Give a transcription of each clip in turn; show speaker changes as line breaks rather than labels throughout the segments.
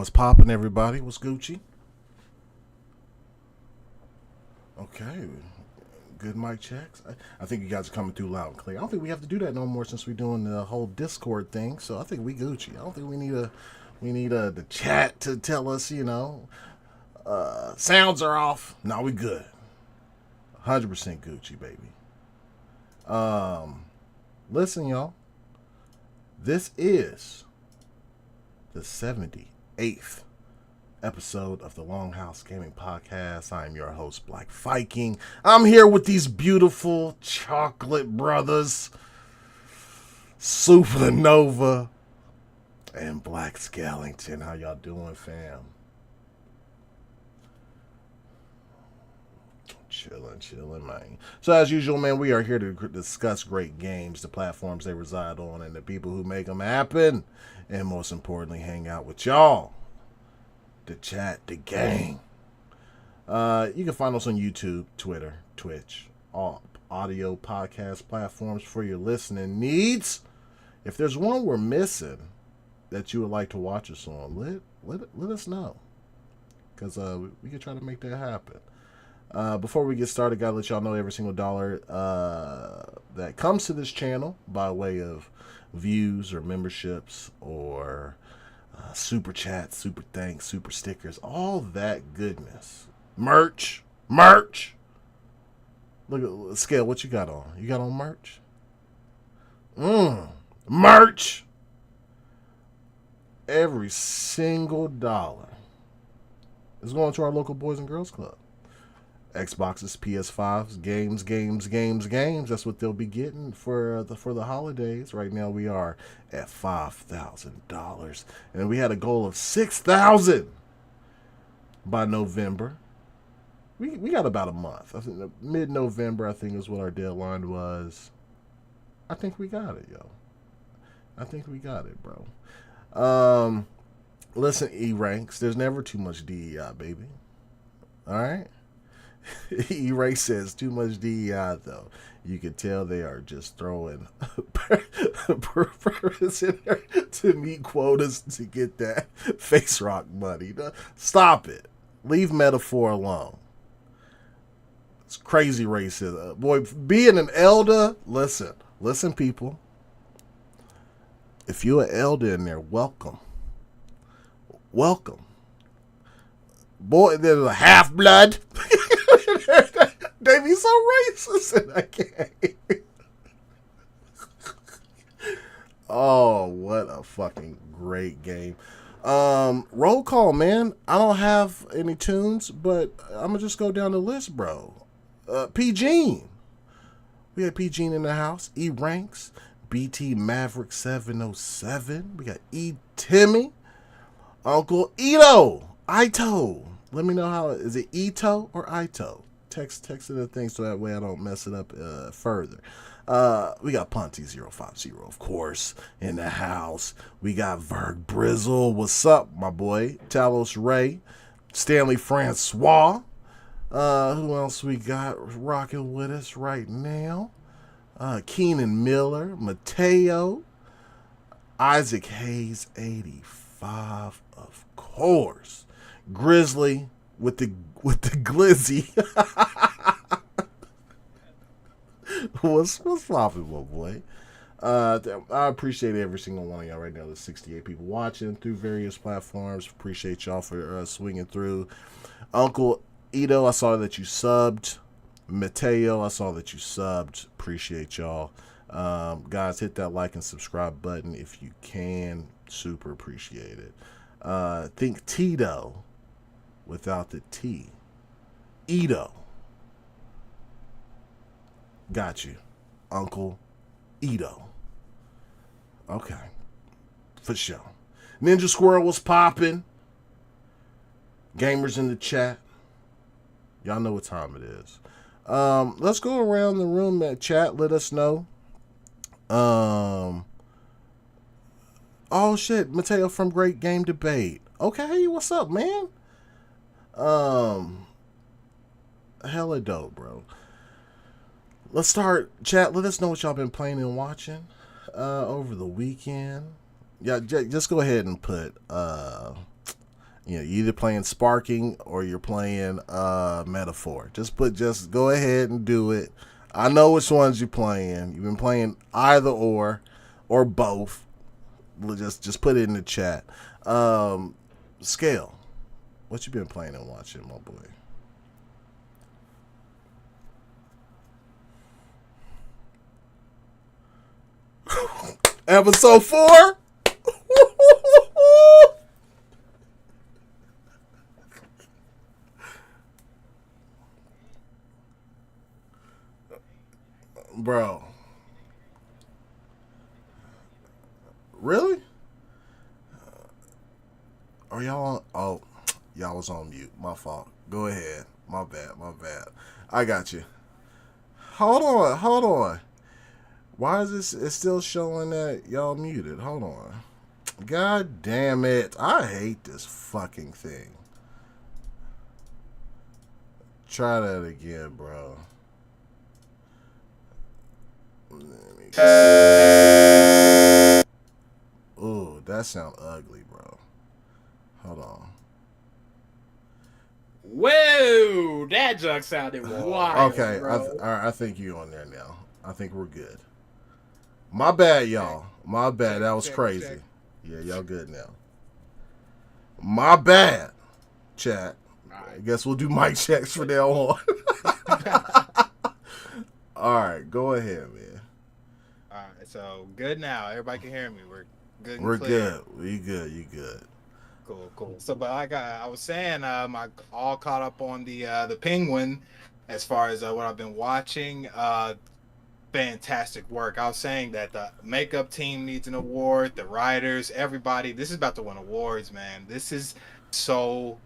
What's poppin', everybody? What's Gucci? Okay, good mic checks. I think you guys are coming through loud and clear. I don't think we have to do that no more since we're doing the whole Discord thing. So I think we Gucci. I don't think we need the chat to tell us, sounds are off. No, we good. 100% Gucci, baby. Listen, y'all. This is the 78th episode of the Longhouse Gaming Podcast. I am your host, Viking. I'm here with these beautiful chocolate brothers, Supernova and BLAQQ SKELLINGTON. How y'all doing, fam? Chilling, man. So as usual, man, we are here to discuss great games, the platforms they reside on, and the people who make them happen. And most importantly, hang out with y'all. The chat, the gang. You can find us on YouTube, Twitter, Twitch, all audio podcast platforms for your listening needs. If there's one we're missing that you would like to watch us on, let us know. Because we can try to make that happen. Before we get started, gotta let y'all know every single dollar that comes to this channel by way of views or memberships or super chats, super thanks, super stickers, all that goodness. Merch. Look at Scale, what you got on? You got on merch? Merch. Every single dollar is going to our local Boys and Girls Club. Xboxes, PS5s, games. That's what they'll be getting for the holidays. Right now we are at $5,000, and we had a goal of $6,000 by November. We got about a month. I think mid-November, I think, is what our deadline was. I think we got it, yo. I think we got it, bro. Listen, E-Ranks, there's never too much DEI, baby. All right. E-Ray says too much DEI, though. You can tell they are just throwing Parris in there to meet quotas to get that face rock money. Stop it. Leave metaphor alone. It's crazy racism. Boy, being an elder, listen, people. If you're an elder in there, welcome. Boy, there's a half-blood. They be so racist in that game. Oh, what a fucking great game. Roll call, man. I don't have any tunes, but I'm going to just go down the list, bro. P-Gene. We got P-Gene in the house. E-Ranks. BT Maverick 707. We got E-Timmy. Uncle Ito. Let me know how, is it Ito or Ito? Text in the thing so that way I don't mess it up further. We got Ponty050, of course, in the house. We got Verg Brizzle. What's up, my boy? Talos Ray. Stanley Francois. Who else we got rocking with us right now? Keenan Miller. Mateo. Isaac Hayes 85, of course. Grizzly with the glizzy. What's poppin', my boy? I appreciate every single one of y'all right now. There's 68 people watching through various platforms. Appreciate y'all for swinging through. Uncle Ito, I saw that you subbed. Mateo, I saw that you subbed. Appreciate y'all. Guys, hit that like and subscribe button if you can. Super appreciate it. Think Tito without the T. Ito. Got you. Uncle Ito. Okay. For sure. Ninja Squirrel was popping. Gamers in the chat. Y'all know what time it is. Let's go around the room at chat. Let us know. Oh shit, Mateo from Great Game Debate. Okay, what's up, man? Hella dope, bro. Let's start chat. Let us know what y'all been playing and watching over the weekend. Yeah, just go ahead and put You know, you're either playing Sparking or you're playing Metaphor. Just go ahead and do it. I know which ones you're playing. You've been playing either or both. Just put it in the chat. Scale. What you been playing and watching, my boy? Episode 4? Bro. Really? Are y'all on? Oh, y'all was on mute. My fault. Go ahead. My bad. I got you. Hold on. Why is this? It's still showing that y'all muted. Hold on. God damn it. I hate this fucking thing. Try that again, bro. Ooh, that sound ugly, bro. Hold on.
Whoa, that junk sounded wild.
Okay,
bro.
I think you on there now. I think we're good. My bad, y'all. My bad. That was crazy.
Check.
Yeah, y'all good now. My bad, chat.
Right.
I guess we'll do mic checks from now on. All right, go ahead, man.
All right, so good now. Everybody can hear me. We're good and
We're
clear.
good. We good. You good.
Cool. So, but like I was saying, I'm all caught up on the Penguin as far as what I've been watching. Fantastic work. I was saying that the makeup team needs an award, the writers, everybody. This is about to win awards, man. This is so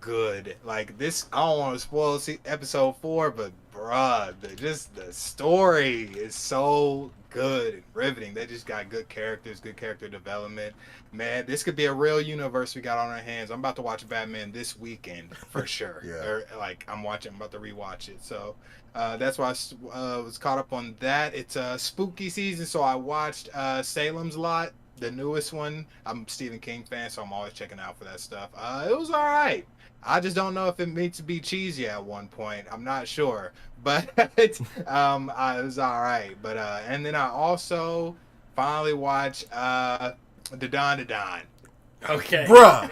good. Like this, I don't want to spoil episode 4, but bruh, the story is so good and riveting. They just got good characters, good character development. Man, this could be a real universe we got on our hands. I'm about to watch Batman this weekend for sure.
Yeah.
Or, like I'm about to rewatch it. So that's why I was caught up on that. It's a spooky season, so I watched Salem's Lot, the newest one. I'm a Stephen King fan, so I'm always checking out for that stuff. It was all right. I just don't know if it needs to be cheesy at one point. I'm not sure, but it was all right. But and then I also finally watched the Don.
Okay.
Bruh.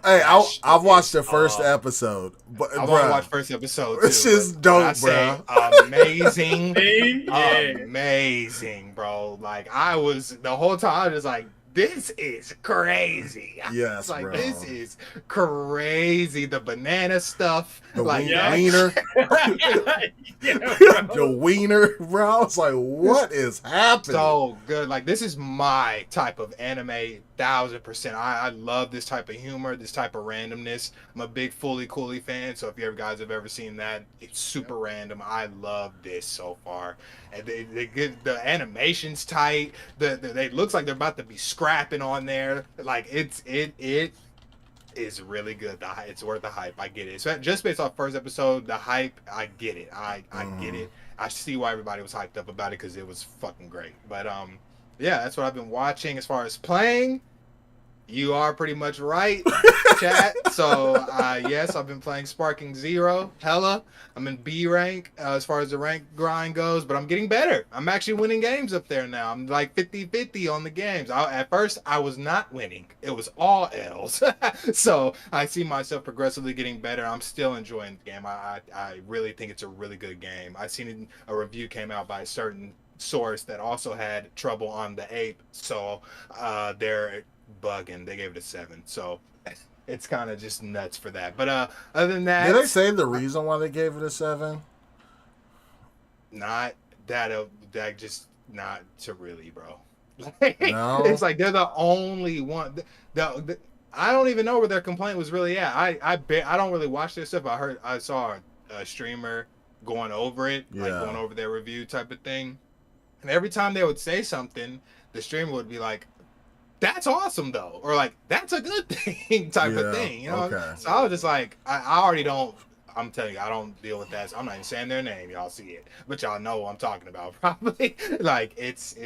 Hey, I've watched the first episode. But
I want to watch first episode too.
This is dope, bro.
Amazing.
Yeah.
Amazing, bro. Like I was the whole time I was just like, this is crazy.
Yes,
like
bro.
this is crazy. The banana stuff,
The
like
wiener.
Yeah, bro.
The wiener, bro. I was like, what is happening?
so good. Like this is my type of anime, 1000%. I love this type of humor, this type of randomness. I'm a big Fully Cooley fan, so if you guys have ever seen that, it's super random. I love this so far, and they get the animation's tight. They looks like they're about to be scrapping on there. Like it is really good. It's worth the hype. I get it. So just based off first episode, the hype, I get it. I get it. I see why everybody was hyped up about it because it was fucking great. But yeah, that's what I've been watching. As far as playing, you are pretty much right, chat. So yes, I've been playing Sparking 0. Hella, I'm in B rank as far as the rank grind goes, but I'm getting better. I'm actually winning games up there now. I'm like 50-50 on the games. At first, I was not winning. It was all L's. So I see myself progressively getting better. I'm still enjoying the game. I really think it's a really good game. I seen a review came out by a certain source that also had trouble on the ape. So they're bugging. They gave it a 7. So it's kind of just nuts for that. But other than that,
did they say the reason why they gave it a 7?
not that just not to really, bro.
No?
It's like they're the only one. I don't even know where their complaint was really at. I don't really watch their stuff. I saw a streamer going over it, like going over their review type of thing. And every time they would say something, the streamer would be like, "That's awesome though," or like, "That's a good thing," type of thing. You know.
Okay.
So I was just like, I already don't. I'm telling you, I don't deal with that. So I'm not even saying their name. Y'all see it, but y'all know what I'm talking about probably. Like it's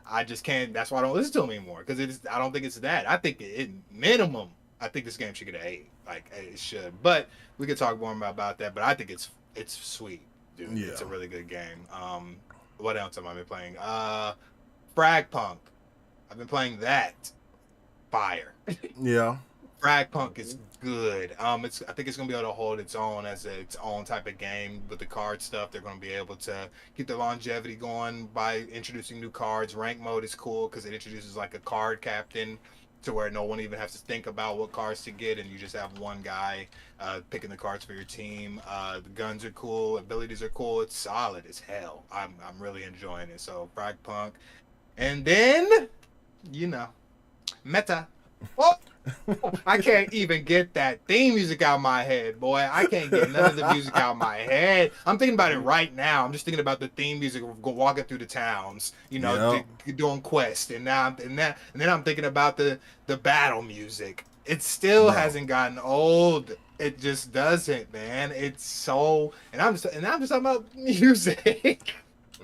I just can't. That's why I don't listen to them anymore because I don't think it's that. I think it minimum I think this game should get an 8. Like it should. But we could talk more about that. But I think it's sweet, dude.
Yeah.
It's a really good game. What else have I been playing? Frag Punk. I've been playing that. Fire.
Yeah.
Frag Punk is good. I think it's gonna be able to hold its own as its own type of game with the card stuff. They're gonna be able to keep the longevity going by introducing new cards. Rank mode is cool because it introduces like a card captain to where no one even has to think about what cards to get, and you just have one guy picking the cards for your team. The guns are cool, abilities are cool. It's solid as hell. I'm really enjoying it. So Frag Punk, and then Meta. Oh, I can't even get that theme music out of my head, boy. I can't get none of the music out of my head. I'm thinking about it right now. I'm just thinking about the theme music of walking through the towns, doing quests, and then I'm thinking about the battle music. It still hasn't gotten old. It just doesn't, man. It's so, and I'm just talking about music.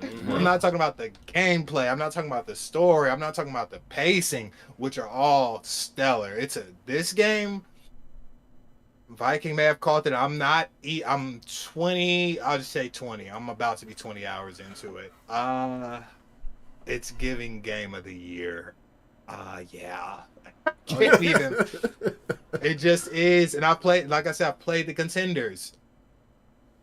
I'm not talking about the gameplay. I'm not talking about the story. I'm not talking about the pacing, which are all stellar. This game. Viking may have called it. I'm 20. I'll just say 20. I'm about to be 20 hours into it. It's giving game of the year. Yeah. Can't even. It just is. And I played the contenders.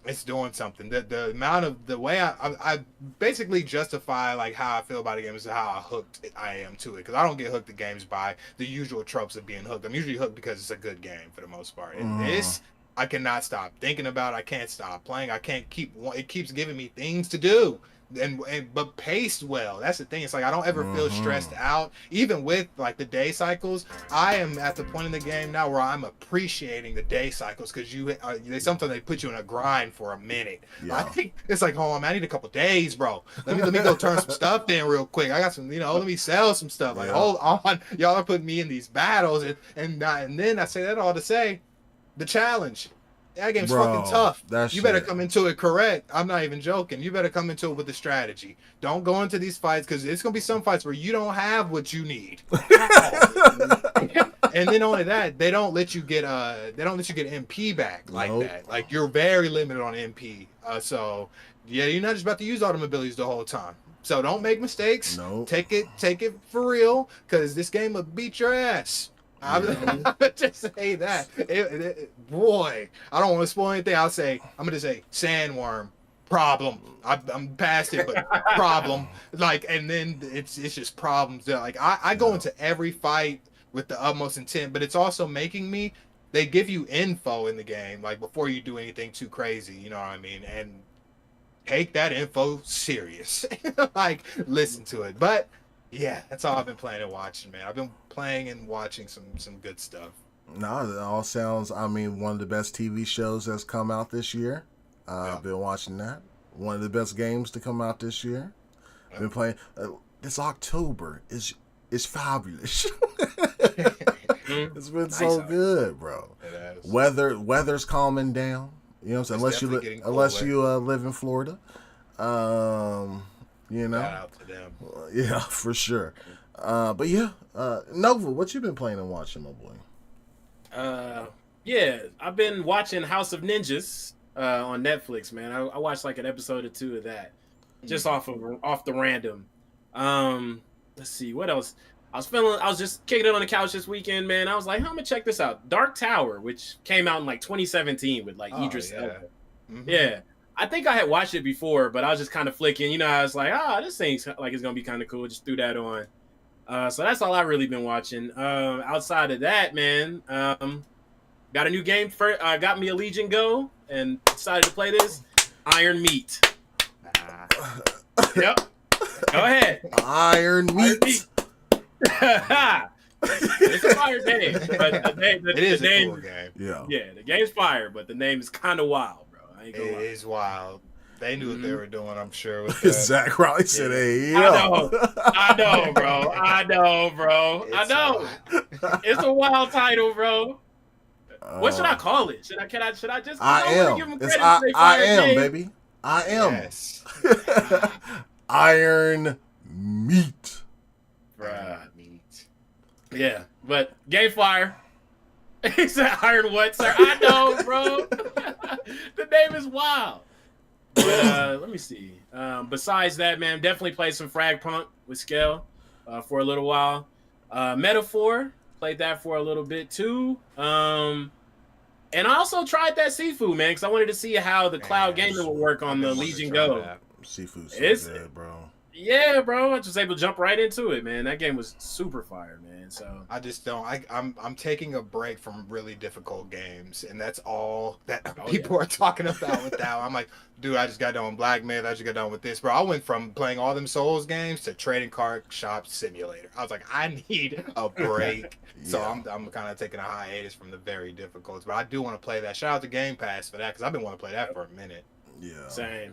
It's doing something. The amount of the way I basically justify like how I feel about a game is how hooked I am to it, because I don't get hooked at games by the usual tropes of being hooked. I'm usually hooked because it's a good game for the most part. And this I cannot stop thinking about. I can't stop playing. I can't keep. It keeps giving me things to do. But paced well. That's the thing. It's like I don't ever feel stressed out, even with like the day cycles. I am at the point in the game now where I'm appreciating the day cycles, because sometimes they put you in a grind for a minute.
Yeah.
I think it's like, oh man, I need a couple days, bro. Let me go turn some stuff in real quick. I got some, let me sell some stuff. Like, hold on, y'all are putting me in these battles, and then I say that all to say, the challenge. That game's fucking tough. You better come into it correct. I'm not even joking. You better come into it with the strategy. Don't go into these fights, because it's gonna be some fights where you don't have what you need. And then only that, they don't let you get MP back like that. Like, you're very limited on MP. So yeah, you're not just about to use all them abilities the whole time. So don't make mistakes.
No.
Take it for real, because this game will beat your ass. I would just say that. Boy, I don't want to spoil anything. I'm going to say sandworm, problem. I'm past it, but problem. Like, and then it's just problems. Like, I go into every fight with the utmost intent, but it's also making me, they give you info in the game, like, before you do anything too crazy, you know what I mean? And take that info serious. Like, listen to it. But yeah, that's all I've been playing and watching, man. I've been playing and watching some good stuff.
No, it all sounds, one of the best TV shows that's come out this year. I've been watching that. One of the best games to come out this year. I've been playing. This October is fabulous. It's been so good, bro. Weather's calming down. You know what I'm saying? Unless you live in Florida. Shout out to them. Yeah, for sure. But yeah, Nova, what you been playing and watching, my boy?
Yeah, I've been watching House of Ninjas on Netflix, man. I watched like an episode or two of that, just off the random. Let's see what else. I was just kicking it on the couch this weekend, man. I was like, I'm gonna check this out. Dark Tower, which came out in like 2017 with like Idris Elba. Yeah. I think I had watched it before, but I was just kind of flicking. I was like, this seems like it's going to be kind of cool. Just threw that on. So that's all I've really been watching. Outside of that, man, got a new game. Got me a Legion Go and decided to play this. Iron Meat. Yep. Go ahead.
Iron Meat.
It's a fire game. But the
is
name,
a cool game.
Yeah, the game's fire, but the name is kind of wild.
It is wild. They knew what they were doing, I'm sure. With
Zach Raleigh said, "Hey, yo."
I know, bro. I know. It's a wild title, bro. What should I call it? Should I just?
I am.
Give
It's I am, baby. I am.
Yes.
Iron Meat.
Bruh. Yeah, but game fire. He said Iron what, sir? I know, bro. The name is wild. But, let me see. Besides that, man, definitely played some Frag Punk with Skell for a little while. Metaphor, played that for a little bit too. And I also tried that Seafood, man, because I wanted to see how the cloud gaming would work on the Legion Go.
Seafood's so good, bro.
Yeah, bro. I was just able to jump right into it, man. That game was super fire, man. So
I just don't. I'm taking a break from really difficult games, and that's all that people are talking about with that. I'm like, dude, I just got done with Black Myth. I just got done with this, bro. I went from playing all them Souls games to trading card shop simulator. I was like, I need a break. So I'm kind of taking a hiatus from the very difficult. But I do want to play that. Shout out to Game Pass for that, because I've been wanting to play that for a minute.
Yeah.
Same.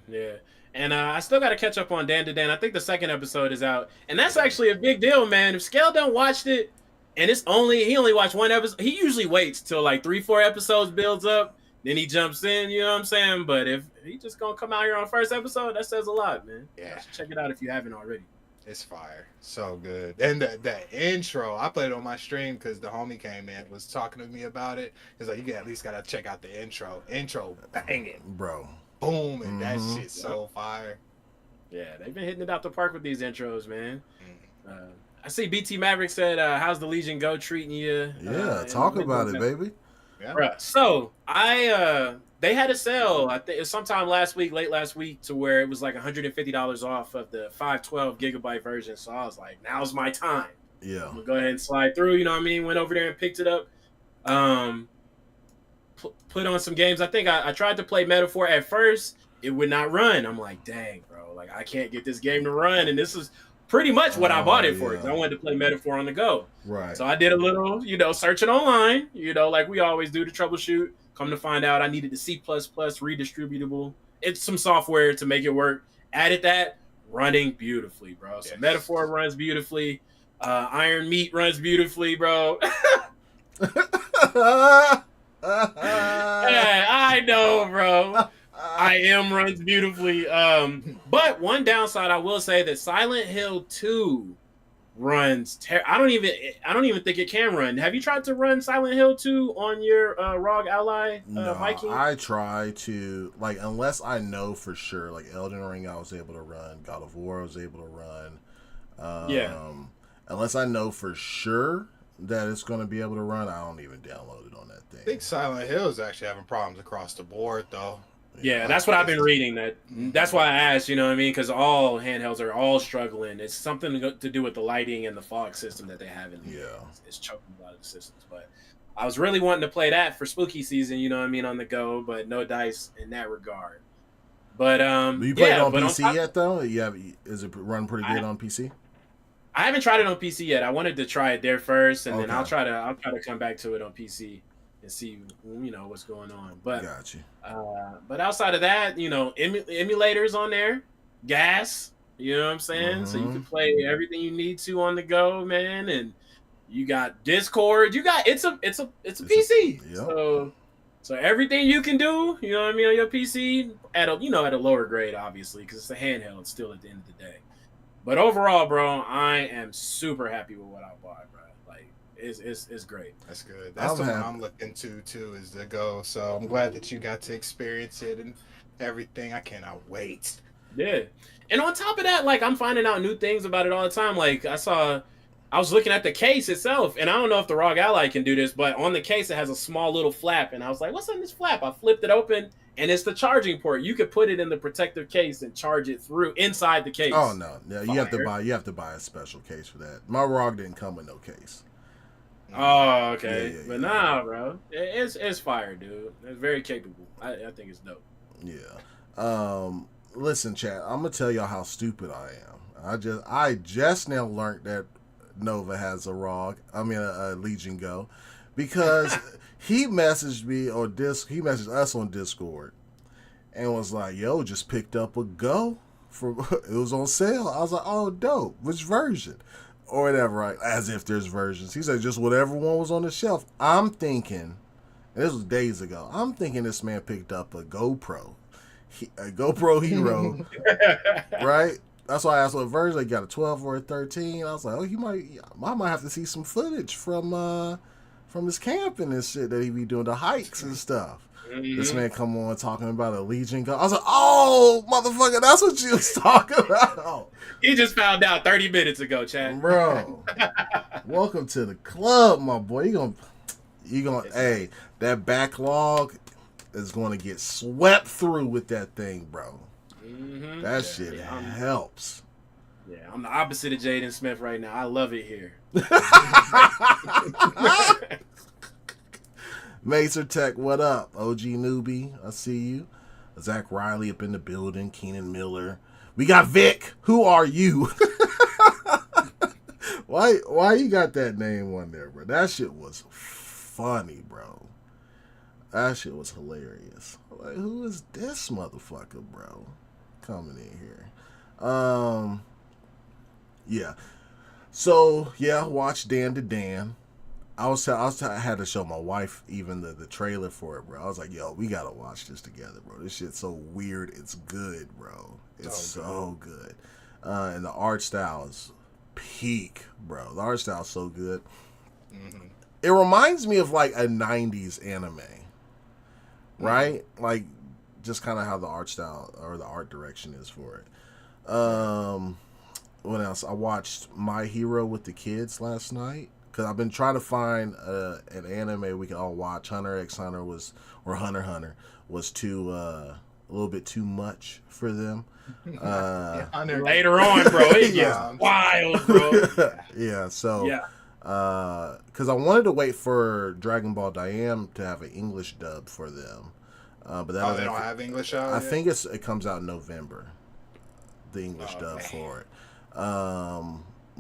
Yeah. And I still got to catch up on Dan to Dan. I think the second episode is out. And that's actually a big deal, man. If Scale done watched it, and he only watched one episode, he usually waits till like 3-4 episodes builds up, then he jumps in, you know what I'm saying? But if he just going to come out here on the first episode, that says a lot, man.
Yeah.
Check it out if you haven't already.
It's fire. So good. And the intro, I played it on my stream because the homie came in, was talking to me about it. He's like, you at least got to check out the intro. Intro banging.
Bro.
Boom, and that shit's so fire.
Yeah, they've been hitting it out the park with these intros, man. I see BT Maverick said, how's the Legion Go treating you?
Yeah, talk about it, baby.
Yeah.
Right. So they had a sale, I think it was sometime late last week, to where it was like $150 off of the 512 gigabyte version. So I was like, now's my time.
Yeah.
I'm gonna go ahead and slide through, you know what I mean? Went over there and picked it up. Put on some games. I think I tried to play Metaphor at first. It would not run. I'm like, dang, bro. Like, I can't get this game to run. And this is pretty much what I bought it for. Because I wanted to play Metaphor on the go.
Right.
So I did a little, searching online, like we always do to troubleshoot. Come to find out I needed the C++ redistributable. It's some software to make it work. Added that, running beautifully, bro. So Metaphor runs beautifully. Iron Meat runs beautifully, bro. Yeah, I know, bro. I Am runs beautifully. But one downside, I will say that Silent Hill 2 runs. I don't even think it can run. Have you tried to run Silent Hill 2 on your ROG Ally Viking?
I try to, unless I know for sure, like Elden Ring, I was able to run. God of War, I was able to run. Unless I know for sure that it's going to be able to run, I don't even download it on that thing.
I think Silent Hill is actually having problems across the board, though.
Yeah, that's what I've been reading. That's why I asked, you know what I mean? Because all handhelds are all struggling. It's something to do with the lighting and the fog system that they have in there. It's choking a lot of the systems. But I was really wanting to play that for spooky season, you know what I mean, on the go, but no dice in that regard. But
you played it on PC yet, though? Is it run pretty good on PC?
I haven't tried it on PC yet. I wanted to try it there first, and then I'll try to come back to it on PC and see what's going on. But
got you.
But outside of that, emulators on there, gas. You know what I'm saying? So you can play everything you need to on the go, man. And you got Discord. You got it's a PC.
Yep.
So everything you can do, you know what I mean, on your PC at a lower grade, obviously, because it's a handheld still at the end of the day. But overall, bro, I am super happy with what I bought, bro. Like, it's great.
That's good. That's the one I'm looking to, too, is the Go. So I'm glad that you got to experience it and everything. I cannot wait.
Yeah. And on top of that, like, I'm finding out new things about it all the time. Like, I was looking at the case itself, and I don't know if the ROG Ally can do this, but on the case, it has a small little flap. And I was like, what's on this flap? I flipped it open, and it's the charging port. You could put it in the protective case and charge it through inside the case.
Oh no, you have to buy a special case for that. My ROG didn't come with no case.
Oh, okay. But nah, bro, it's fire, dude. It's very capable. I think it's dope.
Yeah. Listen, chat. I'm gonna tell y'all how stupid I am. I just now learned that Nova has a Legion Go, because he messaged me he messaged us on Discord and was like, yo, just picked up a Go it was on sale. I was like, oh, dope. Which version? Or whatever, right? As if there's versions. He said just whatever one was on the shelf. I'm thinking, and this was days ago, I'm thinking this man picked up a GoPro. A GoPro Hero. Right? That's why I asked what version. They got a 12 or a 13. I was like, oh, I might have to see some footage from from his camping and shit that he be doing, the hikes and stuff. This man come on talking about a Legion gun. I was like, oh, motherfucker, that's what you was talking about.
He just found out 30 minutes ago, Chad.
Bro, welcome to the club, my boy. You gonna, hey, that backlog is going to get swept through with that thing, bro. That shit helps.
Yeah, I'm the opposite of Jaden Smith right now. I love it here.
Mazer Tech, what up? OG Newbie, I see you. Zach Riley up in the building. Keenan Miller. We got Vic. Who are you? Why you got that name on there, bro? That shit was funny, bro. That shit was hilarious. Like, who is this motherfucker, bro? Coming in here. Yeah. So, yeah, watch Dan to Dan. I had to show my wife even the trailer for it, bro. I was like, yo, we gotta watch this together, bro. This shit's so weird. It's good, bro. It's so good. And the art style is peak, bro. The art style is so good. It reminds me of like a 90s anime, right? Like just kind of how the art style or the art direction is for it. What else? I watched My Hero with the kids last night. Because I've been trying to find an anime we can all watch. Hunter x Hunter Hunter x Hunter was a little bit too much for them.
Later on, bro, it gets wild, bro.
Because I wanted to wait for Dragon Ball Daima to have an English dub for them. But
they don't have English out
I
yet?
think it comes out in November, the English dub for it.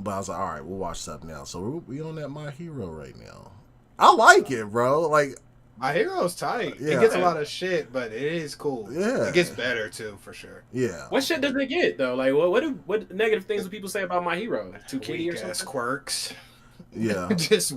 But I was like, all right, we'll watch stuff now. So we on that My Hero right now. I like it, bro. Like,
My Hero's tight.
Yeah.
It gets a lot of shit, but it is cool.
Yeah.
It gets better too, for sure.
Yeah.
What shit does it get though? Like, what negative things do people say about My Hero? Too kiddie or something?
Quirks.
Yeah.
just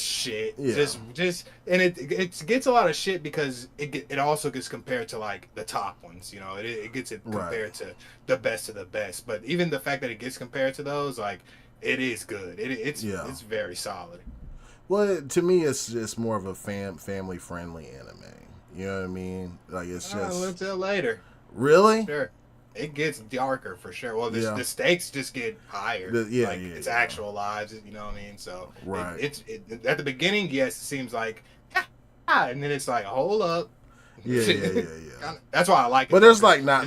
shit.
Yeah.
Just and it gets a lot of shit because it also gets compared to like the top ones, you know. It gets it compared to the best of the best. But even the fact that it gets compared to those, like, it is good. It's very solid.
Well, to me, it's just more of a family friendly anime. You know what I mean? Like, it's just.
We'll tell later.
Really?
Sure. It gets darker for sure. Well, the stakes just get higher. It's actual lives, you know what I mean? So it's at the beginning, yes, it seems like, and then it's like, hold up.
Yeah.
That's why I like it.
But there's not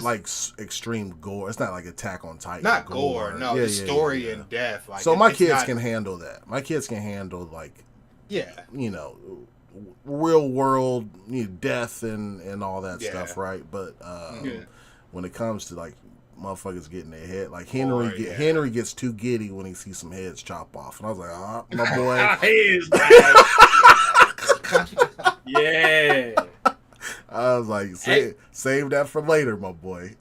extreme gore. It's not like Attack on Titan.
Not gore. No, the story and death. Like,
so my kids can handle that. My kids can handle you know, real world death and all that stuff, right? But when it comes to like motherfuckers getting their head, like Henry gets too giddy when he sees some heads chop off, and I was like, my boy.
Yeah.
I was like, save that for later, my boy.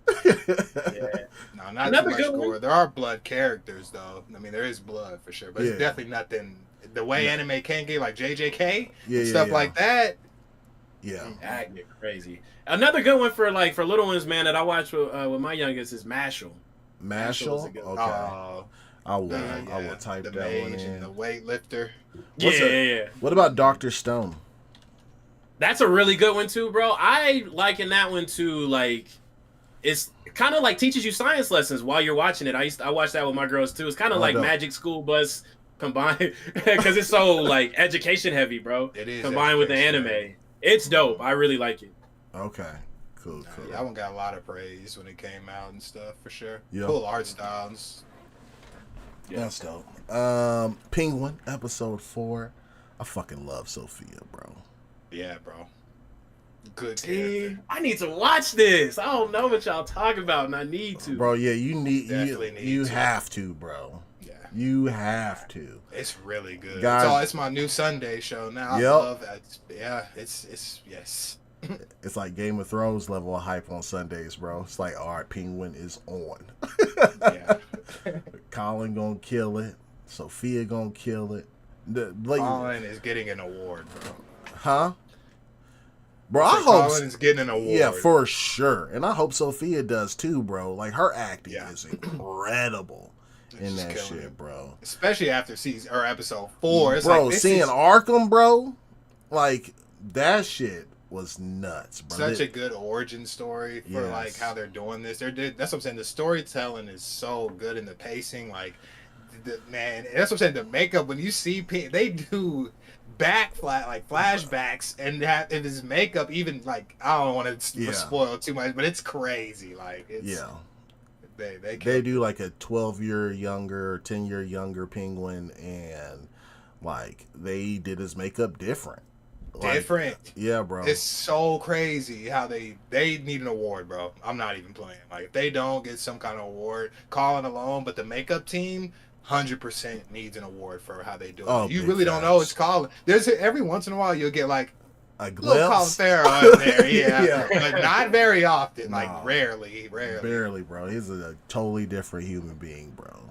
No, not too much gore. There are blood characters, though. I mean, there is blood for sure, but it's definitely nothing. The way anime can get, like JJK, stuff like that.
Yeah,
that get crazy. Another good one for little ones, man, that I watch with my youngest is Mashal.
Mashal? Okay. I will type that one in.
And the weightlifter.
What about Dr. Stone?
That's a really good one too, bro. I liken that one to, like, it's kind of like teaches you science lessons while you're watching it. I watch that with my girls too. It's kind of like Magic School Bus combined because it's so like education heavy, bro.
It is
combined with the anime. It's dope. I really like it.
Okay. Cool.
That one got a lot of praise when it came out and stuff, for sure.
Yep.
Cool art styles.
That's dope. Penguin, episode 4. I fucking love Sophia, bro.
Yeah, bro. Good.
See, I need to watch this. I don't know what y'all talk about, and I need to.
Bro, yeah, you have to, bro.
Yeah.
You have to.
It's really good.
Guys,
it's my new Sunday show now.
Yep.
I love that. Yeah, it's yes.
It's like Game of Thrones level of hype on Sundays, bro. It's like, all right, Penguin is on.
Yeah.
Colin gonna kill it. Sophia gonna kill it.
Colin is getting an award, bro.
Huh? Bro, I hope
Colin is getting an award.
Yeah, for sure. And I hope Sophia does too, bro. Like, her acting is incredible in
Just
that
killing
shit,
it.
bro.
Especially after season or episode 4. It's
Bro,
like, this
seeing
is
Arkham, bro, like that shit was nuts, bro.
such a good origin story for like
Yes.
how they're doing this. That's what I'm saying. The storytelling is so good in the pacing. Like, man, that's what I'm saying. The makeup, when you see they do flashbacks, and have in his makeup, even like, I don't want to
Yeah.
spoil too much, but it's crazy. Like, it's
Yeah.
they
do like a 12-year younger, 10-year younger Penguin, and like they did his makeup different.
different.
Yeah, bro.
It's so crazy how they need an award, bro. I'm not even playing. Like, if they don't get some kind of award, Colin alone, but the makeup team 100% needs an award for how they do it.
Oh,
You
big
really don't
facts.
know it's Colin. There's every once in a while you'll get like
A
little Colin
glimpse.
Farrell in there, yeah.
Yeah.
But not very often.
No.
Like rarely.
Barely, bro. He's a totally different human being, bro.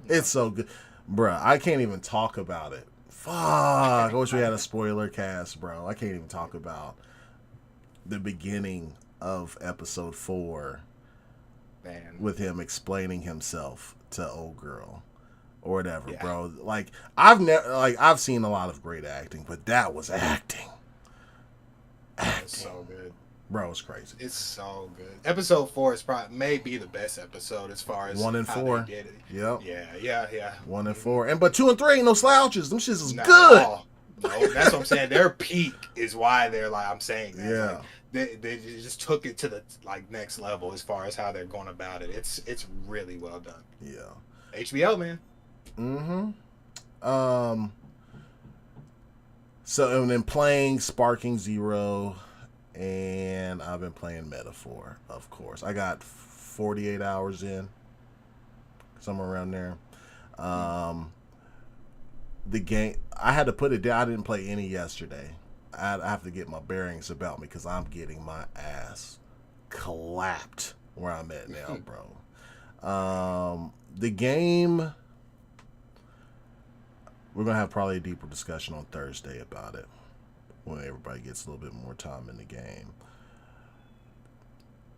It's so good, bro. I can't even talk about it. Fuck. I wish we had a spoiler cast, bro. I can't even talk about the beginning of episode 4
Man.
with him explaining himself to old girl or whatever,
Yeah.
bro. Like I've seen a lot of great acting, but that was acting.
It's so good.
Bro, it's crazy.
It's so good. Episode 4 is probably maybe the best episode as far as
1 and
how
4.
they did it.
Yep.
Yeah.
1 and 4. But 2 and 3 ain't no slouches. Them shits is
Not
good.
at all. No, that's what I'm saying. Their peak is why they're like, I'm saying that.
Yeah.
Like, they just took it to the like next level as far as how they're going about it. It's really well done.
Yeah.
HBO, man.
Mm-hmm. So and then playing Sparking Zero, and I've been playing Metaphor, of course. I got 48 hours in, somewhere around there. The game, I had to put it down. I didn't play any yesterday. I have to get my bearings about me because I'm getting my ass clapped where I'm at now, bro. The game, we're going to have probably a deeper discussion on Thursday about it when everybody gets a little bit more time in the game.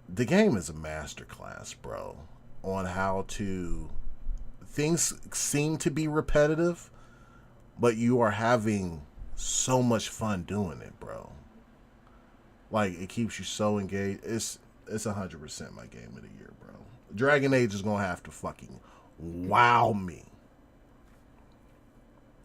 The game is a masterclass, bro, on how to... Things seem to be repetitive, but you are having so much fun doing it, bro. Like, it keeps you so engaged. It's 100% my game of the year, bro. Dragon Age is going to have to fucking wow me.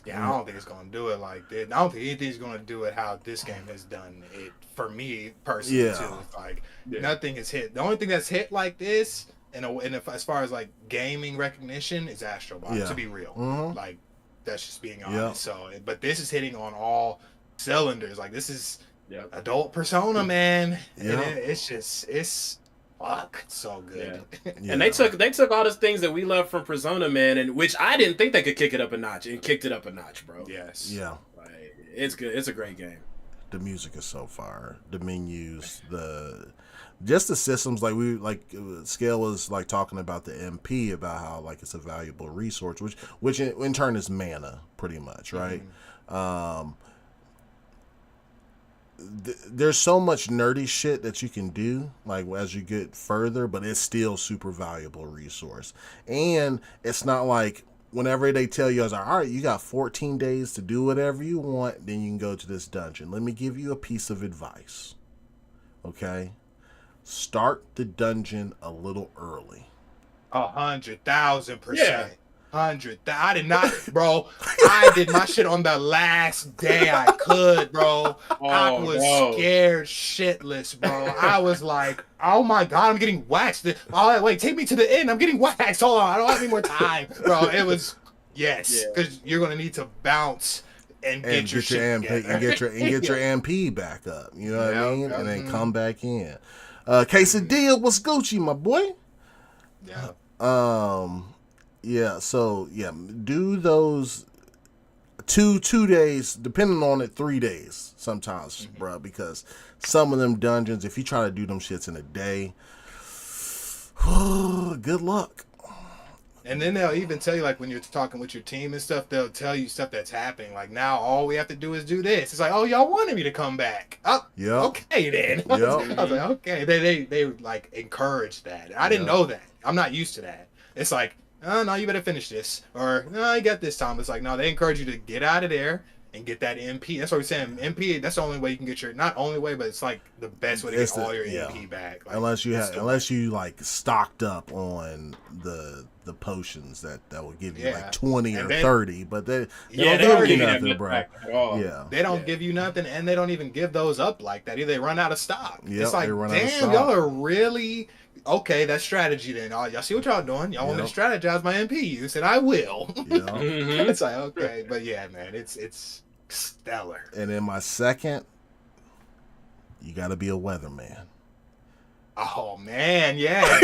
Yeah, I don't think it's gonna do it like that. I don't think anything's gonna do it how this game has done it for me personally
Yeah.
too. It's like nothing has hit. The only thing that's hit like this, as far as like gaming recognition, is Astrobot.
Yeah.
To be real,
Mhm.
like that's just being
Yeah.
honest. So, but this is hitting on all cylinders. Like, this is
Yep.
adult Persona, man.
Yeah.
And it's fuck so good.
Yeah.
And they took all the things that we love from Persona, man, and which I didn't think they could kick it up a notch, and kicked it up a notch, bro.
Yes.
Yeah.
Like, it's good. It's a great game.
The music is so fire. The menus, just the systems. Like Scale was like talking about the MP, about how like it's a valuable resource, which in turn is mana, pretty much, right? There's so much nerdy shit that you can do, like as you get further, but it's still super valuable resource. And it's not like whenever they tell you, I was like, all right, you got 14 days to do whatever you want, then you can go to this dungeon. Let me give you a piece of advice. Okay? Start the dungeon a little early.
100,000%.
Yeah.
100. I did not, bro. I did my shit on the last day I could, bro. I was scared shitless, bro. I was like, oh my god, I'm getting waxed. Oh, wait, take me to the end. I'm getting waxed. Hold on, I don't have any more time, bro. It was because you're gonna need to bounce and get your shit
MP, and get your MP back up. You know what I mean? And then come back in. Quesadilla, what's Gucci, my boy?
Yeah.
Yeah, so do those two days, depending on it, 3 days sometimes, bro, because some of them dungeons, if you try to do them shits in a day, good luck.
And then they'll even tell you, like, when you're talking with your team and stuff, they'll tell you stuff that's happening. Like, now all we have to do is do this. It's like, oh, y'all wanted me to come back. Oh,
Yep.
okay then. I was like, okay. They like encourage that. I didn't know that. I'm not used to that. It's like, oh, no, you better finish this. Or, no, you got this time. It's like, no, they encourage you to get out of there and get that MP. That's what we're saying. MP, that's the only way you can get your, not only way, but it's like the best way to get all your MP back. Like,
unless you like stocked up on the potions that will give you like 20 or 30, but they don't give you nothing, bro. Yeah,
they don't give you nothing, and they don't even give those up like that. Either they run out of stock.
Yep,
it's like, damn, y'all are really okay. That's strategy then. Y'all see what y'all doing? Y'all want me to strategize my MP use, and I will. It's like, okay, but yeah, man, it's stellar.
And then my second, you got to be a weatherman.
Oh man, yeah,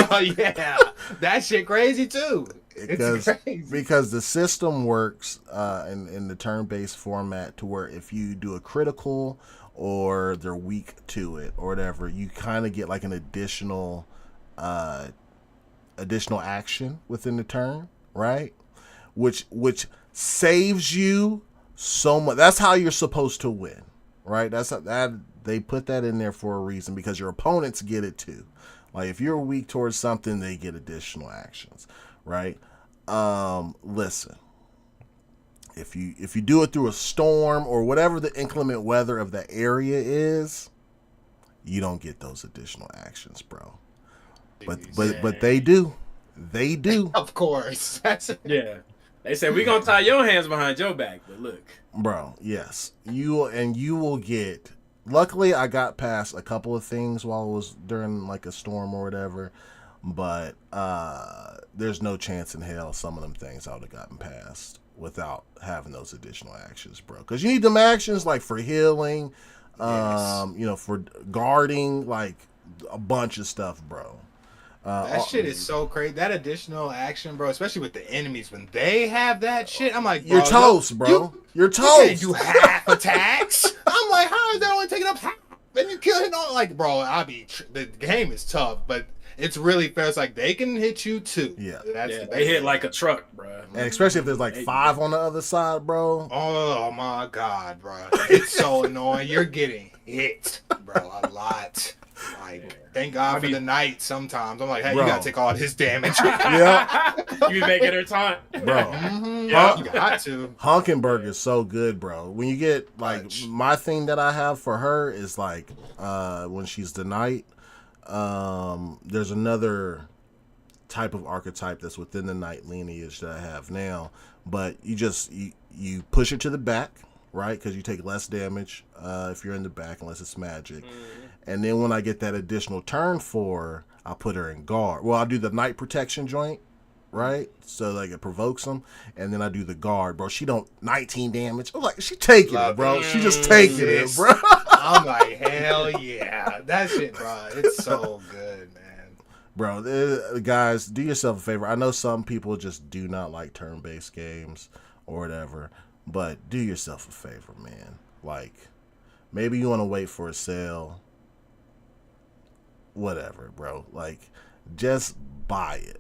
bro, yeah, that shit crazy too. It's crazy
because the system works in the turn-based format to where if you do a critical or they're weak to it or whatever, you kind of get like an additional action within the turn, right? Which saves you so much. That's how you're supposed to win, right? That they put that in there for a reason, because your opponents get it too. Like if you're weak towards something, they get additional actions, right? Listen, if you do it through a storm or whatever the inclement weather of the area is, you don't get those additional actions, bro. But they do. They do.
Of course.
Yeah. They said we're gonna tie your hands behind your back, but look,
bro. Yes, you will get. Luckily, I got past a couple of things while it was during like a storm or whatever, but there's no chance in hell some of them things I would have gotten past without having those additional actions, bro. Because you need them actions like for healing, for guarding, like a bunch of stuff, bro.
That shit is so crazy. That additional action, bro, especially with the enemies, when they have that shit, I'm like, bro,
you're toast, bro. You're toast.
You can't do half attacks. I'm like, how is that only taking up half? Then you kill it all. Like, bro, the game is tough, but it's really fair. It's like they can hit you too.
Yeah,
they hit like a truck, bro.
And especially if there's like 5 on the other side, bro.
Oh my god, bro, it's so annoying. You're getting hit, bro, a lot. Like, thank God for the night. Sometimes I'm like, hey, bro, you gotta take all this damage.
Yeah,
you be making her taunt,
bro.
Yeah, you got to.
Honkenberg is so good, bro. When you get like my thing that I have for her is like when she's the knight. There's another type of archetype that's within the knight lineage that I have now, but you push her to the back, right? Because you take less damage if you're in the back unless it's magic. And then when I get that additional turn for her, I'll put her in guard. Well, I'll do the night protection joint, right? So like it provokes them, and then I do the guard, bro. She don't 19 damage. I'm like, she taking it, bro. She just taking it, bro.
I'm like, hell yeah, that shit, bro. It's so good, man.
Bro, guys, do yourself a favor. I know some people just do not like turn-based games or whatever, but do yourself a favor, man. Like, maybe you want to wait for a sale. Whatever, bro. Like, just buy it.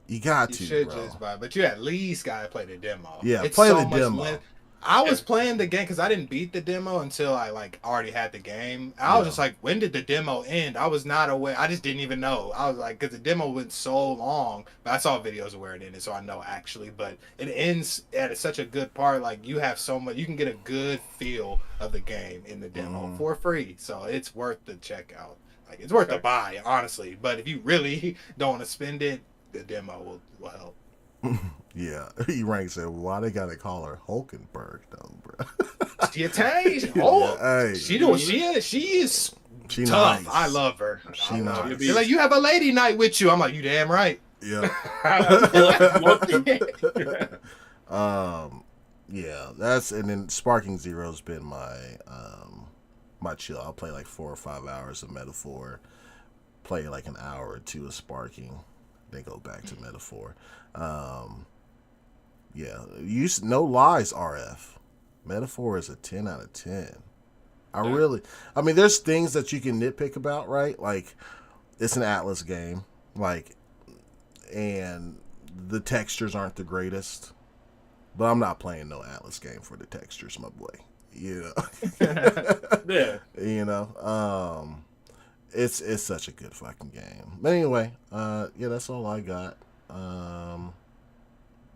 You got to,
should
bro.
Just buy it, but you at least gotta play the demo.
Yeah, play the demo.
I was playing the game because I didn't beat the demo until I like already had the game. I was just like, when did the demo end? I was not aware. I just didn't even know. I was like, because the demo went so long, but I saw videos of where it ended, so I know actually. But it ends at such a good part. Like, you have so much, you can get a good feel of the game in the demo for free. So it's worth the check out. Like, it's worth the buy, honestly. But if you really don't want to spend it, the demo will help.
Yeah, E-Rank said, why they gotta call her Hulkenberg though, bro?
She a tank. She is tough. Nice. I love her.
She nice.
They're like, you have a lady night with you. I'm like, you damn right.
Yeah. Yeah, and then Sparking Zero's been my chill. I'll play like 4 or 5 hours of Metaphor, play like an hour or 2 of Sparking, then go back to Metaphor. Yeah, no lies, RF. Metaphor is a 10 out of 10. I mean, there's things that you can nitpick about, right? Like, it's an Atlas game, like, and the textures aren't the greatest, but I'm not playing no Atlas game for the textures, my boy. You know?
Yeah.
You know, it's such a good fucking game. But anyway, yeah, that's all I got.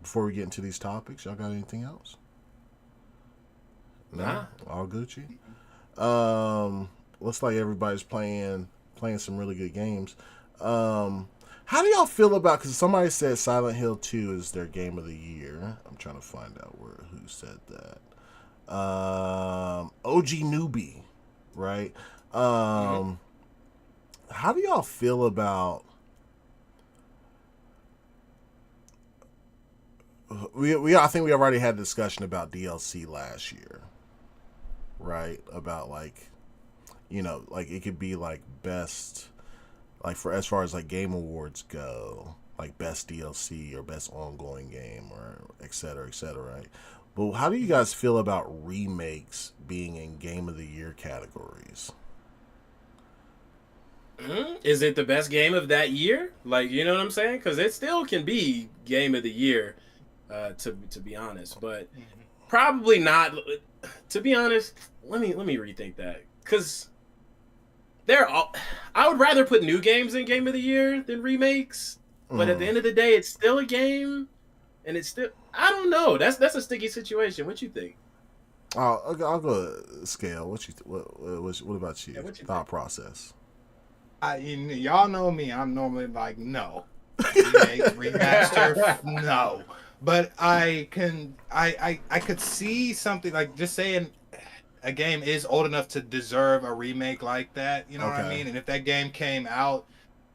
Before we get into these topics, y'all got anything else? No?
Nah.
All Gucci? Looks like everybody's playing some really good games. How do y'all feel about, because somebody said Silent Hill 2 is their game of the year. I'm trying to find out who said that. OG Newbie, right? How do y'all feel about I think we already had a discussion about DLC last year, right? About like, like it could be like best, like for as far as like game awards go, like best DLC or best ongoing game or et cetera, right? But how do you guys feel about remakes being in game of the year categories?
Is it the best game of that year? Like, you know what I'm saying? Because it still can be game of the year, to be honest. But probably not. To be honest, let me rethink that. Because I would rather put new games in game of the year than remakes. But at the end of the day, it's still a game, and it's still, I don't know. That's a sticky situation. What you think?
I'll go Scale. What about you?
Yeah, what you
Thought process.
Y'all know me. I'm normally like, no. Remake, remaster, no. But I could see something like just saying a game is old enough to deserve a remake like that. You know what I mean? And if that game came out,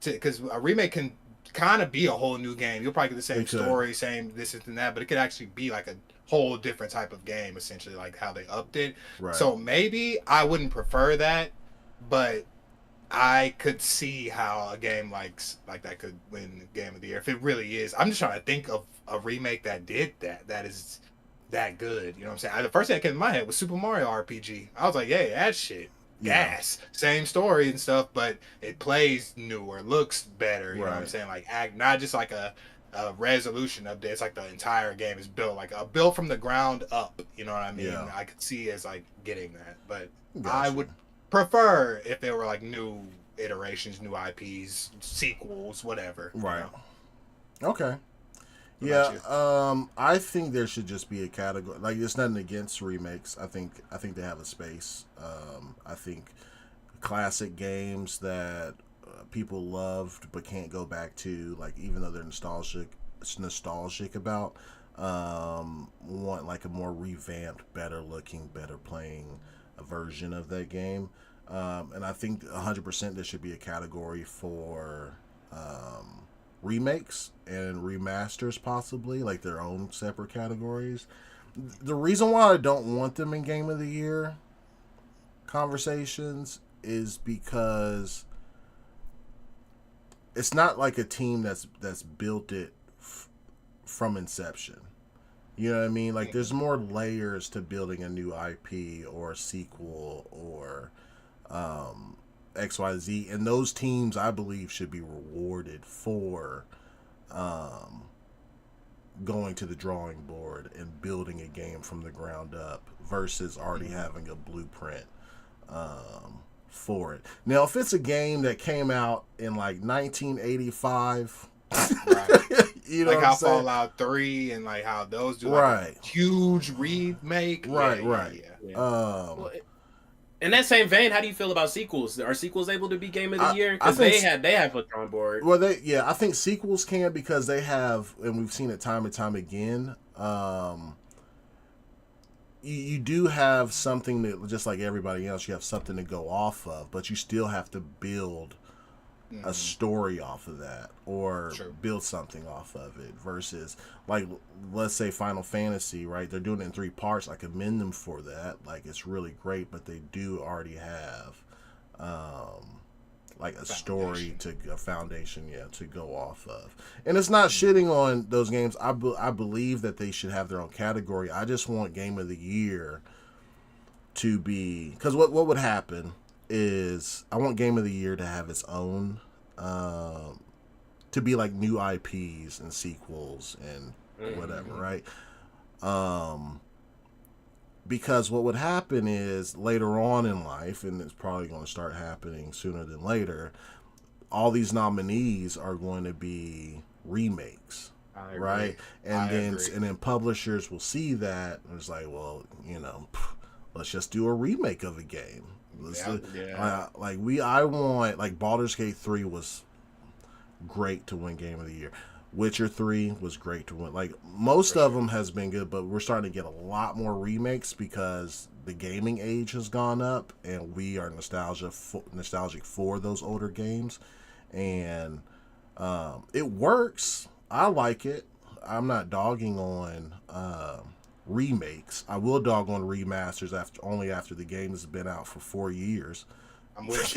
because a remake can kind of be a whole new game. You'll probably get the same story, same this and that, but it could actually be like a whole different type of game, essentially, like how they upped it. Right. So maybe I wouldn't prefer that, but I could see how a game like that could win the game of the year if it really is. I'm just trying to think of a remake that did that is that good. You know what I'm saying? The first thing that came in my head was Super Mario RPG. I was like, yeah, that shit. Gas. Same story and stuff, but it plays newer, looks better. You know what I'm saying? Like, not just like a resolution update. It's like the entire game is built from the ground up. You know what I mean? I could see as like getting that, but I would prefer if there were like new iterations, new IPs, sequels, whatever. Right.
Okay. I think there should just be a category. Like, it's nothing against remakes. I think they have a space. I think classic games that people loved but can't go back to, like, even though they're nostalgic about, want like a more revamped, better looking, better playing version of that game. And I think 100% there should be a category for remakes and remasters, possibly like their own separate categories. The reason why I don't want them in Game of the Year conversations is because it's not like a team that's built it from inception. You know what I mean? Like, there's more layers to building a new IP or a sequel or XYZ, and those teams, I believe, should be rewarded for going to the drawing board and building a game from the ground up versus already having a blueprint for it. Now, if it's a game that came out in like 1985, you know,
like how Fallout 3 and like how those do like a huge remake,
in that same vein, how do you feel about sequels? Are sequels able to be game of the year? Because they have put on board.
Well, I think sequels can, because they have, and we've seen it time and time again. You do have something that, just like everybody else, you have something to go off of, but you still have to build a story off of that, or build something off of it, versus like, let's say Final Fantasy, right? They're doing it in 3 parts. I commend them for that. Like, it's really great, but they do already have like a story, a foundation to go off of. And it's not shitting on those games. I believe that they should have their own category. I just want Game of the Year to be, because what would happen is, I want Game of the Year to have its own, to be like new IPs and sequels and whatever, right? Because what would happen is, later on in life, and it's probably going to start happening sooner than later, all these nominees are going to be remakes,
I agree.
right? And
I
then
agree.
and then publishers will see that and it's like, well, let's just do a remake of a game. I want like Baldur's Gate 3 was great to win Game of the Year. Witcher 3 was great to win. Like most of them has been good, but we're starting to get a lot more remakes because the gaming age has gone up and we are nostalgic for those older games, and it works. I like it. I'm not dogging on remakes. I will dog on remasters only after the game has been out for 4 years.
I'm with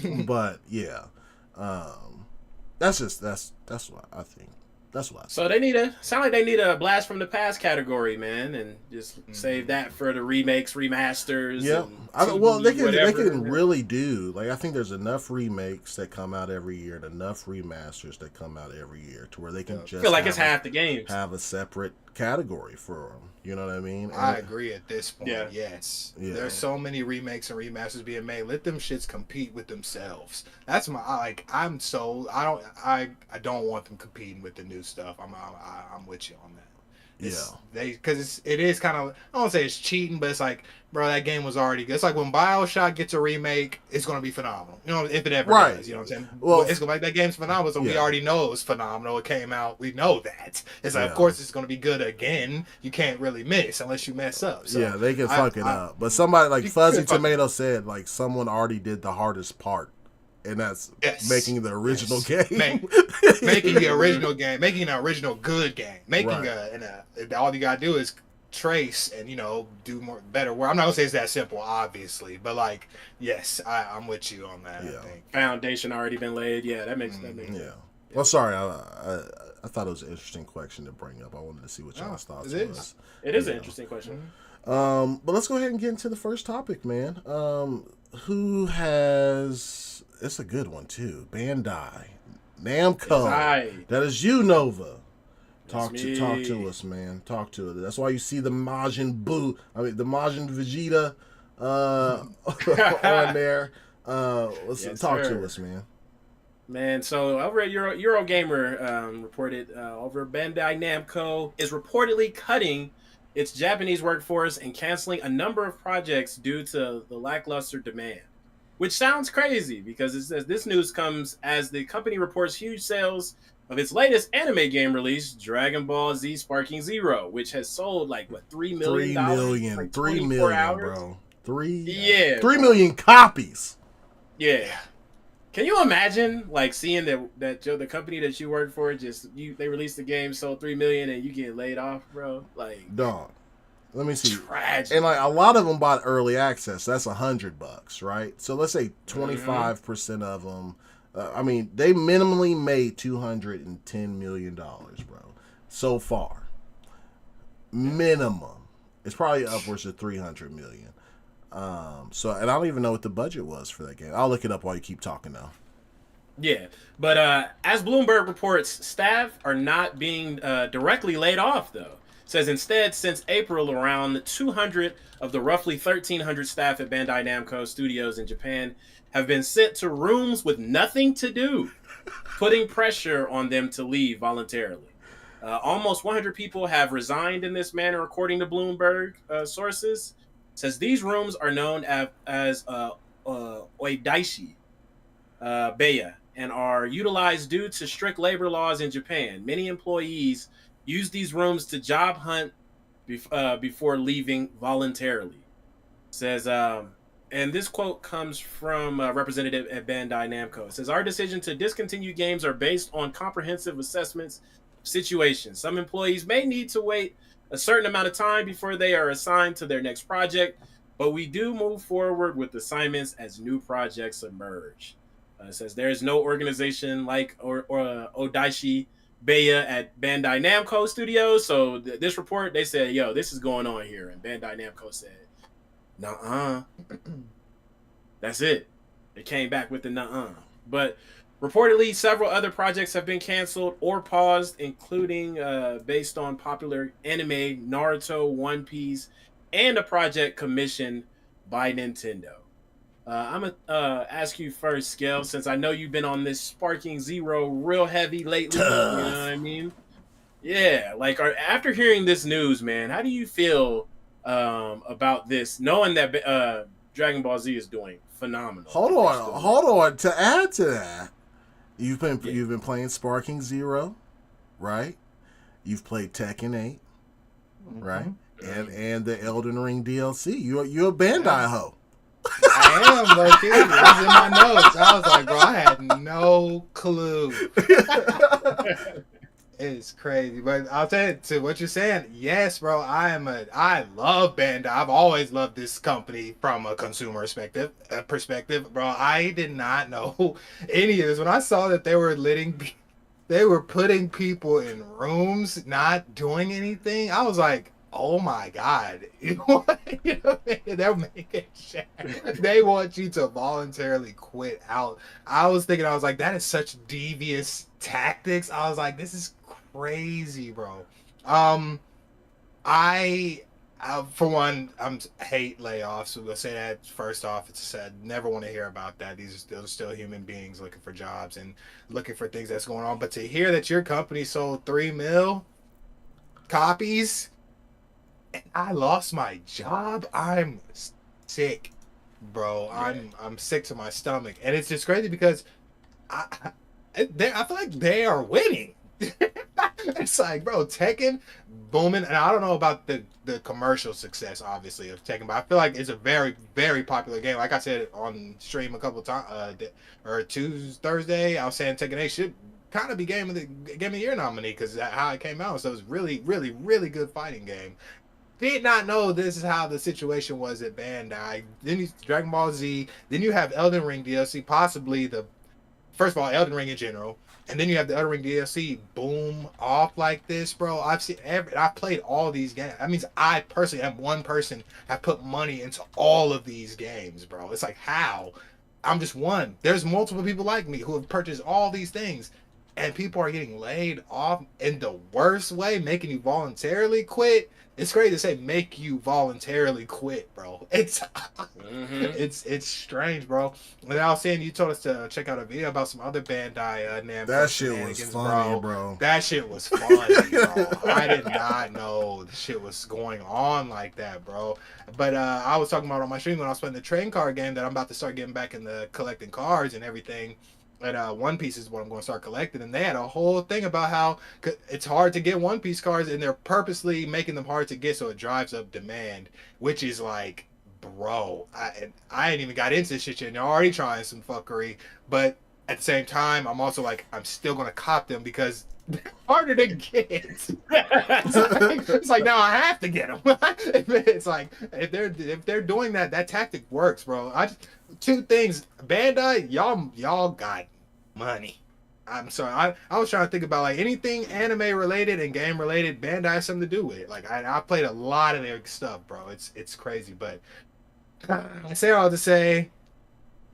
you.
But yeah, that's what I think. That's what I think.
So sound like they need a blast from the past category, man, and just save that for the remakes, remasters.
Yeah, they can really do. Like I think there's enough remakes that come out every year and enough remasters that come out every year to where they can just
feel like it's half the games.
Have a separate category for them. You know what I mean?
I agree at this point.
Yeah.
Yes.
Yeah.
There's so many remakes and remasters being made. Let them shits compete with themselves. That's I don't want them competing with the new stuff. I'm with you on that. Because it is kind of, I don't want to say it's cheating, but it's like, bro, that game was already good. It's like when BioShock gets a remake, it's going to be phenomenal. You know, if it ever does. You know what I'm saying? Well, it's like that game's phenomenal, so we already know it was phenomenal. It came out. We know that. It's like, of course, it's going to be good again. You can't really miss unless you mess up. So
yeah, they can fuck it up. But somebody like Fuzzy Tomato said, like, someone already did the hardest part. And that's making the original game.
Making the original game. Making an original good game. Making all you gotta do is trace and do better work. I'm not gonna say it's that simple, obviously, but like, yes, I'm with you on that. I think
foundation already been laid. Yeah, that makes sense.
Yeah. Well, sorry, I thought it was an interesting question to bring up. I wanted to see what y'all's thoughts was.
It is an interesting question.
But let's go ahead and get into the first topic, man. Who has? It's a good one too. Bandai Namco. That is you, Nova. Talk to us, man. Talk to us. That's why you see the Majin Vegeta on there. Let's talk to us, man.
Man, so over at Eurogamer reported over Bandai Namco is reportedly cutting its Japanese workforce and canceling a number of projects due to the lackluster demand. Which sounds crazy because it says this news comes as the company reports huge sales of its latest anime game release, Dragon Ball Z Sparking Zero, which has sold like what, $3 million?
3 million, bro. 3 million copies.
Yeah. Can you imagine like seeing that the company that you work for they released the game, sold 3 million, and you get laid off, bro? Like,
dog. Let me see.
Tragic.
And like a lot of them bought early access. That's $100, right? So let's say 25% of them. They minimally made $210 million, bro. So far, minimum. It's probably upwards of $300 million. And I don't even know what the budget was for that game. I'll look it up while you keep talking now.
Yeah, but as Bloomberg reports, staff are not being directly laid off though. Says instead, since April, around 200 of the roughly 1,300 staff at Bandai Namco Studios in Japan have been sent to rooms with nothing to do, putting pressure on them to leave voluntarily. Almost 100 people have resigned in this manner, according to Bloomberg sources. Says these rooms are known as oidaishi beya and are utilized due to strict labor laws in Japan. Many employees use these rooms to job hunt before leaving voluntarily. Says, and this quote comes from a representative at Bandai Namco. It says, our decision to discontinue games are based on comprehensive assessments of situations. Some employees may need to wait a certain amount of time before they are assigned to their next project, but we do move forward with assignments as new projects emerge. It says there is no organization like Odaishi Beya at Bandai Namco Studios. So this report, they said, yo, this is going on here. And Bandai Namco said, nuh-uh. That's it. They came back with the nuh-uh. But reportedly, several other projects have been canceled or paused, including based on popular anime, Naruto, One Piece, and a project commissioned by Nintendo. I'm gonna ask you first, Skell, since I know you've been on this Sparking Zero real heavy lately.
Tough.
You know what I mean? Yeah. Like, after hearing this news, man, how do you feel about this, knowing that Dragon Ball Z is doing phenomenal?
Hold on. To add to that, you've been playing Sparking Zero, right? You've played Tekken 8, right? And the Elden Ring DLC. You're a Bandai hoe.
I am, bro. It was in my notes. I was like, bro, I had no clue. It's crazy, but I'll tell you, to what you're saying, yes, bro. I love Bandai. I've always loved this company from a consumer perspective, bro. I did not know any of this when I saw that they were putting people in rooms, not doing anything. I was like, oh my god, they're making shit. They want you to voluntarily quit out. I was like, that is such devious tactics. I was like, this is crazy, bro. I for one, hate layoffs. We'll say that first off. It's sad. Never want to hear about that. These are still human beings looking for jobs and looking for things that's going on. But to hear that your company sold 3 million copies and I lost my job, I'm sick, bro. Yeah. I'm sick to my stomach, and it's just crazy because I feel like they are winning. It's like, bro, Tekken booming, and I don't know about the commercial success, obviously, of Tekken, but I feel like it's a very, very popular game. Like I said on stream a couple times, or Thursday, I was saying Tekken 8 should kind of be game of the year nominee because how it came out. So it was really, really, really good fighting game. Did not know this is how the situation was at Bandai. Then you Dragon Ball Z. Then you have Elden Ring DLC, possibly first of all, Elden Ring in general. And then you have the Elden Ring DLC boom off like this, bro. I've played all these games. That means I personally am one person have put money into all of these games, bro. It's like, how? I'm just one. There's multiple people like me who have purchased all these things. And people are getting laid off in the worst way, making you voluntarily quit. It's crazy to say make you voluntarily quit, bro. It's it's strange, bro. And I was saying, you told us to check out a video about some other Bandai Namco.
That shit was funny, bro.
That shit was funny, bro. I did not know the shit was going on like that, bro. But I was talking about on my stream when I was playing the trading card game that I'm about to start getting back into collecting cards and everything. And One Piece is what I'm going to start collecting. And they had a whole thing about how it's hard to get One Piece cards, and they're purposely making them hard to get so it drives up demand, which is like, bro, I ain't even got into this shit yet, and they're already trying some fuckery. But at the same time, I'm also like, I'm still going to cop them because they're harder to get. It's like now I have to get them. It's like, if they're doing that tactic works, bro. Two things, Bandai, y'all got money. I'm sorry, I was trying to think about like anything anime related and game related. Bandai has something to do with it. Like I played a lot of their stuff, bro. It's crazy, but I say all to say,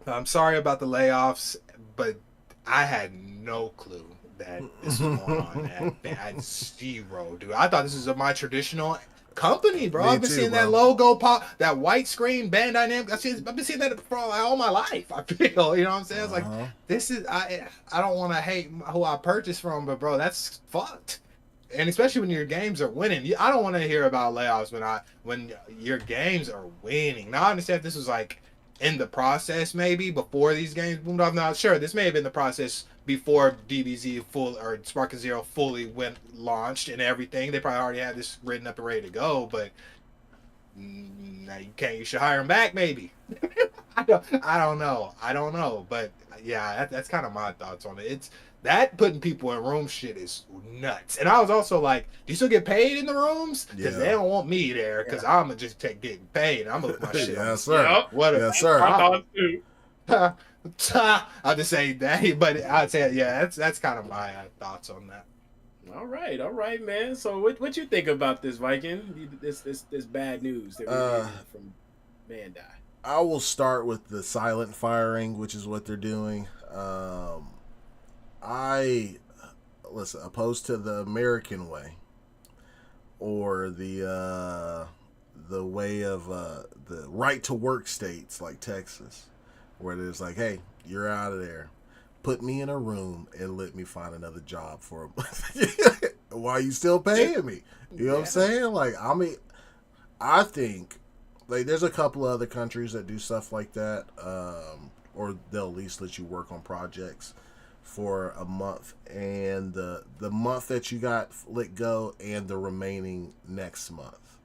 I'm sorry about the layoffs, but I had no clue that this was going on at Zero, dude. I thought this was my traditional company, bro. I've been seeing that logo pop, that white screen, Bandai Namco. I've been seeing that for all my life. I feel, you know what I'm saying? It's like, this is, I don't want to hate who I purchased from, but bro, that's fucked. And especially when your games are winning, I don't want to hear about layoffs when your games are winning. Now I understand if this was like in the process, maybe before these games boomed off. Now, sure, this may have been the process before DBZ or Sparking Zero fully launched and everything. They probably already had this written up and ready to go, but now you should hire them back, maybe. I don't know, but yeah, that's kind of my thoughts on it. It's that putting people in rooms shit is nuts. And I was also like, do you still get paid in the rooms? Because they don't want me there, because I'm gonna just getting paid. I'm gonna look my shit.
Yes, sir.
Yes,
sir.
I'll just say that, but I'd say, yeah, that's kind of my thoughts on that.
All right, man. So what you think about this, Viking? This bad news that we're getting from Bandai.
I will start with the silent firing, which is what they're doing. Opposed to the American way, or the way of the right to work states like Texas. where it's like, hey, you're out of there. Put me in a room and let me find another job for while you still paying me. You know what I'm saying? Like, I mean, I think like there's a couple of other countries that do stuff like that, or they'll at least let you work on projects for a month, and the month that you got let go and the remaining next month,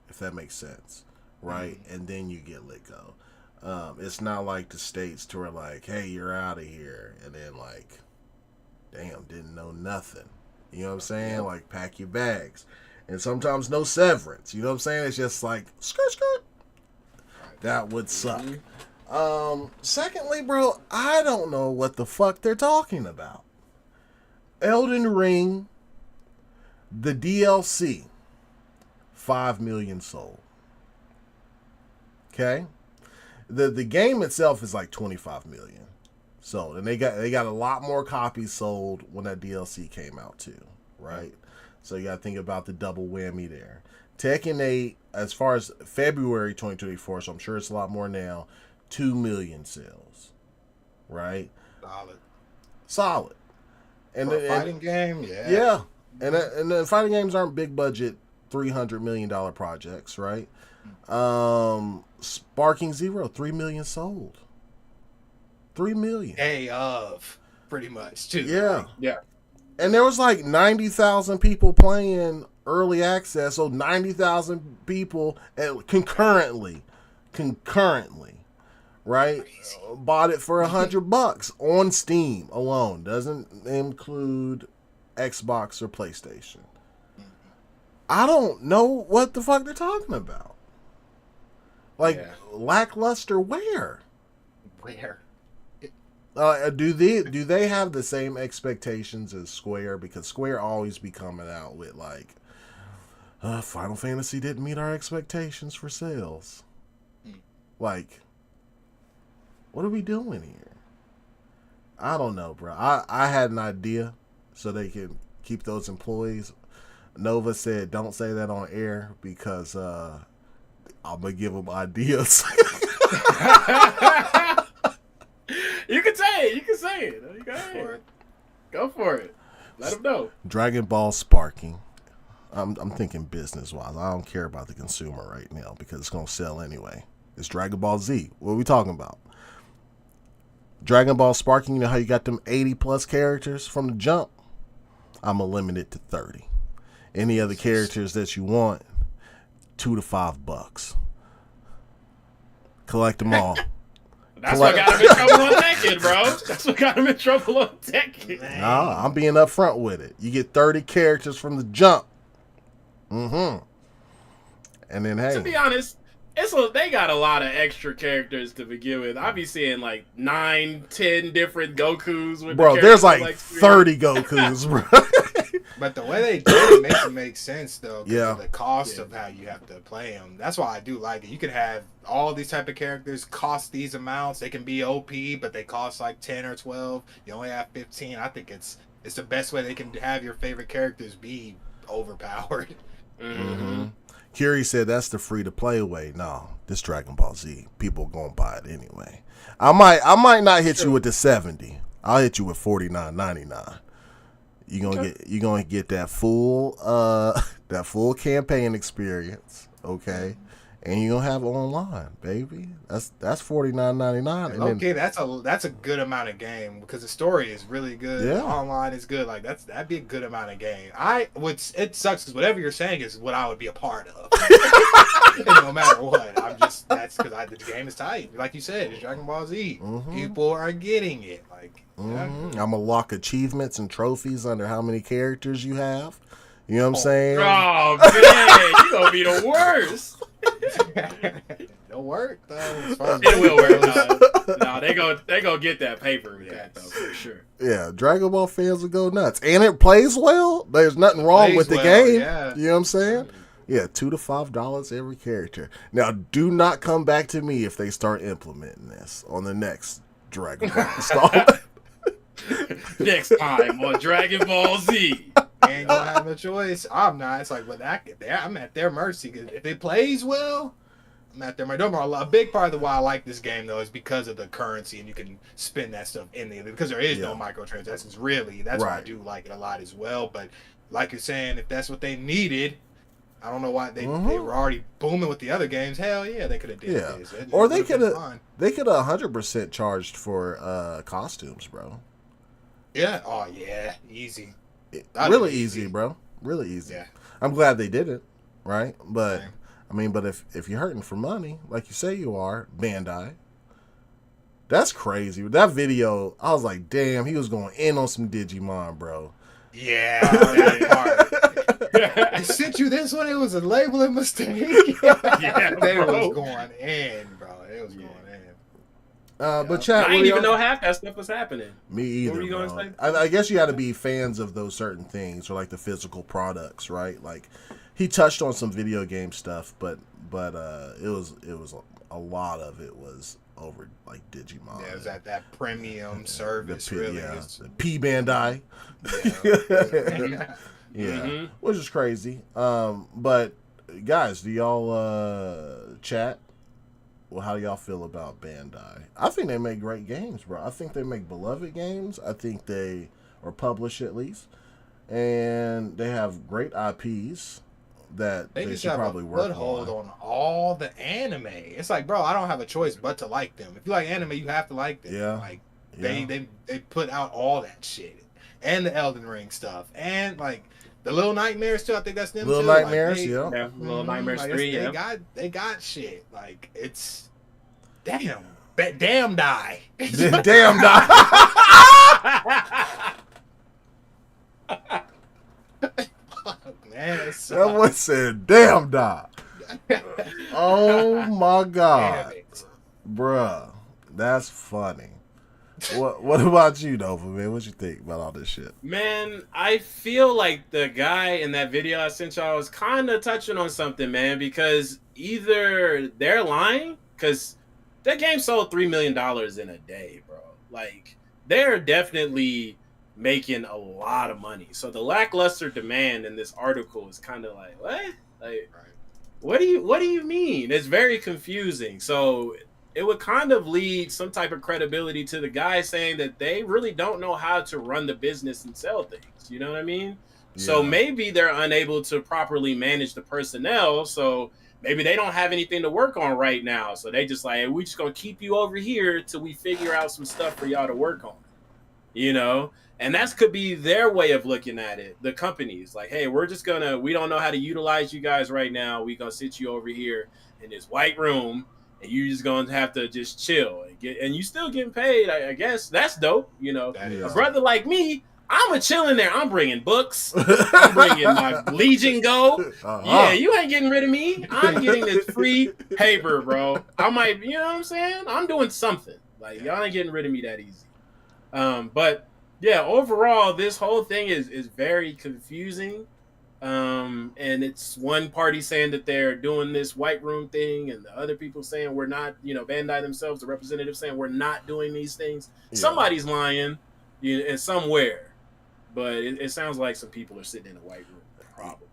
if that makes sense, right? And then you get let go. It's not like the States to where like, hey, you're out of here, and then like, damn, didn't know nothing. You know what I'm saying? Like, pack your bags. And sometimes no severance. You know what I'm saying? It's just like, skirt, skirt. That would suck. Secondly, bro, I don't know what the fuck they're talking about. Elden Ring, the DLC, 5 million sold. Okay? The game itself is like 25 million sold. And they got a lot more copies sold when that DLC came out too, right? So you got to think about the double whammy there. Tekken 8, as far as February 2024, so I'm sure it's a lot more now, 2 million sales, right? Solid. And
for a fighting game,
yeah. And the fighting games aren't big budget $300 million projects, right? Sparking Zero, 3 million sold. 3 million.
Day of, pretty much, too.
Yeah.
Yeah.
And there was like 90,000 people playing early access, so 90,000 people concurrently, right?
Crazy.
Bought it for $100 on Steam alone. Doesn't include Xbox or PlayStation. I don't know what the fuck they're talking about. Like, lackluster where?
Where?
Do they have the same expectations as Square? Because Square always be coming out with like, Final Fantasy didn't meet our expectations for sales. Like, what are we doing here? I don't know, bro. I had an idea so they can keep those employees. Nova said, don't say that on air because I'm going to give them ideas.
You can say it. You can say it. Go ahead. Go for it. Let them know.
Dragon Ball Sparking. I'm thinking business-wise. I don't care about the consumer right now because it's going to sell anyway. It's Dragon Ball Z. What are we talking about? Dragon Ball Sparking, you know how you got them 80-plus characters from the jump? I'm going to limit it to 30. Any other characters that you want, $2 to $5. Collect them all.
That's what got him in trouble on Tekken, bro. That's what got him in trouble on Tekken.
Nah, I'm being upfront with it. You get 30 characters from the jump. And then, hey.
To be honest, they got a lot of extra characters to begin with. I be seeing like 9, 10 different Gokus. With
bro, there's like 30 Gokus, bro.
But the way they do it makes it make sense, though.
Yeah.
Of the cost of how you have to play them. That's why I do like it. You can have all these type of characters cost these amounts. They can be OP, but they cost like 10 or 12. You only have 15. I think it's the best way they can have your favorite characters be overpowered.
Curie said that's the free-to-play way. No, this Dragon Ball Z, people gonna buy it anyway. I might not hit you with the 70. I'll hit you with $49.99. You gonna get that full campaign experience, okay? And you're gonna have it online, baby. That's $49.99.
Okay, that's a good amount of game because the story is really good.
Yeah.
Online is good. Like that'd be a good amount of game. It sucks because whatever you're saying is what I would be a part of. No matter what, that's because the game is tight. Like you said, it's Dragon Ball Z. People are getting it. Like
I'm gonna lock achievements and trophies under how many characters you have. You know what I'm saying?
Oh man, you gonna be the worst.
It'll work though.
It will work. No, they go get that paper with that though for sure.
Yeah, Dragon Ball fans will go nuts, and it plays well. There's nothing wrong with the game.
Yeah.
You know what I'm saying? Yeah, $2 to $5 every character. Now, do not come back to me if they start implementing this on the next Dragon Ball installment.
Next time on Dragon Ball Z.
Ain't gonna have no choice. I'm not. It's like, I'm at their mercy. If it plays well, Matt, there. Don't worry, a big part of why I like this game though is because of the currency, and you can spend that stuff in the because there is no microtransactions. Really, that's why I do like it a lot as well. But like you're saying, if that's what they needed, I don't know why they were already booming with the other games. Hell yeah, they could have did this.
Or they could have 100% charged for costumes, bro.
Yeah. Oh yeah, easy.
Really easy, bro. Really easy. Yeah. I'm glad they did it, right? But I mean, but if you're hurting for money, like you say you are, Bandai, that's crazy. With that video, I was like, damn, he was going in on some Digimon, bro.
Yeah, that part. I sent you this one. It was a labeling mistake. Yeah, they was going in, bro. It was going in.
But chat,
I didn't even know half that stuff was happening.
Me either. What were you going to say? I guess you got to be fans of those certain things, or like the physical products, right? Like he touched on some video game stuff, but it was a lot of it was over like Digimon.
Yeah, it was at that premium service, really.
Yeah, the P Bandai. Yeah, which is crazy. But guys, do y'all chat? Well, how do y'all feel about Bandai? I think they make great games, bro. I think they make beloved games. I think they are published at least, and they have great IPs that they should probably work on.
They just have a foothold on all the anime. It's like, bro, I don't have a choice but to like them. If you like anime, you have to like them.
Yeah.
Like they put out all that shit, and the Elden Ring stuff, and like the Little Nightmares too. I think that's them.
Little
too.
Nightmares,
like,
yeah. Little Nightmares 3. Yeah,
they got shit. Like it's damn die.
Damn die.
Man,
someone said, "Damn die." Oh my god, bruh, that's funny. What about you, Nova, man? What you think about all this shit?
Man, I feel like the guy in that video I sent y'all was kind of touching on something, man, because either they're lying, because that game sold $3 million in a day, bro. Like, they're definitely making a lot of money. So the lackluster demand in this article is kind of like, what? Like, what do you mean? It's very confusing. So it would kind of lead some type of credibility to the guy saying that they really don't know how to run the business and sell things. You know what I mean? Yeah. So maybe they're unable to properly manage the personnel. So maybe they don't have anything to work on right now. So they just like, hey, we just going to keep you over here till we figure out some stuff for y'all to work on. You know? And that could be their way of looking at it. The companies like, hey, we don't know how to utilize you guys right now. We're going to sit you over here in this white room. And you're just going to have to just chill and you still getting paid. I guess that's dope. You know, a brother like me, I'm a chilling there. I'm bringing books. I'm bringing my Legion Go. Yeah, you ain't getting rid of me. I'm getting this free paper, bro. I might, you know what I'm saying? I'm doing something. Like, y'all ain't getting rid of me that easy. But yeah, overall, this whole thing is very confusing. And it's one party saying that they're doing this white room thing, and the other people saying we're not, Bandai themselves, the representative saying we're not doing these things. Yeah. Somebody's lying, and somewhere, but it sounds like some people are sitting in a white room, probably.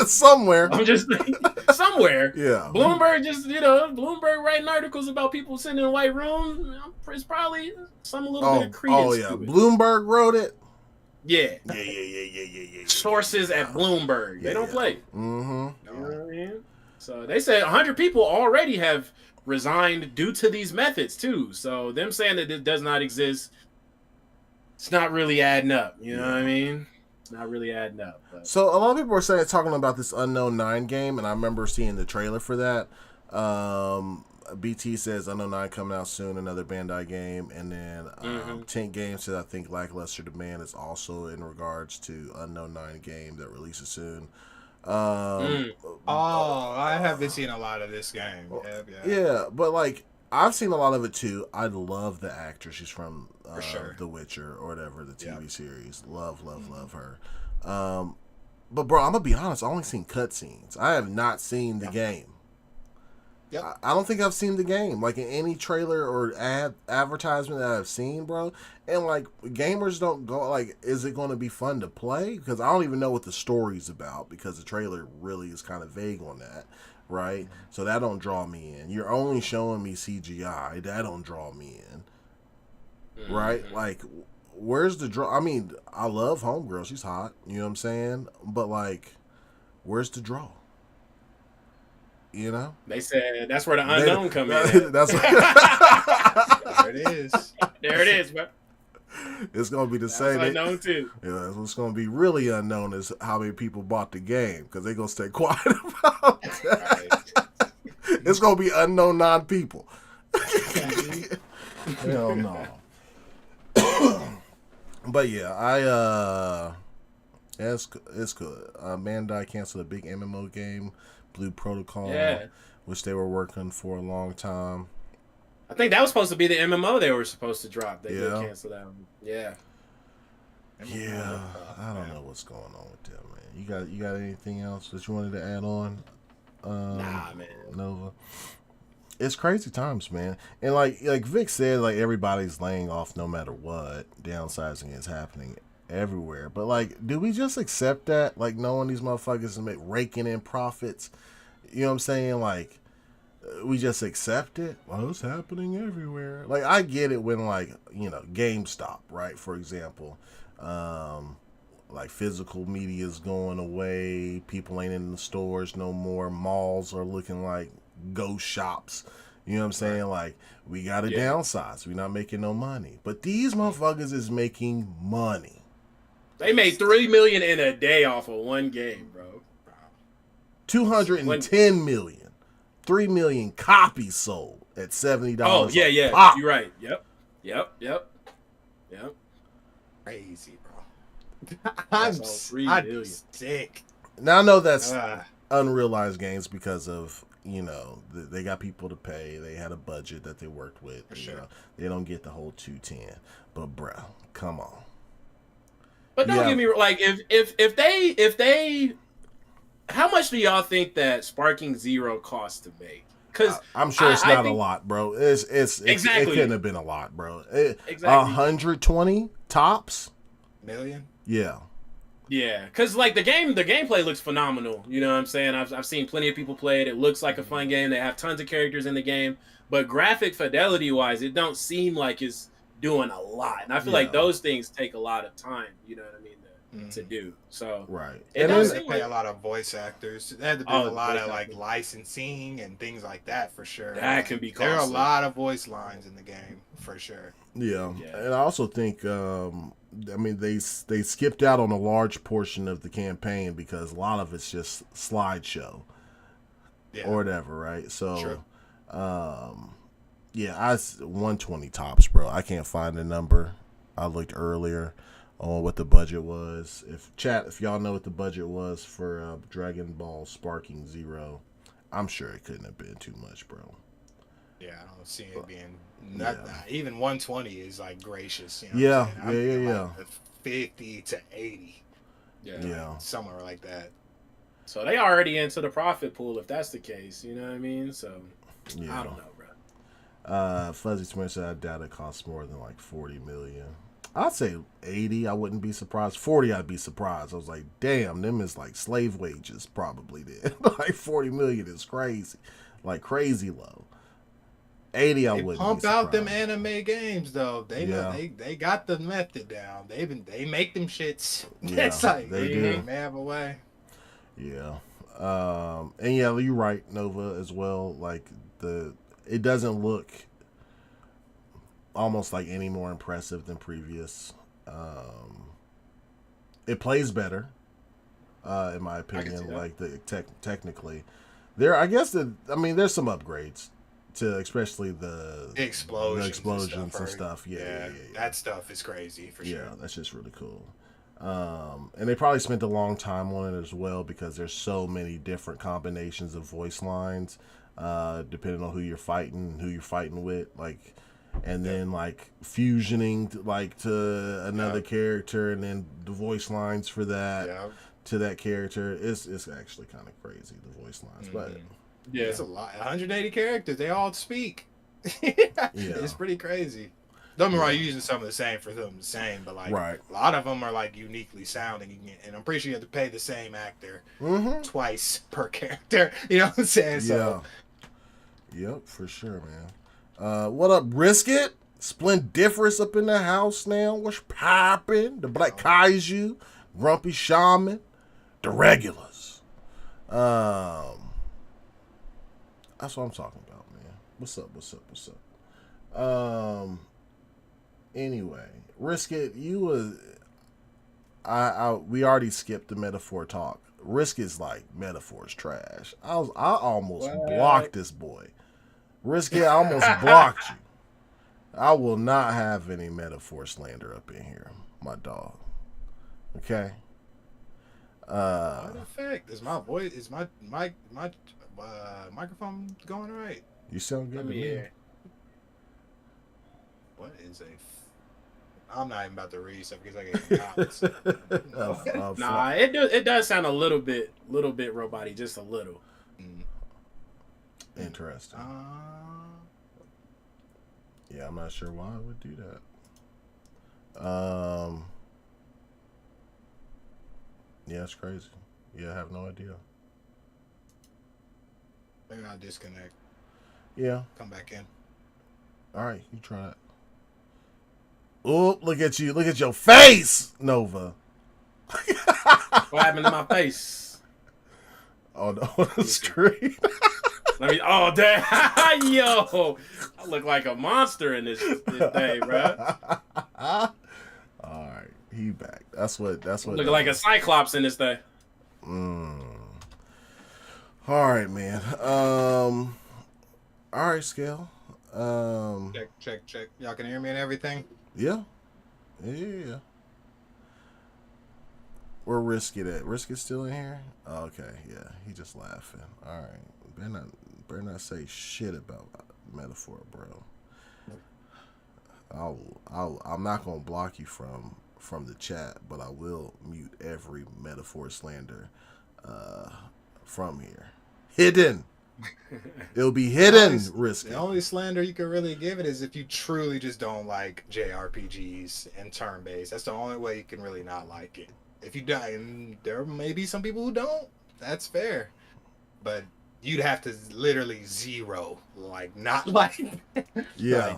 Somewhere.
I'm just somewhere.
Yeah.
Bloomberg writing articles about people sitting in a white room. It's probably some little bit of credence.
Oh yeah, Bloomberg wrote it.
Yeah.
Yeah.
Sources at Bloomberg. They don't play.
Mm-hmm.
You know what I mean? So they said 100 people already have resigned due to these methods too. So them saying that it does not exist, it's not really adding up. You know what I mean? It's not really adding up. But.
So a lot of people are talking about this Unknown 9 game, and I remember seeing the trailer for that. BT says Unknown 9 coming out soon, another Bandai game, and then Tint Games says I think Lackluster Demand is also in regards to Unknown 9 game that releases soon.
I haven't seen a lot of this game.
Yeah, but like I've seen a lot of it too. I love the actress. She's from The Witcher or whatever, the TV series. Love her. But bro, I'm gonna be honest. I only seen cutscenes. I have not seen the game.
Yep.
I don't think I've seen the game, like in any trailer or advertisement that I've seen, bro. And like gamers don't go like, is it going to be fun to play? Because I don't even know what the story's about because the trailer really is kind of vague on that. right? So that don't draw me in. You're only showing me CGI. That don't draw me in, right? Like, where's the draw? I mean, I love Homegirl. She's hot. You know what I'm saying? But like, where's the draw? You know?
They said that's where the unknown come in.
That's
There it is.
There it is, bro.
It's gonna be the
That's
same.
unknown too.
Yeah, what's gonna be really unknown is how many people bought the game because they're gonna stay quiet about that. It's gonna be unknown non-people. Hell no. But yeah, it's good. Bandai canceled a big MMO game, Blue Protocol, which they were working for a long time.
I think that was supposed to be the MMO they were supposed to drop. They did
Yeah.
cancel that one. Yeah.
Yeah, I don't know what's going on with them, man. You got anything else that you wanted to add on?
Nah, man.
Nova. It's crazy times, man. And like Vic said, like everybody's laying off no matter what. Downsizing is happening everywhere. But like, do we just accept that? Like knowing these motherfuckers are raking in profits. You know what I'm saying? Like, we just accept it. Well, it's happening everywhere. Like, I get it when, like, you know, GameStop, right? For example, like physical media is going away. People ain't in the stores no more. Malls are looking like ghost shops. You know what I'm saying? Like, we got to downsize. We're not making no money. But these motherfuckers is making money.
They made $3 million in a day off of one game, bro.
210 million. 3 million copies sold at $70.
Oh, yeah.
Pop.
You're right. Yep.
Crazy, bro.
I'm
I'm sick.
Now, I know that's unrealized gains because of, you know, they got people to pay. They had a budget that they worked with.
For sure.
You know, they don't get the whole 210. But, bro, come on.
But don't get me like if they how much do y'all think that Sparking Zero costs to make? Because
I'm sure it's not a lot, bro. It couldn't have been a lot, bro.
Exactly.
120 tops.
Million?
Yeah.
Yeah, because like the gameplay looks phenomenal. You know what I'm saying? I've seen plenty of people play it. It looks like a fun game. They have tons of characters in the game, but graphic fidelity wise, it don't seem like it's doing a lot. And I feel like those things take a lot of time. You know what I mean? To do so,
right?
And they pay a lot of voice actors. They had to do a lot of like licensing and things like that for sure.
That can be costly.
There are a lot of voice lines in the game for sure.
Yeah. And I also think, I mean, they skipped out on a large portion of the campaign because a lot of it's just slideshow or whatever, right? So,
True.
Yeah, 120 tops, bro. I can't find the number. I looked earlier on what the budget was. If y'all know what the budget was for Dragon Ball Sparking Zero, I'm sure it couldn't have been too much, bro.
Yeah, I don't see it being even 120 is like gracious. You know
yeah.
Like 50 to 80.
Yeah.
Somewhere like that.
So they already into the profit pool if that's the case. You know what I mean? So
yeah.
I don't know, bro.
Fuzzy Smith said I doubt it costs more than like 40 million. I'd say 80. I wouldn't be surprised. 40, I'd be surprised. I was like, damn, them is like slave wages probably then. Like 40 million is crazy. Like crazy low. 80, I wouldn't be surprised.
Pump out them anime games though. They got the method down. They make them shits.
Yeah,
It's like
they do.
They have a way.
Yeah. And yeah, you're right, Nova, as well. Like it doesn't look almost like any more impressive than previous. It plays better, in my opinion. Like technically, there's some upgrades to especially the explosions and stuff. Yeah.
That stuff is crazy for sure.
Yeah, that's just really cool. And they probably spent a long time on it as well because there's so many different combinations of voice lines, depending on who you're fighting with, like, and then like fusioning like to another character, and then the voice lines for that to that character. It's actually kind of crazy, the voice lines, but
it's a lot. 180 characters, they all speak. It's pretty crazy. Don't get me wrong, you're using some of the same for them the same, but like
Right.
a lot of them are like uniquely sounding, and I'm pretty sure you have to pay the same actor twice per character. You know what I'm saying? So,
yep, for sure, man. What up, Brisket? Splendiferous up in the house now. What's poppin'? The Black Kaiju, Grumpy Shaman, the regulars. That's what I'm talking about, man. What's up? Anyway, Risket, you was we already skipped the metaphor talk. Risket's like metaphors trash. I almost blocked this boy. Risket, I almost blocked you. I will not have any metaphor slander up in here, my dog. Okay.
in fact, is my voice, is my microphone going all right?
You sound good to me.
What is I'm not even about to read stuff because I get comments.
Nah, it does sound a little bit roboty, just a little.
Interesting. Yeah, I'm not sure why I would do that. Yeah, it's crazy. Yeah, I have no idea.
Maybe I'll disconnect.
Yeah.
Come back in.
All right, you try it. Oh, look at you. Look at your face, Nova.
What happened to my face?
Oh, no, on the screen.
Oh, damn. Yo, I look like a monster in this day, bro.
All right, he back. That's what.
Look like a cyclops in this day.
All right, man. All right, Scale.
Check. Y'all can hear me and everything?
Yeah. Where Risket at? Risket still in here? Oh, okay, yeah. He just laughing. All right. Better not say shit about metaphor, bro. I'm not gonna block you from the chat, but I will mute every metaphor slander from here. Hidden. It'll be hidden, Risket.
The only slander you can really give it is if you truly just don't like JRPGs and turn-based. That's the only way you can really not like it. If you don't, and there may be some people who don't, that's fair. But you'd have to literally zero, like not like,
Yeah,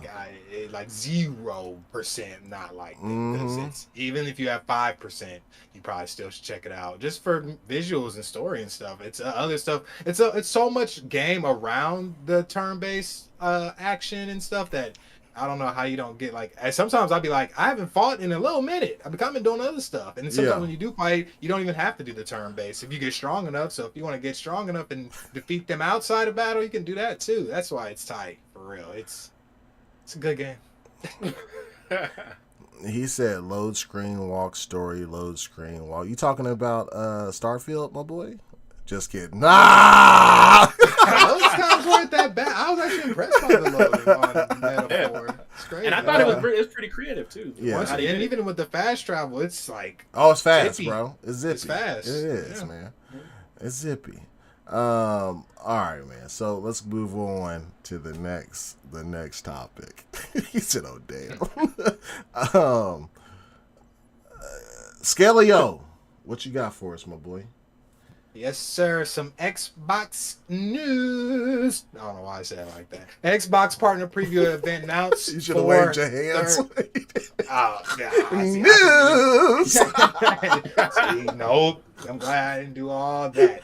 like 0% not like it. 'Cause it's, even if you have 5%, you probably still should check it out just for visuals and story and stuff. It's other stuff. It's so much game around the turn-based action and stuff that I don't know how you don't get like. Sometimes I'll be like, I haven't fought in a little minute. I've been doing other stuff, and sometimes when you do fight, you don't even have to do the turn base if you get strong enough. So if you want to get strong enough and defeat them outside of battle, you can do that too. That's why it's tight for real. It's a good game.
He said load screen walk story, load screen walk. You talking about Starfield, my boy? Just kidding. Nah!
Those times weren't that bad. I was actually impressed by the loading on Metaphor. It's great.
And I thought it was pretty creative too.
Yeah.
And even with the fast travel, it's like
it's fast,
zippy.
Bro. It's zippy.
It's fast.
It is, man. It's zippy. All right, man. So let's move on to the next topic. He said, "Oh damn." Scalio, what you got for us, my boy?
Yes, sir. Some Xbox news. I don't know why I said it like that. Xbox partner preview event announced.
You should have waved your hands.
News. See, nope. I'm glad I didn't do all that.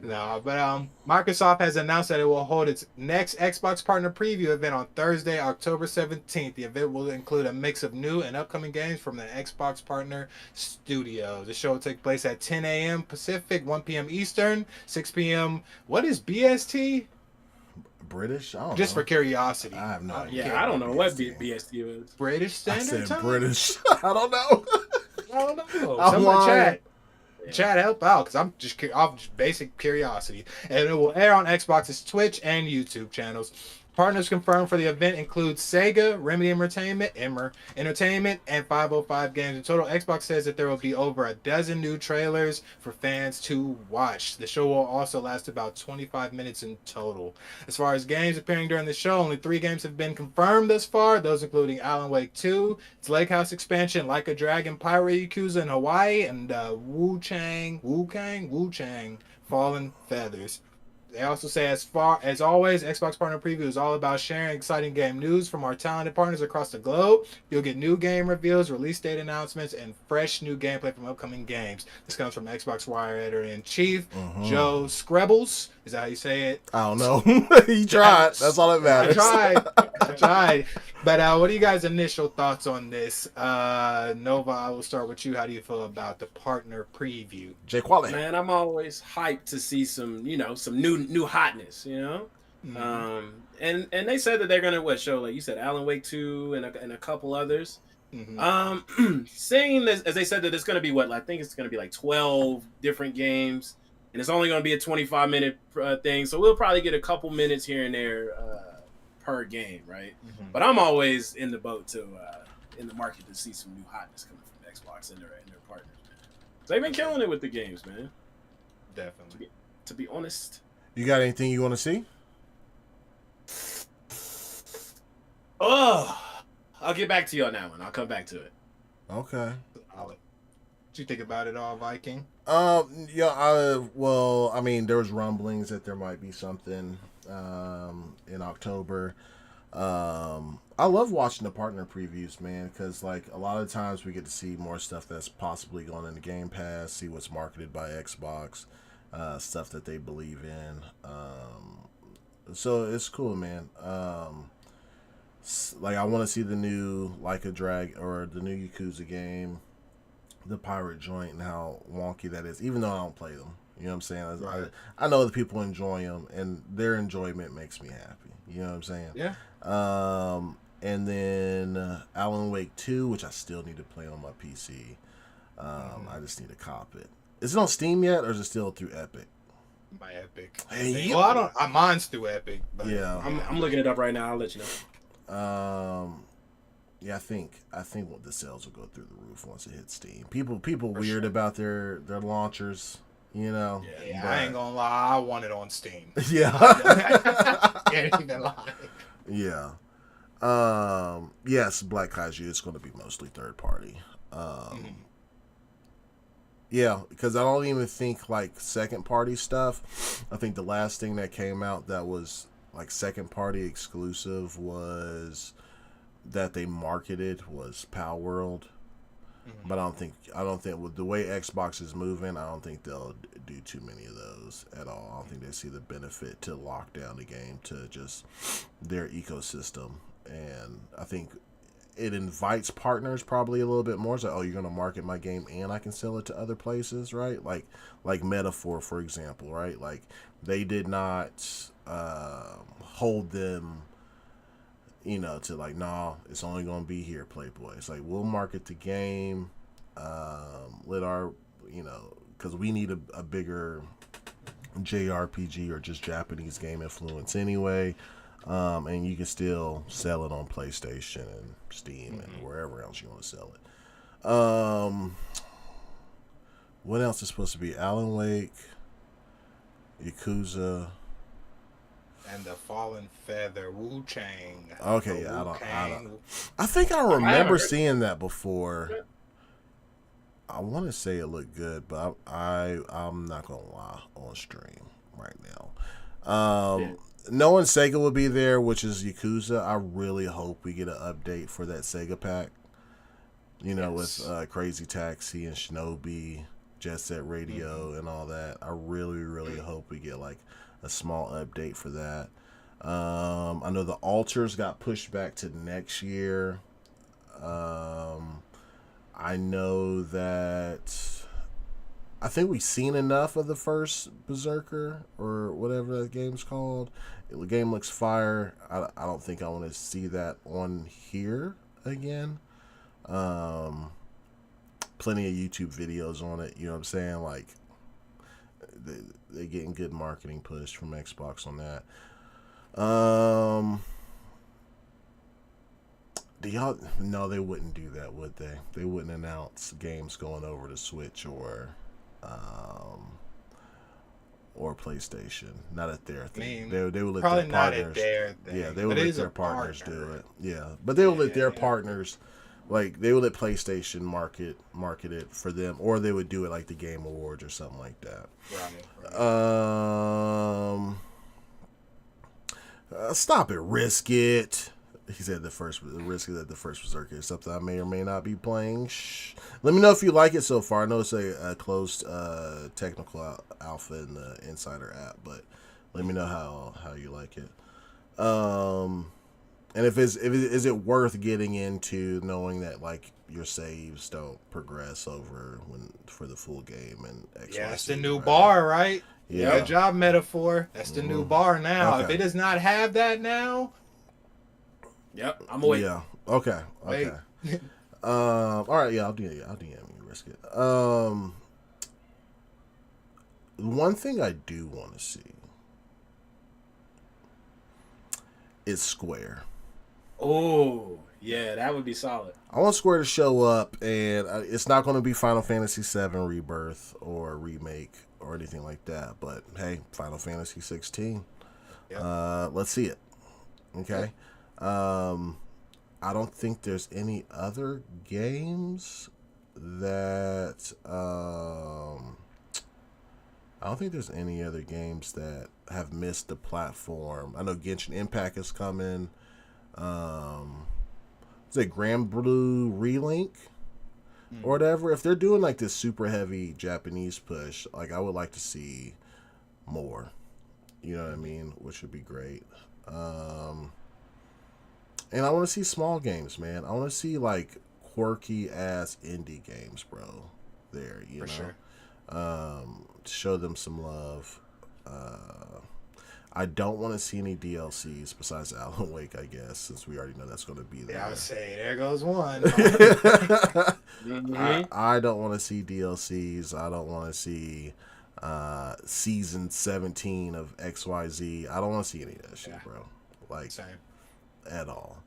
No, but Microsoft has announced that it will hold its next Xbox partner preview event on Thursday, October 17th. The event will include a mix of new and upcoming games from the Xbox partner studios. The show will take place at 10 a.m. Pacific, 1 p.m. Eastern, 6 p.m. What is BST?
British? I don't know.
Just for curiosity.
I have no idea.
Yeah, I don't know what BST is.
British Standard
I said
Time?
British. I don't know.
I don't know.
I'm
Someone
lying.
Chat help out because I'm just basic curiosity, and it will air on Xbox's Twitch and YouTube channels. Partners confirmed for the event include Sega, Remedy Entertainment, and 505 Games. In total, Xbox says that there will be over a dozen new trailers for fans to watch. The show will also last about 25 minutes in total. As far as games appearing during the show, only 3 games have been confirmed thus far, those including Alan Wake 2, its Lake House expansion, Like a Dragon, Pirate Yakuza in Hawaii, and Wu Chang, Fallen Feathers. They also say, as always, Xbox Partner Preview is all about sharing exciting game news from our talented partners across the globe. You'll get new game reveals, release date announcements, and fresh new gameplay from upcoming games. This comes from Xbox Wire Editor-in-Chief, Joe Screbbles. Is that how you say it?
I don't know. He tried. That's all that matters.
I tried. But what are you guys' initial thoughts on this? Nova, I will start with you. How do you feel about the partner preview?
Jay Qualley.
Man, I'm always hyped to see some new hotness, Mm-hmm. And they said that they're gonna show, like you said, Alan Wake 2 and a couple others. Mm-hmm. Seeing this, as they said that it's gonna be I think it's gonna be like 12 different games, and it's only gonna be a 25-minute thing, so we'll probably get a couple minutes here and there per game, right? Mm-hmm. But I'm always in the boat in the market to see some new hotness coming from Xbox and their partners. So they've been killing it with the games, man.
Definitely.
To be honest.
You got anything you want to see?
Oh, I'll get back to you on that one. I'll come back to it.
Okay.
What you think about it all, Viking?
Yeah. Well, I mean, there was rumblings that there might be something in October. I love watching the partner previews, man, because like a lot of times we get to see more stuff that's possibly going into Game Pass, see what's marketed by Xbox, stuff that they believe in. So it's cool, man. Like I want to see the new Like a Drag or the new Yakuza game, the pirate joint, and how wonky that is. Even though I don't play them, you know what I'm saying.
Right.
I know the people enjoy them, and their enjoyment makes me happy. You know what I'm saying?
Yeah.
And then Alan Wake 2, which I still need to play on my PC. I just need to cop it. Is it on Steam yet, or is it still through Epic?
My Epic.
Hey,
well, I don't. Mine's through Epic. But
yeah.
I'm looking it up right now. I'll let you know.
Yeah, I think the sales will go through the roof once it hits Steam. People weird about their launchers, you know.
Yeah, but I ain't gonna lie, I want it on Steam.
Yeah.
Can't even lie.
Yeah. Yes, Black Kaiju is going to be mostly third party. Yeah, because I don't even think like second party stuff. I think the last thing that came out that was like second party exclusive was that they marketed was Pal World. But I don't think with the way Xbox is moving, I don't think they'll do too many of those at all. I don't think they see the benefit to lock down the game to just their ecosystem. And I think it invites partners probably a little bit more. It's like, oh, you're going to market my game and I can sell it to other places, right? Like Metaphor, for example, right? Like they did not hold them, you know, to like, nah, it's only going to be here, Playboy. It's like, we'll market the game, let our, you know, because we need a bigger JRPG or just Japanese game influence anyway. And you can still sell it on PlayStation and Steam and wherever else you want to sell it. What else is supposed to be? Alan Wake, Yakuza,
and the Fallen Feather, Wu Chang.
Okay, yeah, I don't. I think I remember seeing that before. I want to say it looked good, but I'm not gonna lie on stream right now. Knowing Sega will be there, which is Yakuza, I really hope we get an update for that Sega pack. You know, with Crazy Taxi and Shinobi, Jet Set Radio, and all that. I really, really hope we get like a small update for that. I know the Altars got pushed back to next year. I know that I think we've seen enough of the first Berserker or whatever that game's called. The game looks fire. I don't think I want to see that on here again. Plenty of YouTube videos on it. You know what I'm saying? Like they're getting good marketing push from Xbox on that. Do y'all? No, they wouldn't do that, would they? They wouldn't announce games going over to Switch or PlayStation. Not at their thing. They would let
probably
their
not
partners.
at their thing.
Yeah, they would let their partners do it. Yeah, but they would let their partners, like they would let PlayStation market it for them, or they would do it like the Game Awards or something like that.
Right.
Stop it, Risk It. He said the risk is that the first Berserker is something I may or may not be playing. Shh. Let me know if you like it so far. I know it's a closed technical alpha in the Insider app, but let me know how you like it. And is it worth getting into, knowing that like your saves don't progress over for the full game and XYZ,
yeah, that's the new bar, right?
Yeah,
good job, metaphor. That's the new bar now.
Okay.
If it does not have that now.
Yep, I'm waiting.
Yeah. Okay. All right. Yeah, I'll DM you. Risk it. One thing I do want to see is Square.
Oh, yeah, that would be solid.
I want Square to show up, and it's not going to be Final Fantasy VII Rebirth or Remake or anything like that. But hey, Final Fantasy 16. Yep. Let's see it. Okay. I don't think there's any other games that I don't think there's any other games that have missed the platform. I know Genshin Impact is coming. Is it Grand Blue Relink or whatever? If they're doing like this super heavy Japanese push, like I would like to see more. You know what I mean? Which would be great. And I want to see small games, man. I want to see like quirky ass indie games, bro. There, you know.
Sure.
Show them some love. I don't want to see any DLCs besides Alan Wake, I guess, since we already know that's going to be there.
Yeah, I would say there goes one.
I don't want to see DLCs. I don't want to see season 17 of XYZ. I don't want to see any of that shit, bro. Like,
same.
At all.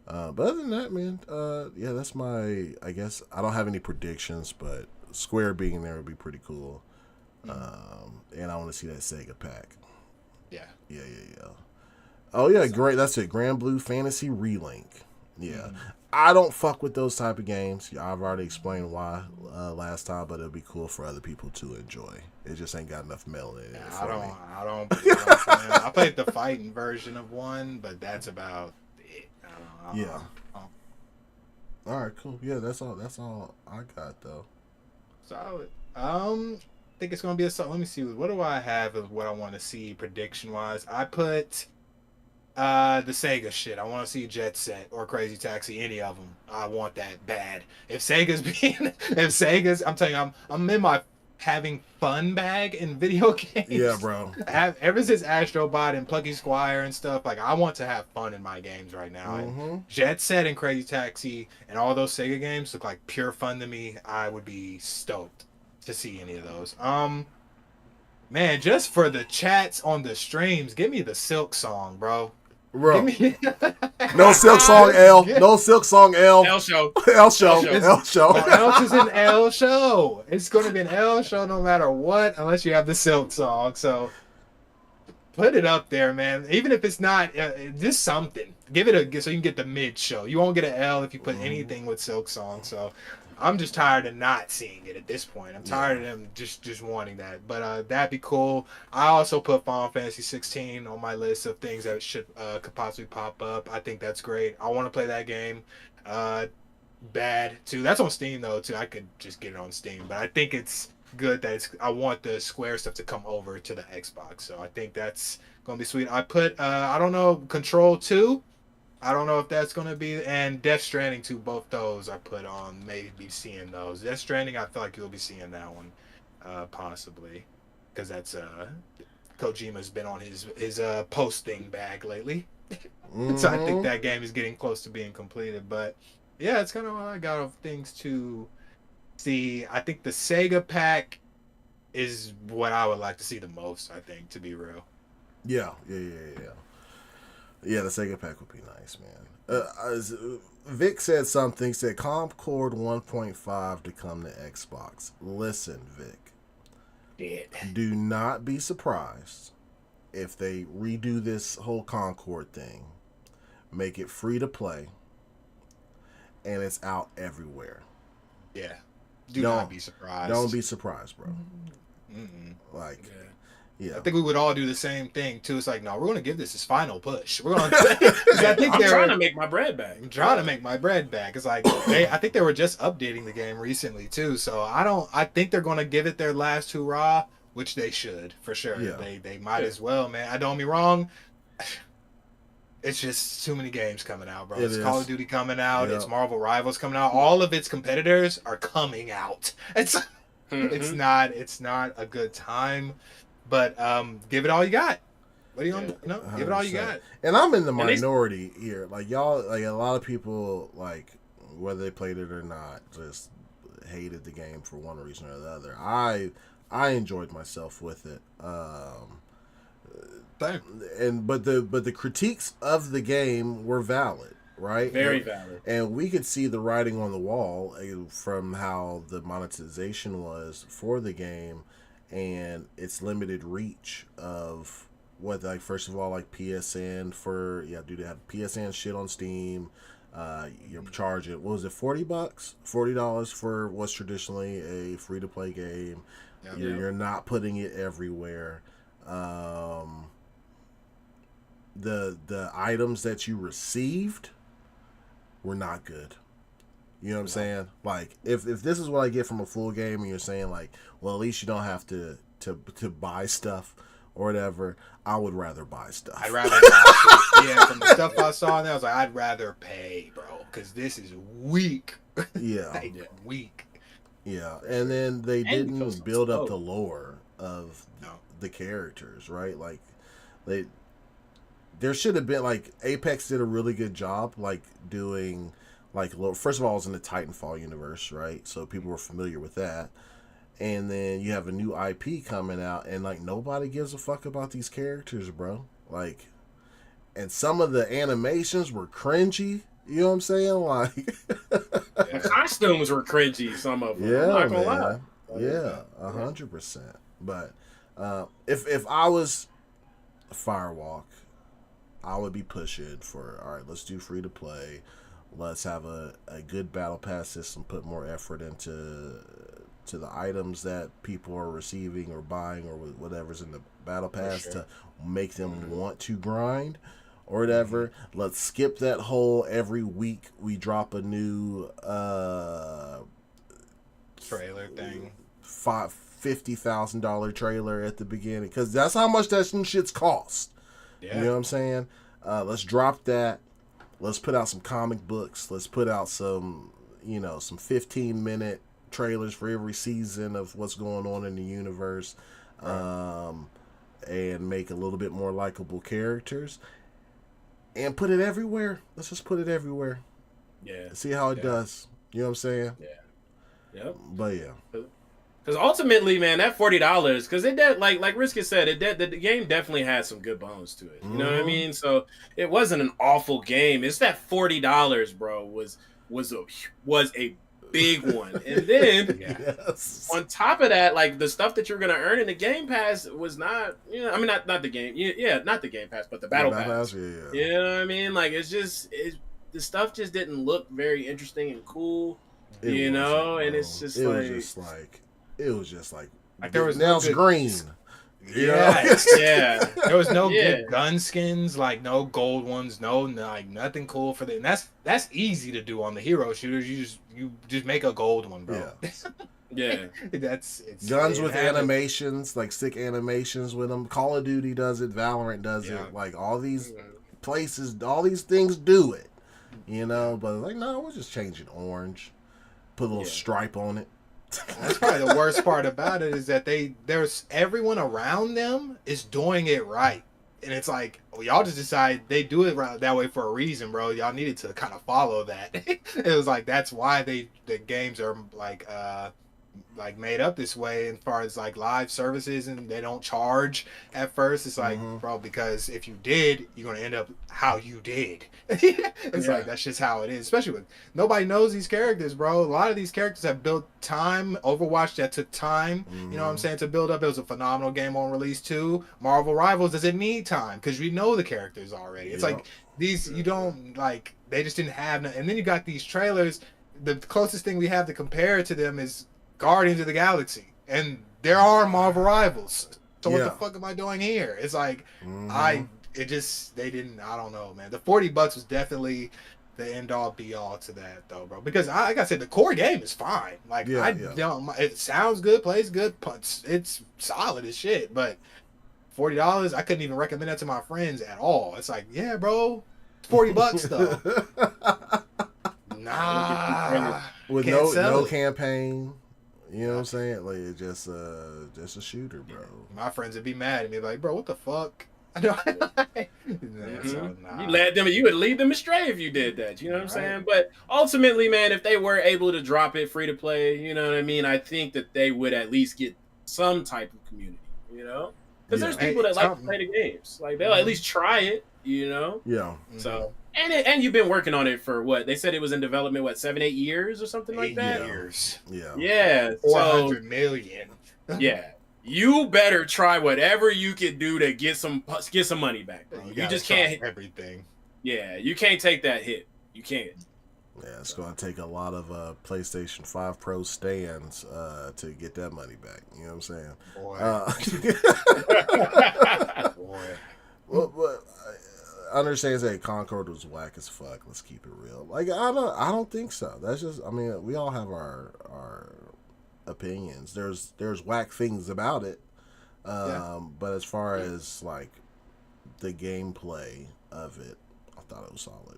But other than that, man, yeah, that's my, I guess, I don't have any predictions, but Square being there would be pretty cool. And I want to see that Sega pack.
Yeah.
Oh, yeah, great. That's it. Grand Blue Fantasy Relink. Yeah. I don't fuck with those type of games. I've already explained why last time, but it'll be cool for other people to enjoy. It just ain't got enough melanin in it for me.
I don't. I played the fighting version of one, but that's about it. I don't know.
All right, cool. Yeah, that's all I got though.
Solid. I think it's gonna be a. Let me see. What do I have of what I want to see prediction wise? I put the Sega shit. I want to see Jet Set or Crazy Taxi. Any of them. I want that bad. If Sega's, I'm telling you, I'm in my having fun bag in video games.
Yeah, bro.
Ever since Astrobot and Plucky Squire and stuff, like I want to have fun in my games right now. And Jet Set and Crazy Taxi and all those Sega games look like pure fun to me. I would be stoked to see any of those. Man, just for the chats on the streams, give me the Silk song, bro.
Bro. No Silk Song L. No Silk Song L.
L show.
L show. L show.
What else is an L show? It's going to be an L show no matter what, unless you have the Silk Song. So put it up there, man. Even if it's not, just something. Give it so you can get the mid show. You won't get an L if you put anything with Silk Song. So I'm just tired of not seeing it at this point. I'm tired of them just wanting that. But that'd be cool. I also put Final Fantasy 16 on my list of things that could possibly pop up. I think that's great. I want to play that game. Bad too. That's on Steam though too. I could just get it on Steam, but I think it's good that I want the Square stuff to come over to the Xbox. So I think that's gonna be sweet. I put I don't know, Control 2. I don't know if that's going to be, and Death Stranding 2, both those I put on, maybe seeing those. Death Stranding, I feel like you'll be seeing that one, possibly, because that's, Kojima's been on his posting bag lately. So I think that game is getting close to being completed, but yeah, it's kind of all I got of things to see. I think the Sega pack is what I would like to see the most, I think, to be real.
Yeah. Yeah, the Sega pack would be nice, man. Vic said something. Said Concord 1.5 to come to Xbox. Listen, Vic. Do not be surprised if they redo this whole Concord thing, make it free to play, and it's out everywhere.
Yeah. Don't not be surprised.
Don't be surprised, bro.
Mm-mm.
Like, yeah.
I think we would all do the same thing too. It's like, no, we're going to give this its final push. We're going to.
I'm trying to make my bread back.
I'm trying to make my bread back. It's like I think they were just updating the game recently too. So I think they're going to give it their last hurrah, which they should for sure.
Yeah.
They might as well, man. I don't get me wrong. It's just too many games coming out, bro. It's Call of Duty coming out. Yep. It's Marvel Rivals coming out. All of its competitors are coming out. It's not a good time, but give it all you got. What do you want? No, give it all you got.
And I'm in the minority here. Like y'all, like a lot of people, like whether they played it or not, just hated the game for one reason or the other. I enjoyed myself with it. But the critiques of the game were valid, right?
Very valid.
And we could see the writing on the wall from how the monetization was for the game and its limited reach of what, like, first of all, like PSN for, do they have PSN shit on Steam? You're charging, what was it, $40? $40 for what's traditionally a free to play game. You're not putting it everywhere. The items that you received were not good. You know what I'm saying? Like, if this is what I get from a full game and you're saying, like, well, at least you don't have to buy stuff or whatever, I would rather buy stuff.
I'd rather buy stuff. From the stuff I saw in there, I was like, I'd rather pay, bro, because this is weak.
Yeah.
Weak.
Yeah, and then they didn't build up the lore of the characters, right? Like, there should have been, like, Apex did a really good job, like, doing, like, first of all, it was in the Titanfall universe, right? So people were familiar with that. And then you have a new IP coming out, and, like, nobody gives a fuck about these characters, bro. Like, and some of the animations were cringy. You know what I'm saying? Like,
the costumes were cringy. Some of them.
Yeah,
I'm not gonna lie.
Yeah, 100%. But if I was Firewalk, I would be pushing for, all right, let's do free to play. Let's have a good battle pass system. Put more effort into the items that people are receiving or buying or whatever's in the battle pass to make them want to grind or whatever. Let's skip that whole every week we drop a new
trailer thing,
$50,000 trailer at the beginning, because that's how much that shit's cost. You know what I'm saying? Let's drop that. Let's put out some comic books. Let's put out some 15-minute trailers for every season of what's going on in the universe, and make a little bit more likable characters, and put it everywhere. Let's just put it everywhere.
Yeah.
See how it does. You know what I'm saying?
Yeah. Yep.
But yeah.
Because ultimately, man, that $40, because it did, like Risky said, the game definitely had some good bones to it. You know what I mean? So it wasn't an awful game. It's that $40, bro, was a big one. And then on top of that, like, the stuff that you're gonna earn in the Game Pass was not, I mean, not the game, not the Game Pass, but the Battle Pass. You know what I mean? Like, the stuff just didn't look very interesting and cool. And it's just
it was just like
there was
nails green.
Yeah. There was no good gun skins, like no gold ones, like nothing cool for them. That's easy to do on the hero shooters. You just make a gold one, bro.
Yeah.
It's
guns with animations, like sick animations with them. Call of Duty does it, Valorant does it. Like all these places, all these things do it. But like, no, we're just changing orange. Put a little stripe on it.
That's probably the worst part about it, is that there's everyone around them is doing it right, and it's like, well, y'all just decide they do it that way for a reason, bro. Y'all needed to kind of follow that. It was like, that's why the games are like like made up this way as far as like live services, and they don't charge at first. It's like, bro, because if you did, you're gonna end up how you did. It's like that's just how it is. Especially with nobody knows these characters, bro. A lot of these characters have built time. Overwatch, that took time. You know what I'm saying, to build up. It was a phenomenal game on release too. Marvel Rivals doesn't need time because we know the characters already. It's like these, you don't like, they just didn't have no, and then you got these trailers. The closest thing we have to compare to them is Guardians of the Galaxy, and there are Marvel Rivals. So what the fuck am I doing here? It's like they didn't. I don't know, man. The $40 was definitely the end all be all to that, though, bro. Because like I said, the core game is fine. Like don't. It sounds good, plays good, it's solid as shit. But $40, I couldn't even recommend that to my friends at all. It's like, yeah, bro, $40 though. Nah,
with no campaign. You know what I'm saying? Like, it's just a shooter, bro.
My friends would be mad at me, like, bro, what the fuck? So,
nah. You would lead them astray if you did that. You know what I'm saying? But ultimately, man, if they were able to drop it free to play, you know what I mean? I think that they would at least get some type of community, you know? Because there's people that like to play the games. Like, they'll at least try it, you know?
Yeah.
So, and you've been working on it for what? They said it was in development, 7-8 years or something like that?
8 years.
Yeah.
400 million.
Yeah. You better try whatever you can do to get some money back, bro. You just can't
everything.
Yeah, you can't take that hit. You can't.
Yeah, it's going to take a lot of PlayStation 5 Pro stands to get that money back. You know what I'm saying?
Boy.
Boy. Well, I understand that Concord was whack as fuck. Let's keep it real. Like, I don't think so. That's just, I mean, we all have our opinions. There's whack things about it. But as far as like the gameplay of it, I thought it was solid.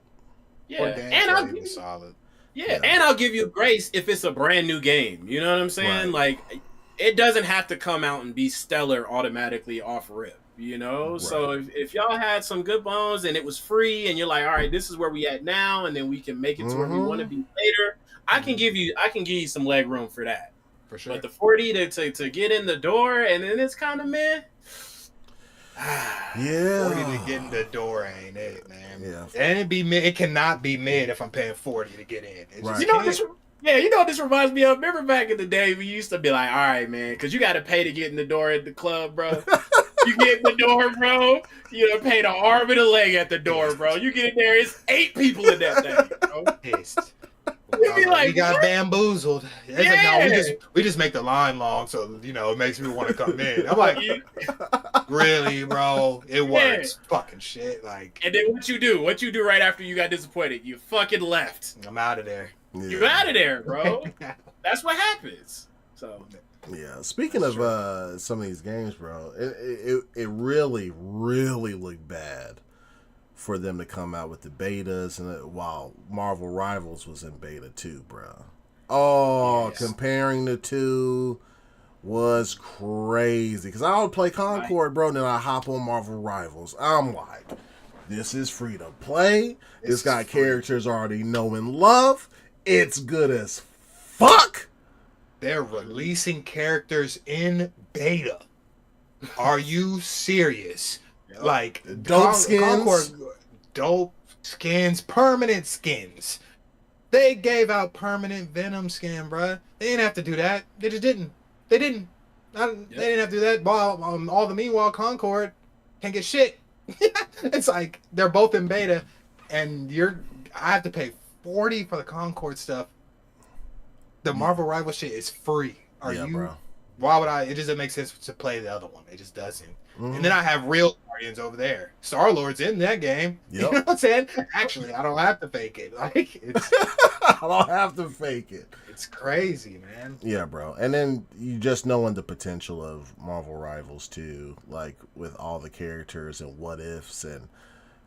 Yeah, and I'll give you solid. Yeah, and I'll give you grace if it's a brand new game. You know what I'm saying? Like, it doesn't have to come out and be stellar automatically off rip. You know, so if y'all had some good bones and it was free, and you're like, all right, this is where we at now, and then we can make it to where we want to be later. I can give you some leg room for that.
For sure.
But the 40 to get in the door, and then it's kind of meh.
40 to get in the door ain't it, man. And it cannot be mid if I'm paying 40 to get in.
You know what this reminds me of? Remember back in the day, we used to be like, all right, man, because you got to pay to get in the door at the club, bro. You get in the door, bro. You done paid an arm and a leg at the door, bro. You get in there, it's 8 people in that thing, bro.
Pissed.
We
got bamboozled. It's like, no, we just make the line long, so it makes me want to come in. I'm like, really, bro? It works. Fucking shit. Like,
and then what you do right after you got disappointed? You fucking left.
I'm out of there.
You're out of there, bro. That's what happens. So.
Yeah, speaking of some of these games, bro, it really, really looked bad for them to come out with the betas, and while Marvel Rivals was in beta too, bro. Comparing the two was crazy. Because I would play Concord, bro, and then I hop on Marvel Rivals. I'm like, this is free to play. It's got characters I already know and love. It's good as fuck.
They're releasing characters in beta. Are you serious? Like,
dope skins.
Concord, dope skins, permanent skins. They gave out permanent Venom skin, bruh. They didn't have to do that. They just didn't. They didn't. They didn't have to do that. While all the meanwhile, Concord can't get shit. It's like they're both in beta, and I have to pay $40 for the Concord stuff. The Marvel Rival shit is free. Bro. Why would I? It doesn't make sense to play the other one. It just doesn't. And then I have real Guardians over there. Star-Lord's in that game.
Yep.
You know what I'm saying? Actually, I don't have to fake it. Like, it's
I don't have to fake it.
It's crazy, man.
Yeah, bro. And then you just knowing the potential of Marvel Rivals too, like with all the characters and what ifs and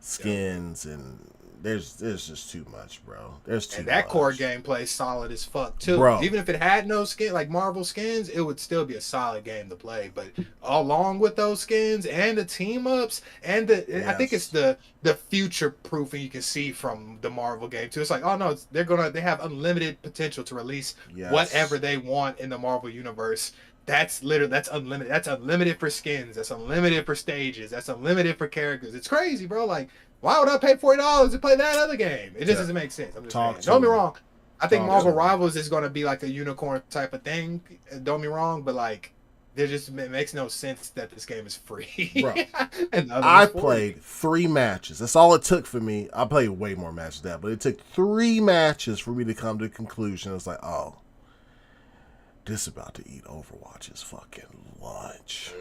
skins and there's just too much, bro. There's too
And
much.
that core gameplay is solid as fuck too.
Bro.
Even if it had no skin, like Marvel skins, it would still be a solid game to play. But along with those skins and the team ups and I think it's the future proofing you can see from the Marvel game too. It's like, oh no, they have unlimited potential to release whatever they want in the Marvel universe. That's unlimited. That's unlimited for skins. That's unlimited for stages. That's unlimited for characters. It's crazy, bro. Like, why would I pay $40 to play that other game? It just doesn't make sense. I'm just saying. Don't be wrong. I think Marvel Rivals is going to be like a unicorn type of thing. Don't be wrong, but like, it makes no sense that this game is free.
Bro, I played 3 matches. That's all it took for me. I played way more matches than that, but it took 3 matches for me to come to the conclusion. It's like, oh, this about to eat Overwatch's fucking lunch.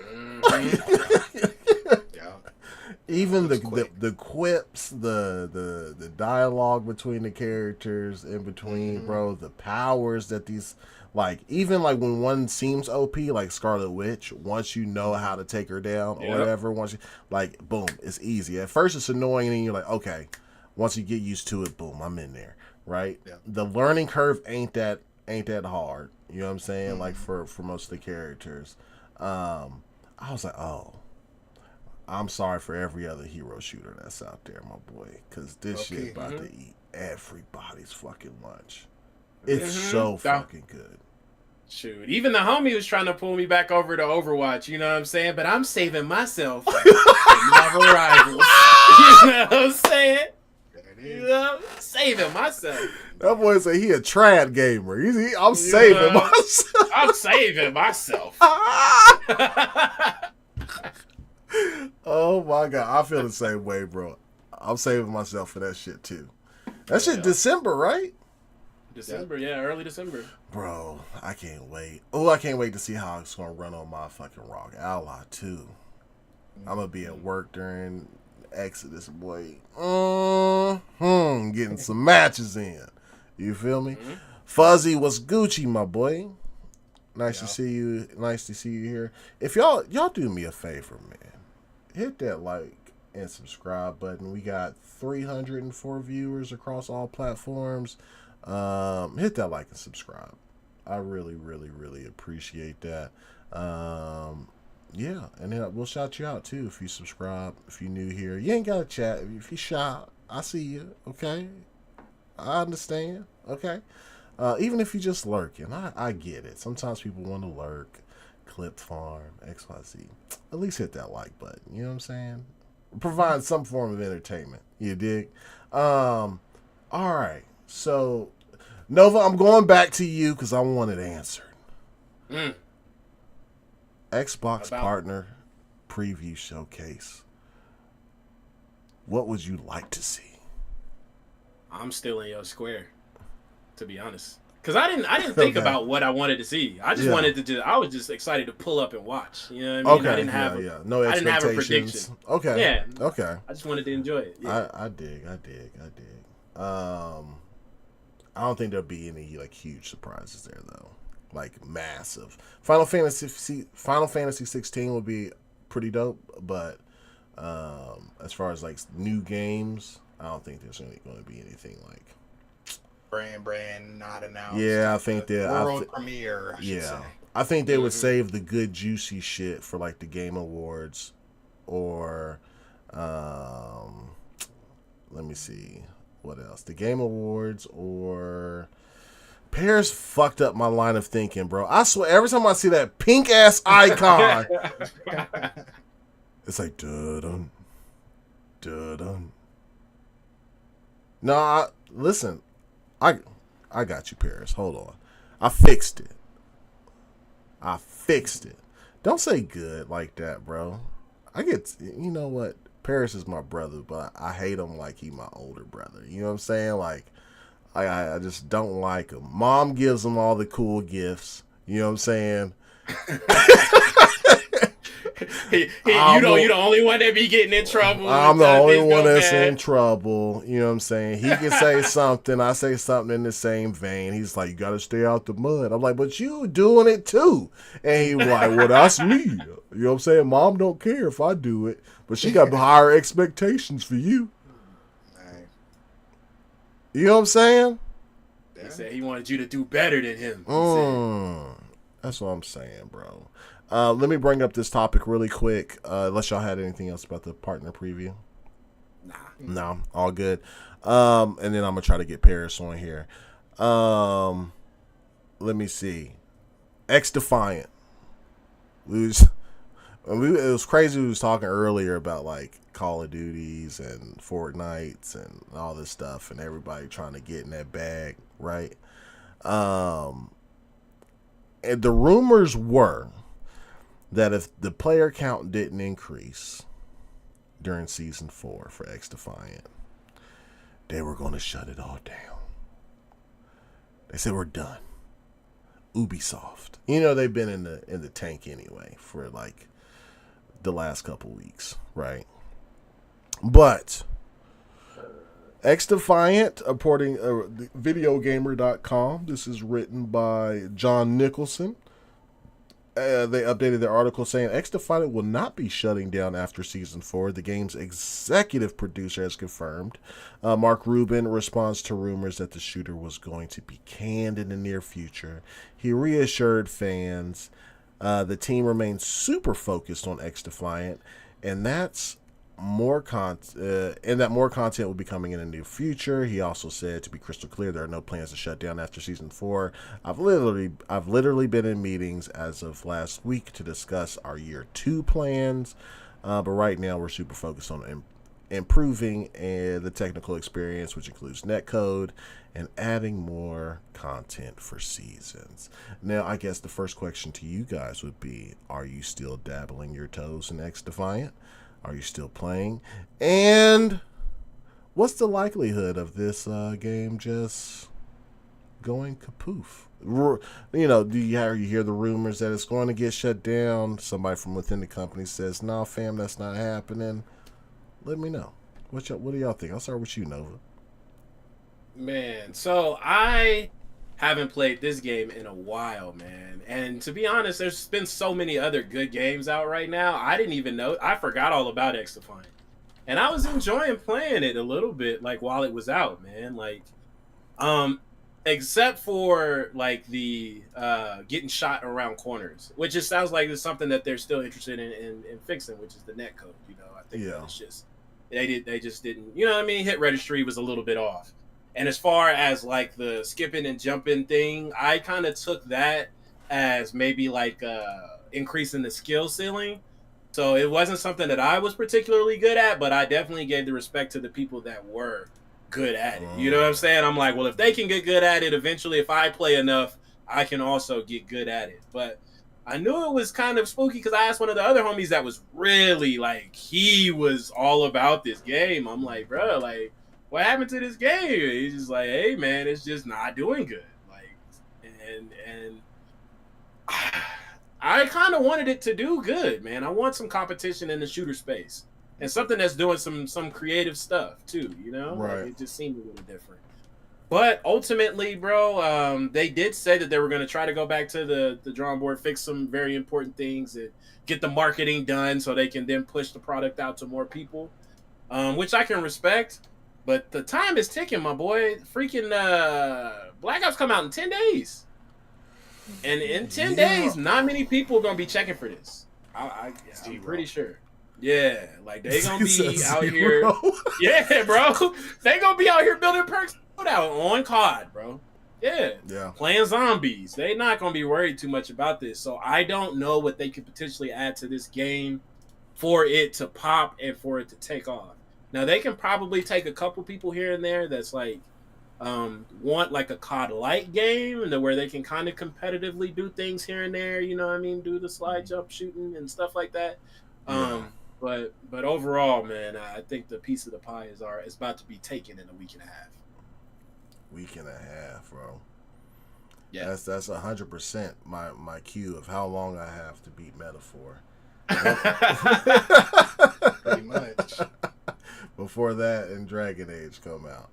Even the quips, the dialogue between the characters in between, bro, the powers that these, like, even like when one seems OP, like Scarlet Witch, once you know how to take her down or whatever, once you, like, boom, it's easy. At first it's annoying and then you're like, okay, once you get used to it, boom, I'm in there, right? Yeah. The learning curve ain't that hard. You know what I'm saying? Like for most of the characters. I was like, oh, I'm sorry for every other hero shooter that's out there, my boy, because this shit about to eat everybody's fucking lunch. It's so fucking good.
Shoot, even the homie was trying to pull me back over to Overwatch, you know what I'm saying? But I'm saving myself for Marvel Rivals. You know what I'm saying? You know, saving myself.
That boy said he a trad gamer. I'm saving myself.
I'm saving myself.
Oh my god, I feel the same way, bro. I'm saving myself for that shit too. That shit December, right?
December, yeah, early December.
Bro, I can't wait. Oh, I can't wait to see how it's gonna run on my fucking Rock Ally too. I'm gonna be at work during Exodus, boy. Getting some matches in. You feel me? Fuzzy was Gucci, my boy. Nice to see you. Nice to see you here. If y'all do me a favor, man, hit that like and subscribe button. We got 304 viewers across all platforms. Hit that like and subscribe. I really, really, really appreciate that. Yeah, and then we'll shout you out too if you subscribe. If you're new here, you ain't gotta chat. If you shy, I see you. Okay, I understand. Okay, even if you just lurking, I get it. Sometimes people want to lurk, clip farm, XYZ. At least hit that like button. You know what I'm saying? Provide some form of entertainment. You dig? All right. So, Nova, I'm going back to you because I want it answered. Xbox partner preview showcase. What would you like to see?
I'm still in your square, to be honest, because I didn't think about what I wanted to see. I just wanted to. I was just excited to pull up and watch. You know what I mean? I didn't have
no expectations.
I didn't have a prediction.
Okay.
Yeah.
Okay.
I just wanted to enjoy it. Yeah.
I dig. I don't think there'll be any like huge surprises there though. Like massive. Final Fantasy 16 would be pretty dope, but as far as like new games, I don't think there's really going to be anything like
brand not announced.
Yeah, I think that
world premiere. I should say.
I think they would save the good juicy shit for like the Game Awards, or let me see what else. The Game Awards or. Parris fucked up my line of thinking, bro. I swear, every time I see that pink ass icon, it's like dun dun. No, listen, I got you, Parris. Hold on, I fixed it. Don't say good like that, bro. You know what? Parris is my brother, but I hate him like he my older brother. You know what I'm saying? Like. I just don't like him. Mom gives him all the cool gifts. You know what I'm saying?
You're the only one that be getting in trouble.
I'm the only one that's in trouble. You know what I'm saying? He can say something. I say something in the same vein. He's like, you got to stay out the mud. I'm like, but you doing it too. And he's like, well, that's me. You know what I'm saying? Mom don't care if I do it. But she got higher expectations for you. You know what I'm saying?
He said he wanted you to do better than him. He
That's what I'm saying, bro. Let me bring up this topic really quick. Unless y'all had anything else about the partner preview.
Nah.
No, all good. And then I'm gonna try to get Parris on here. Let me see. XDefiant. It was crazy. We was talking earlier about like Call of Duties and Fortnites and all this stuff, and everybody trying to get in that bag, right? And the rumors were that if the player count didn't increase during season 4 for XDefiant, they were going to shut it all down. They said we're done. Ubisoft, they've been in the tank anyway for like the last couple weeks, right? But XDefiant, according videogamer.com, this is written by John Nicholson. They updated their article saying XDefiant will not be shutting down after season 4. The game's executive producer has confirmed. Mark Rubin responds to rumors that the shooter was going to be canned in the near future. He reassured fans the team remains super focused on XDefiant, and that's more content will be coming in the near future. He also said, to be crystal clear, there are no plans to shut down after season 4. I've literally been in meetings as of last week to discuss our year 2 plans, but right now we're super focused on improving the technical experience, which includes netcode and adding more content for seasons. Now, I guess the first question to you guys would be, are you still dabbling your toes in XDefiant? Are you still playing? And what's the likelihood of this game just going kapoof? Do you hear the rumors that it's going to get shut down? Somebody from within the company says, "No, fam, that's not happening." Let me know. What do y'all think? I'll start with you, Nova.
Man, so I haven't played this game in a while, man. And to be honest, there's been so many other good games out right now. I didn't even know. I forgot all about XDefiant. And I was enjoying playing it a little bit, like, while it was out, man. Like, except for, like, the getting shot around corners, which just sounds like it's something that they're still interested in fixing, which is the netcode, I think it's just, they just didn't, hit registry was a little bit off. And as far as like the skipping and jumping thing, I kind of took that as maybe like increasing the skill ceiling. So it wasn't something that I was particularly good at, but I definitely gave the respect to the people that were good at it. You know what I'm saying? I'm like, well, if they can get good at it, eventually, if I play enough, I can also get good at it. But I knew it was kind of spooky because I asked one of the other homies that was really like, he was all about this game. I'm like, bro, like, what happened to this game? He's just like, hey man, it's just not doing good. Like, and I kind of wanted it to do good, man. I want some competition in the shooter space and something that's doing some creative stuff too.
Right?
Like, it just seemed a little different. But ultimately, bro, they did say that they were going to try to go back to the drawing board, fix some very important things, and get the marketing done so they can then push the product out to more people, which I can respect. But the time is ticking, my boy. Freaking Black Ops come out in 10 days. And in 10 days, not many people are going to be checking for this. I'm pretty sure. Yeah, like they going to be out here. Yeah, bro. They going to be out here building perks out on COD, bro. Yeah. Playing zombies. They not going to be worried too much about this. So I don't know what they could potentially add to this game for it to pop and for it to take off. Now, they can probably take a couple people here and there that's like, want like a COD-like game and where they can kind of competitively do things here and there, do the slide jump shooting and stuff like that. But overall, man, I think the piece of the pie is about to be taken in a week and a half.
Week and a half, bro.
Yeah.
That's 100% my cue of how long I have to beat Metaphor.
Pretty much.
Before that and Dragon Age come out.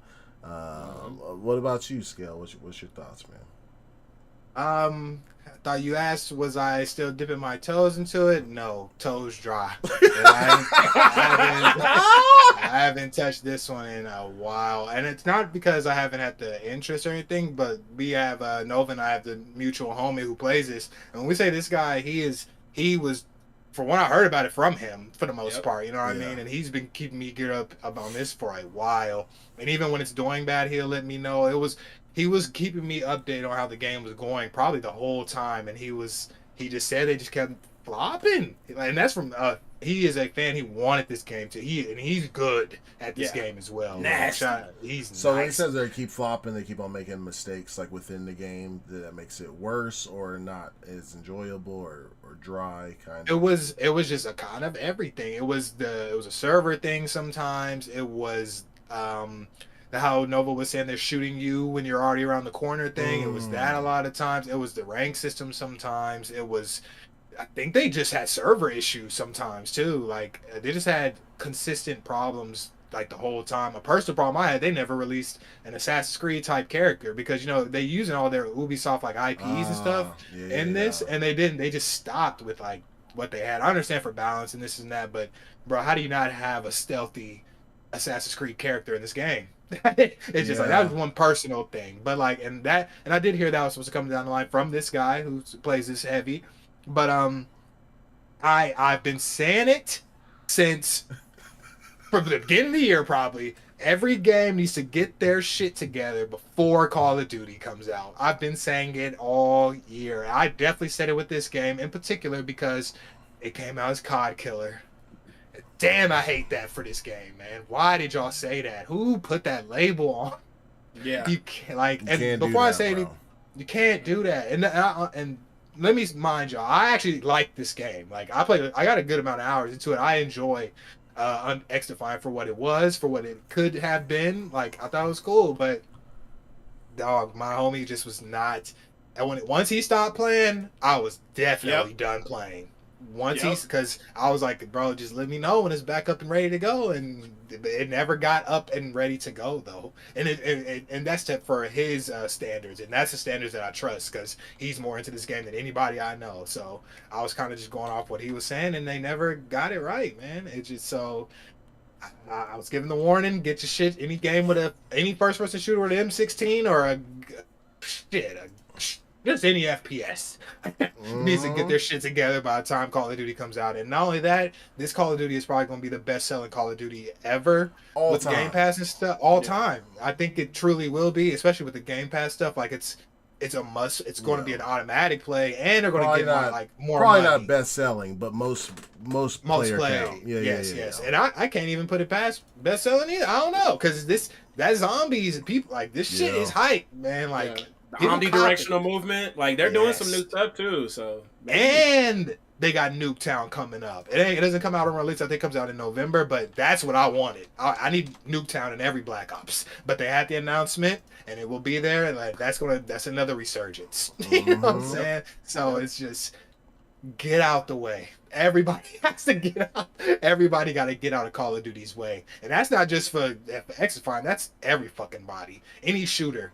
What about you, Scale? What's your thoughts, man?
thought you asked, was I still dipping my toes into it? No, toes dry. I haven't touched this one in a while, and it's not because I haven't had the interest or anything, but we have Nova and I have the mutual homie who plays this, and when we say this guy, he was, for when I heard about it from him, for the most part, you know what I mean, and he's been keeping me geared up on this for a while, and even when it's doing bad, he'll let me know. He was keeping me updated on how the game was going probably the whole time, and he just said they just kept flopping, and that's from he is a fan. He wanted this game to. He's good at this game as well.
Nasty.
So when it says they keep flopping, they keep on making mistakes like within the game that makes it worse or not as enjoyable or dry kind of.
It was just a kind of everything. It was a server thing sometimes. It was how Nova was saying they're shooting you when you're already around the corner thing. It was that a lot of times. It was the rank system sometimes. It was, I think they just had server issues sometimes too. Like they just had consistent problems like the whole time. A personal problem I had, they never released an Assassin's Creed type character because they using all their Ubisoft like IPs and stuff in this, and they didn't. They just stopped with like what they had. I understand for balance and this and that, but bro, how do you not have a stealthy Assassin's Creed character in this game? It's just like that was one personal thing, but like and I did hear that was supposed to come down the line from this guy who plays this heavy, but I've been saying it since from the beginning of the year probably. Every game needs to get their shit together before Call of Duty comes out. I've been saying it all year. I definitely said it with this game in particular because it came out as COD Killer. Damn, I hate that for this game, man. Why did y'all say that? Who put that label on?
Yeah.
You can't, and before I say anything, you can't do that. And let me mind y'all, I actually like this game. Like I got a good amount of hours into it. I enjoy XDefiant for what it was, for what it could have been. Like I thought it was cool, but dog, my homie just was not. And once he stopped playing, I was definitely done playing. Because I was like, bro, just let me know when it's back up and ready to go, and it never got up and ready to go though, and that's for his standards, and that's the standards that I trust because he's more into this game than anybody I know. So I was kind of just going off what he was saying, and they never got it right, man. It's just so I was given the warning: get your shit. Any game with any first-person shooter with an M16 or just any FPS needs to get their shit together by the time Call of Duty comes out. And not only that, this Call of Duty is probably going to be the best-selling Call of Duty ever with Game Pass and stuff all time. I think it truly will be, especially with the Game Pass stuff. Like it's a must. It's going to be an automatic play, and they're going to get more
probably
money.
Not best-selling, but most player count.
Yes. And I can't even put it past best-selling either. I don't know because that zombies and people like this shit is hype, man. Like.
The omnidirectional movement, like they're doing some new stuff too. So
and they got Nuketown coming up. It doesn't come out on release. I think it comes out in November, but that's what I wanted. I need Nuketown in every Black Ops. But they had the announcement, and it will be there. And like that's another resurgence. You know what I'm saying? So it's just get out the way. Everybody has to get out. Everybody got to get out of Call of Duty's way, and that's not just for XDefiant. That's every fucking body. Any shooter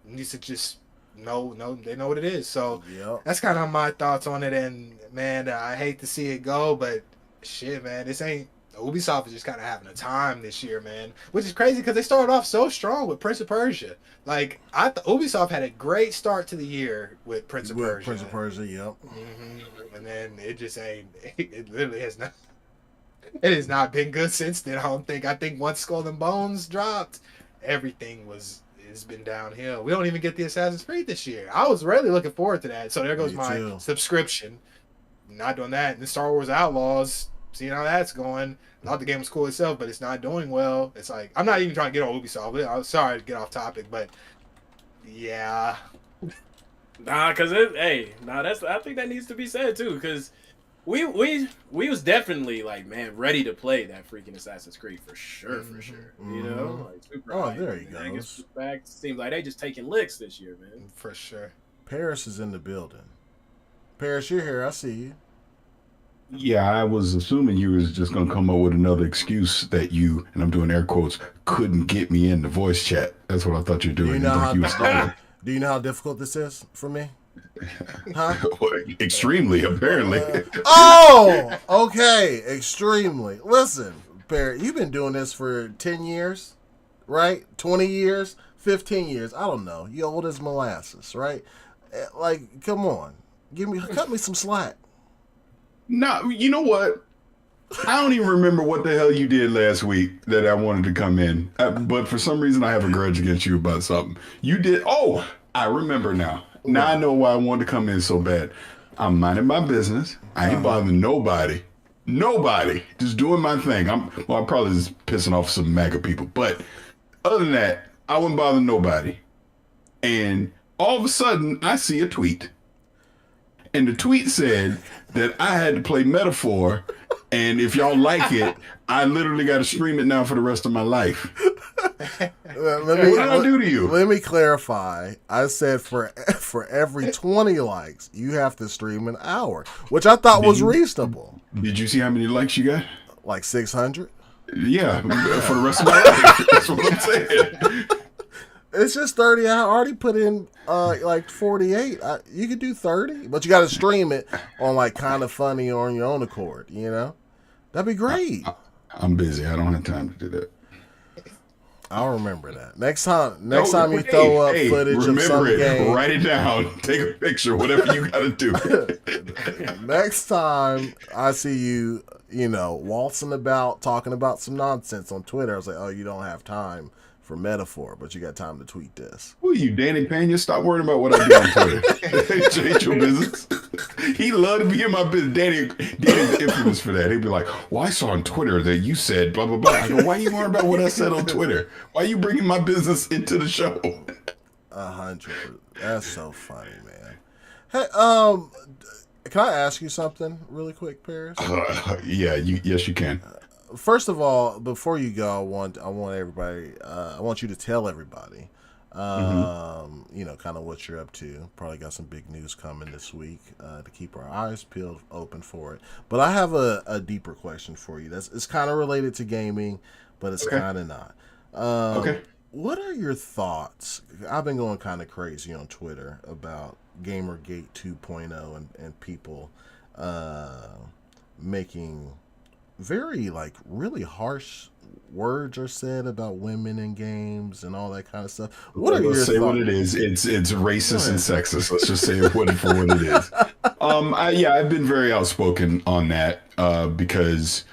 needs to just know they know what it is. So that's kind of my thoughts on it. And man, I hate to see it go, but shit, man, Ubisoft is just kind of having a time this year, man, which is crazy because they started off so strong with Prince of Persia. Like Ubisoft had a great start to the year with Prince of Persia. And then it just ain't. It literally has not. It has not been good since then. I think once Skull and Bones dropped, everything has been downhill. We don't even get the Assassin's Creed this year. I was really looking forward to that. So there goes my subscription. Not doing that. And the Star Wars Outlaws, seeing how that's going. I thought the game was cool itself, but it's not doing well. It's like, I'm not even trying to get on Ubisoft. I'm sorry to get off topic, but yeah.
I think that needs to be said too, because we was definitely like, man, ready to play that freaking Assassin's Creed for sure. You know, like super hype.
There you go.
Back seems like they just taking licks this year, man.
For sure.
Parris is in the building. Parris, you're here. I see you.
Yeah, I was assuming you was just gonna come up with another excuse that you, and I'm doing air quotes, couldn't get me in the voice chat. That's what I thought you were doing.
Do you know how difficult this is for me? Huh?
Extremely, apparently.
Oh, okay. Extremely. Listen, Barrett, you've been doing this for 10 years, right? 20 years, 15 years. I don't know. You old as molasses, right? Like, come on. Cut me some slack.
No, you know what? I don't even remember what the hell you did last week that I wanted to come in. But for some reason, I have a grudge against you about something. You did. Oh, I remember now. Now I know why I wanted to come in so bad. I'm minding my business. I ain't bothering nobody. Nobody. Just doing my thing. I'm probably just pissing off some MAGA people. But other than that, I wouldn't bother nobody. And all of a sudden, I see a tweet. And the tweet said that I had to play Metaphor, and if y'all like it, I literally got to stream it now for the rest of my life. What did I do to you?
Let me clarify. I said for every 20 likes, you have to stream an hour, which I thought was reasonable.
Did you see how many likes you got?
Like 600?
Yeah, for the rest of my life. That's what I'm saying.
It's just 30. I already put in like 48. You could do 30, but you got to stream it on like Kind of Funny or on your own accord, you know? That'd be great.
I'm busy. I don't have time to do that.
I'll remember that. Next time you throw up footage of some game.
Write it down. Take a picture. Whatever you got to do.
Next time I see you, waltzing about, talking about some nonsense on Twitter, I was like, oh, you don't have time for Metaphor, but you got time to tweet this.
Who are you, Danny Pena? Stop worrying about what I do on Twitter. Change your business. He loved to be in my business. Danny's infamous for that. He'd be like, well, I saw on Twitter that you said blah, blah, blah. I go, why are you worrying about what I said on Twitter? Why are you bringing my business into the show?
100%. That's so funny, man. Hey, can I ask you something really quick, Parris?
Yeah, yes, you can.
First of all, before you go, I want everybody. I want you to tell everybody, kind of what you're up to. Probably got some big news coming this week to keep our eyes peeled open for it. But I have a deeper question for you. It's kind of related to gaming, but it's kind of not.
Okay.
What are your thoughts? I've been going kind of crazy on Twitter about Gamergate 2.0 and people making very really harsh words are said about women in games and all that kind of stuff. What are your
say
thoughts?
What it is. It's racist and sexist. Let's just say what it is. I've been very outspoken on that because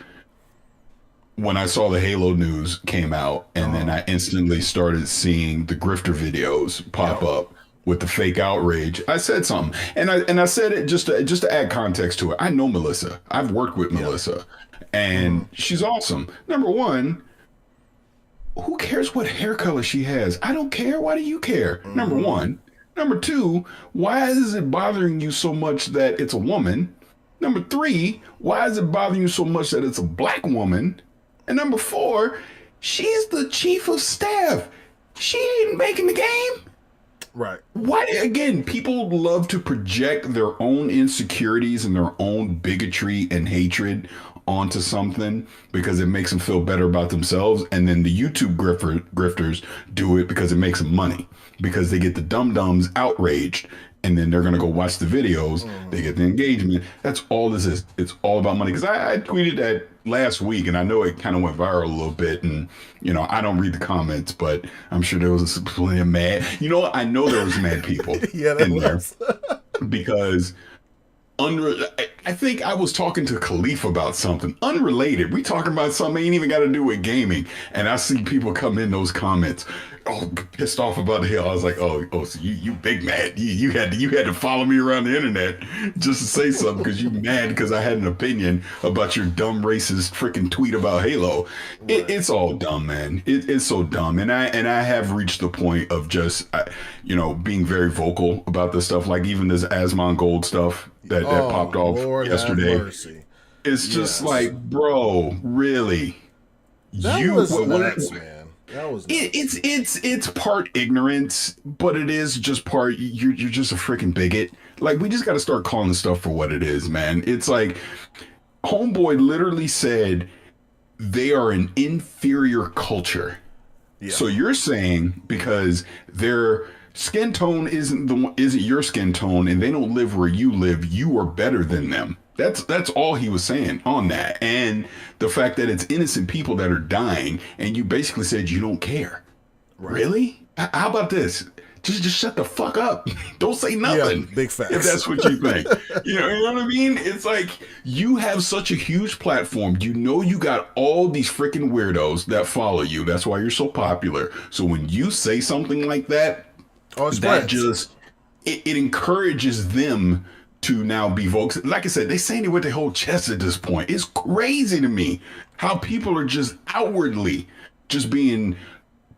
when I saw the Halo news came out, and then I instantly started seeing the grifter videos pop up with the fake outrage, I said something, and I said it just to add context to it. I know Melissa. I've worked with Melissa. And she's awesome. Number one, who cares what hair color she has? I don't care. Why do you care? Number one. Number two, why is it bothering you so much that it's a woman? Number three, why is it bothering you so much that it's a black woman? And number four, she's the chief of staff. She ain't making the game.
Right.
Why, again, people love to project their own insecurities and their own bigotry and hatred onto something because it makes them feel better about themselves. And then the YouTube grifters do it because it makes them money, because they get the dum-dums outraged, and then they're going to go watch the videos. They get the engagement. That's all this is. It's all about money. Because I tweeted that last week, and I know it kind of went viral a little bit. And, I don't read the comments, but I'm sure there was plenty of mad. I know there was mad people in there because I think I was talking to Khalif about something unrelated. We talking about something ain't even got to do with gaming. And I see people come in those comments, pissed off about the hell. I was like, so you big mad. You had to follow me around the internet just to say something because you mad because I had an opinion about your dumb racist freaking tweet about Halo. Right. It's all dumb, man. It's so dumb. And I have reached the point of just, being very vocal about this stuff. Like even this Asmongold stuff that popped off
Lord
yesterday. It's just like, bro, really?
That was nuts, man. That was nuts.
It's part ignorance, but it is just part you're just a freaking bigot. Like, we just got to start calling the stuff for what it is, man. It's like Homeboy literally said they are an inferior culture. Yeah. So you're saying because they're Skin tone isn't your skin tone, and they don't live where you live. You are better than them. That's all he was saying on that. And the fact that it's innocent people that are dying, and you basically said you don't care. Right. Really? How about this? Just shut the fuck up. Don't say nothing.
Yeah, big facts.
If that's what you think. You know what I mean? It's like you have such a huge platform. You know you got all these freaking weirdos that follow you. That's why you're so popular. So when you say something like that, that just it encourages them to now be vocal. Like I said, they saying it with their whole chest at this point. It's crazy to me how people are just outwardly just being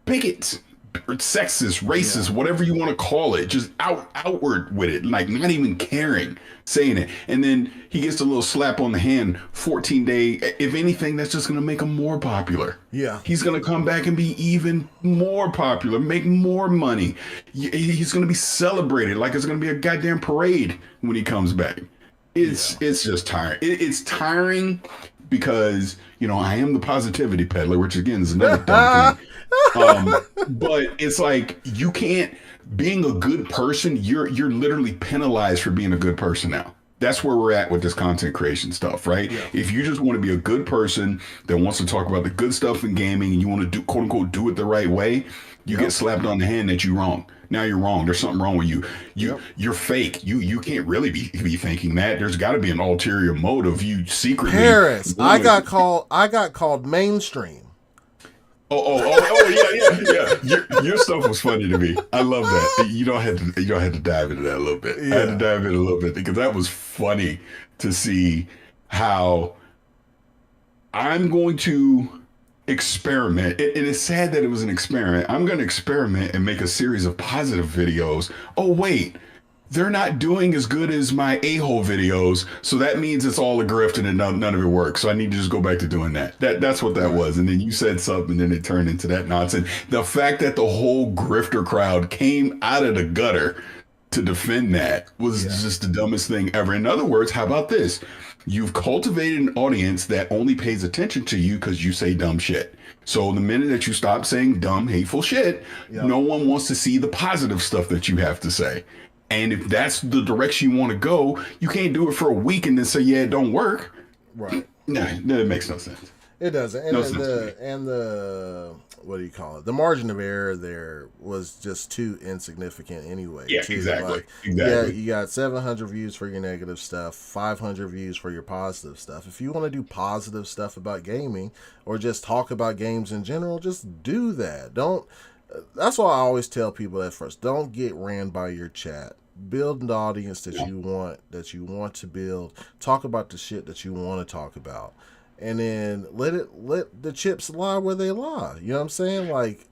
bigots, sexist, racist, whatever you want to call it, just outward with it, like not even caring, saying it. And then he gets a little slap on the hand, 14-day. If anything, that's just going to make him more popular.
Yeah.
He's going to come back and be even more popular, make more money. He's going to be celebrated like it's going to be a goddamn parade when he comes back. It's just tiring. It's tiring because, you know, I am the positivity peddler, which again is another dumb thing. But it's like you can't, being a good person, you're literally penalized for being a good person now. That's where we're at with this content creation stuff, right? Yeah. If you just want to be a good person that wants to talk about the good stuff in gaming and you want to do, quote unquote, do it the right way, you get slapped on the hand that you're wrong. Now you're wrong. There's something wrong with you. You're fake. You can't really be thinking that. There's got to be an ulterior motive. You secretly.
Parris, I got called mainstream.
Yeah. Your stuff was funny to me. I love that. You don't have to dive into that a little bit. Yeah. I had to dive in a little bit because that was funny to see how I'm going to experiment. And it's sad that it was an experiment. I'm going to experiment and make a series of positive videos. Oh, wait. They're not doing as good as my a-hole videos, so that means it's all a grift and none of it works. So I need to just go back to doing that. That's what that was. And then you said something, and then it turned into that nonsense. The fact that the whole grifter crowd came out of the gutter to defend that was just the dumbest thing ever. In other words, how about this? You've cultivated an audience that only pays attention to you because you say dumb shit. So the minute that you stop saying dumb, hateful shit, no one wants to see the positive stuff that you have to say. And if that's the direction you want to go, you can't do it for a week and then say, yeah, it don't work.
Right.
No, it makes no sense.
It doesn't. And the what do you call it? The margin of error there was just too insignificant anyway.
Yeah,
too.
exactly.
Yeah, you got 700 views for your negative stuff, 500 views for your positive stuff. If you want to do positive stuff about gaming or just talk about games in general, just do that. That's why I always tell people at first, don't get ran by your chat. Build an audience that you want to build. Talk about the shit that you want to talk about. And then let the chips lie where they lie. You know what I'm saying? Like,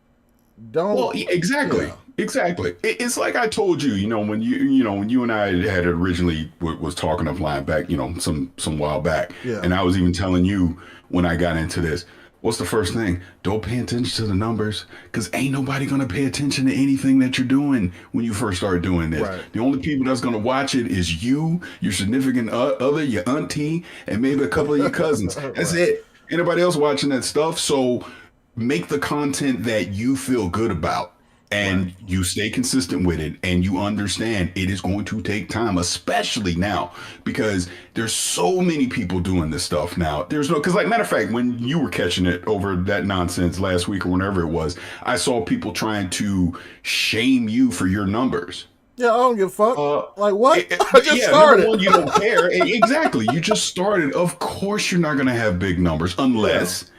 don't. Well,
exactly. It's like I told you, when you and I had originally was talking offline back, some while back. Yeah. And I was even telling you when I got into this, what's the first thing? Don't pay attention to the numbers, because ain't nobody going to pay attention to anything that you're doing when you first start doing this. Right. The only people that's going to watch it is you, your significant other, your auntie, and maybe a couple of your cousins. That's it. Anybody else watching that stuff? So make the content that you feel good about. And you stay consistent with it, and you understand it is going to take time, especially now, because there's so many people doing this stuff now. Because like, matter of fact, when you were catching it over that nonsense last week or whenever it was, I saw people trying to shame you for your numbers.
Yeah, I don't give a fuck. Like, what? I just started.
Number one, you don't care. Exactly. You just started. Of course you're not going to have big numbers unless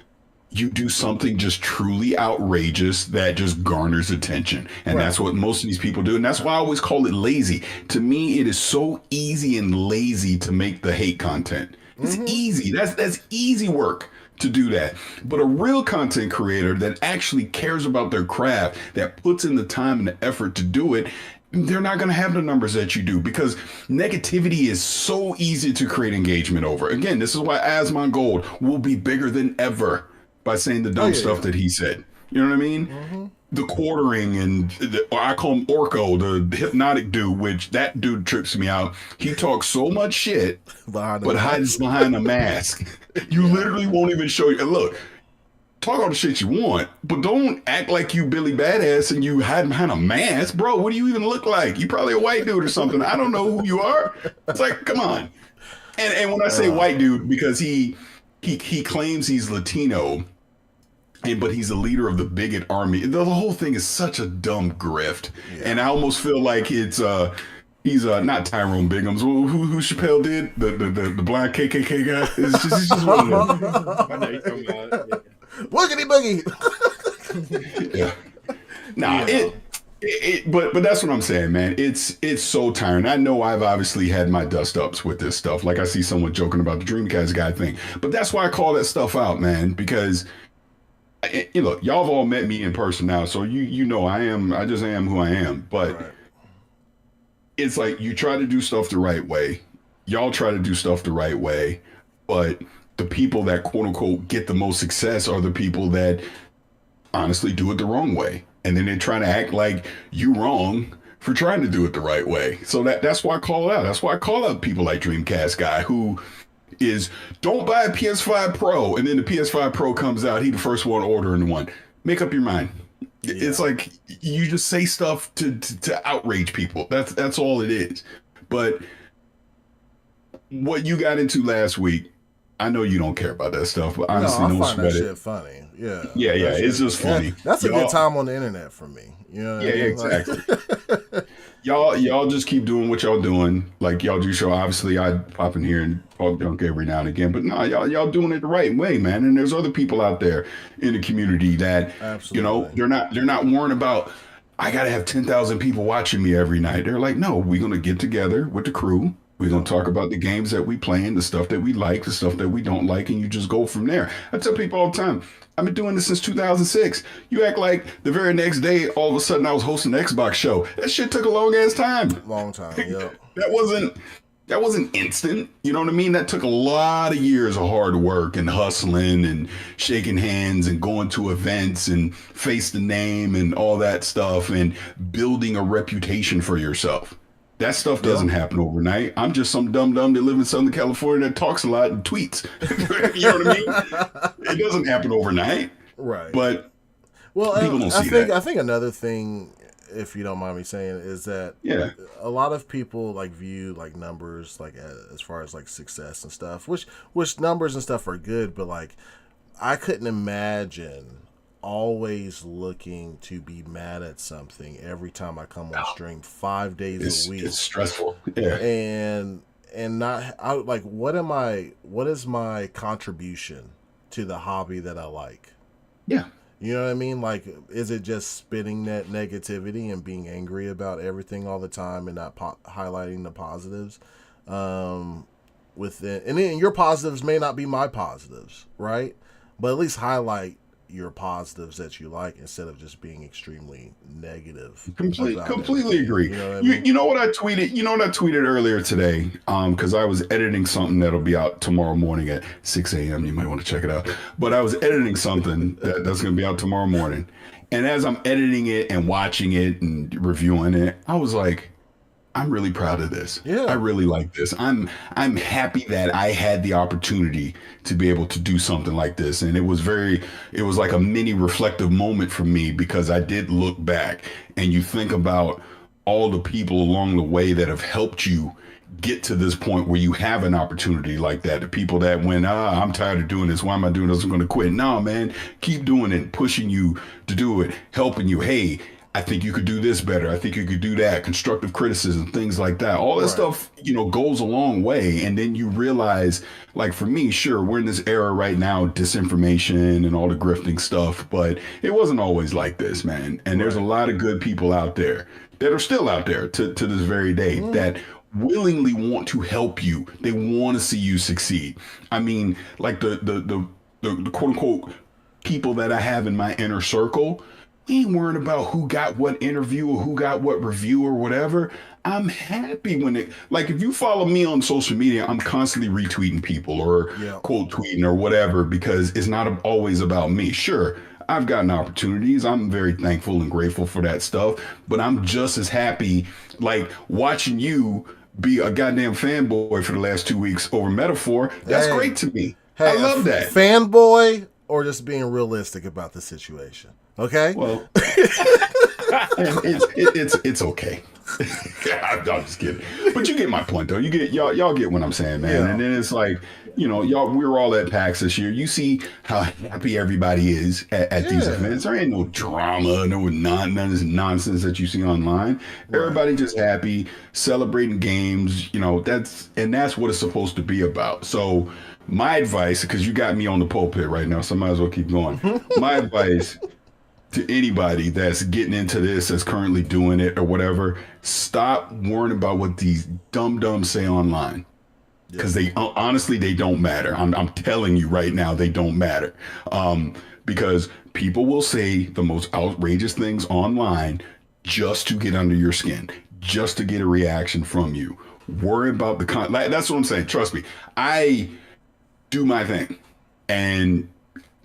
you do something just truly outrageous that just garners attention. And that's what most of these people do. And that's why I always call it lazy. To me, it is so easy and lazy to make the hate content. It's easy. That's easy work to do that. But a real content creator that actually cares about their craft, that puts in the time and the effort to do it, they're not going to have the numbers that you do, because negativity is so easy to create engagement over. Again, this is why Asmon Gold will be bigger than ever by saying the dumb stuff that he said. You know what I mean? The quartering and I call him Orko, the hypnotic dude, which that dude trips me out. He talks so much shit, but hides behind a mask. You literally won't even show you. And look, talk all the shit you want, but don't act like you Billy Badass and you hide behind a mask, bro. What do you even look like? You probably a white dude or something. I don't know who you are. It's like, come on. And when I say white dude, because he claims he's Latino, but he's the leader of the bigot army. The whole thing is such a dumb grift, and I almost feel like it's he's not Tyrone Biggums. Who Chappelle did the blind KKK guy. It's just one of them.
I know you're talking about.
Woogity boogie.
Yeah. Nah, but that's what I'm saying, man. It's so tiring. I know I've obviously had my dust ups with this stuff. Like I see someone joking about the Dreamcast guy thing, but that's why I call that stuff out, man, because look, y'all have all met me in person now, so you know I just am who I am. But it's like you try to do stuff the right way. Y'all try to do stuff the right way, but the people that quote unquote get the most success are the people that honestly do it the wrong way. And then they're trying to act like you wrong for trying to do it the right way. So that's why I call it out. That's why I call out people like Dreamcast guy who is don't buy a PS5 Pro, and then the PS5 Pro comes out, he the first one ordering one. Make up your mind. Yeah. It's like you just say stuff to outrage people. That's all it is. But what you got into last week, I know you don't care about that stuff, but honestly,
no, I
don't
find
sweat
that
it.
shit funny. Yeah.
Yeah, it's just funny.
Yeah, that's a good time on the internet for me. You know what I mean?
Exactly. y'all just keep doing what y'all doing. Like y'all do show. Obviously, I pop in here and talk junk every now and again, but no, y'all doing it the right way, man. And there's other people out there in the community that they're not worrying about. I gotta have 10,000 people watching me every night. They're like, no, we're gonna get together with the crew. We're going to talk about the games that we play and the stuff that we like, the stuff that we don't like, and you just go from there. I tell people all the time, I've been doing this since 2006. You act like the very next day, all of a sudden, I was hosting an Xbox show. That shit took a long-ass time.
Long time, yeah.
That wasn't instant. You know what I mean? That took a lot of years of hard work and hustling and shaking hands and going to events and face the name and all that stuff and building a reputation for yourself. That stuff doesn't happen overnight. I'm just some dumb that live in Southern California that talks a lot and tweets. You know what I mean? It doesn't happen overnight.
Right.
But people don't see
that.
that.
I think another thing, if you don't mind me saying, is that a lot of people like view like numbers like as far as like success and stuff, which numbers and stuff are good, but like I couldn't imagine always looking to be mad at something every time I come on stream 5 days a week.
It's stressful. Yeah.
And not like what is my contribution to the hobby that I like?
Yeah.
You know what I mean? Like, is it just spitting that negativity and being angry about everything all the time and not highlighting the positives within? And then your positives may not be my positives, right? But at least highlight your positives that you like instead of just being extremely negative.
Completely agree.
You know what I mean?
You know what I tweeted? You know what I tweeted earlier today? Because I was editing something that'll be out tomorrow morning at 6 a.m. You might want to check it out. But I was editing something that's going to be out tomorrow morning. And as I'm editing it and watching it and reviewing it, I was like, I'm really proud of this.
Yeah.
I really like this. I'm happy that I had the opportunity to be able to do something like this. And it was like a mini reflective moment for me because I did look back and you think about all the people along the way that have helped you get to this point where you have an opportunity like that. The people that went, I'm tired of doing this. Why am I doing this? I'm going to quit. No, man, keep doing it, pushing you to do it, helping you. Hey, I think you could do this better. I think you could do that. Constructive criticism, things like that. All that stuff, goes a long way. And then you realize, like for me, sure, we're in this era right now, disinformation and all the grifting stuff, but it wasn't always like this, man. And there's a lot of good people out there that are still out there to this very day that willingly want to help you. They want to see you succeed. I mean, like the quote unquote people that I have in my inner circle, we ain't worrying about who got what interview or who got what review or whatever. I'm happy when if you follow me on social media, I'm constantly retweeting people or quote tweeting or whatever, because it's not always about me. Sure, I've gotten opportunities. I'm very thankful and grateful for that stuff, but I'm just as happy like watching you be a goddamn fanboy for the last 2 weeks over Metaphor. That's great to me. I love that.
Fanboy or just being realistic about the situation. Okay.
Well, it's okay. I'm just kidding, but you get my point though. You get y'all get what I'm saying, man.
Yeah.
And then it's like, you know, y'all, we were all at PAX this year. You see how happy everybody is at these events. There ain't no drama, none of this nonsense that you see online. Right. Everybody just happy, celebrating games. You know, that's what it's supposed to be about. So my advice, because you got me on the pulpit right now, so I might as well keep going. My advice to anybody that's getting into this, that's currently doing it or whatever, stop worrying about what these dum-dums say online. Because they honestly, they don't matter. I'm telling you right now, they don't matter. Because people will say the most outrageous things online just to get under your skin, just to get a reaction from you. Worry about the that's what I'm saying. Trust me, I do my thing, and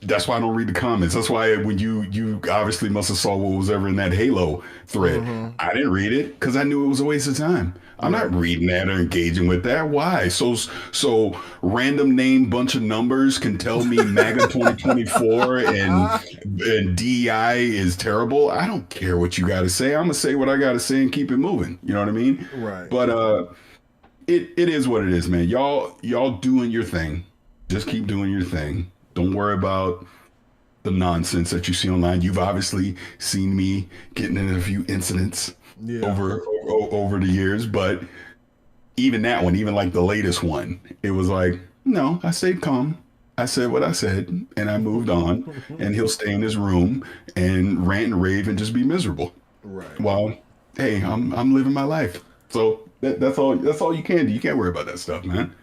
that's why I don't read the comments. That's why when you obviously must have saw what was ever in that Halo thread. I didn't read it because I knew it was a waste of time. I'm not reading that or engaging with that. Why? So random name bunch of numbers can tell me MAGA 2024 and DEI is terrible. I don't care what you got to say. I'm gonna say what I got to say and keep it moving. You know what I mean?
Right.
But it is what it is, man. Y'all doing your thing. Just keep doing your thing. Don't worry about the nonsense that you see online. You've obviously seen me getting in a few incidents over the years, but even that one, even like the latest one, it was like, no, I stayed calm. I said what I said, and I moved on. And he'll stay in his room and rant and rave and just be miserable.
Right.
Well, hey, I'm living my life. So that's all you can do. You can't worry about that stuff, man.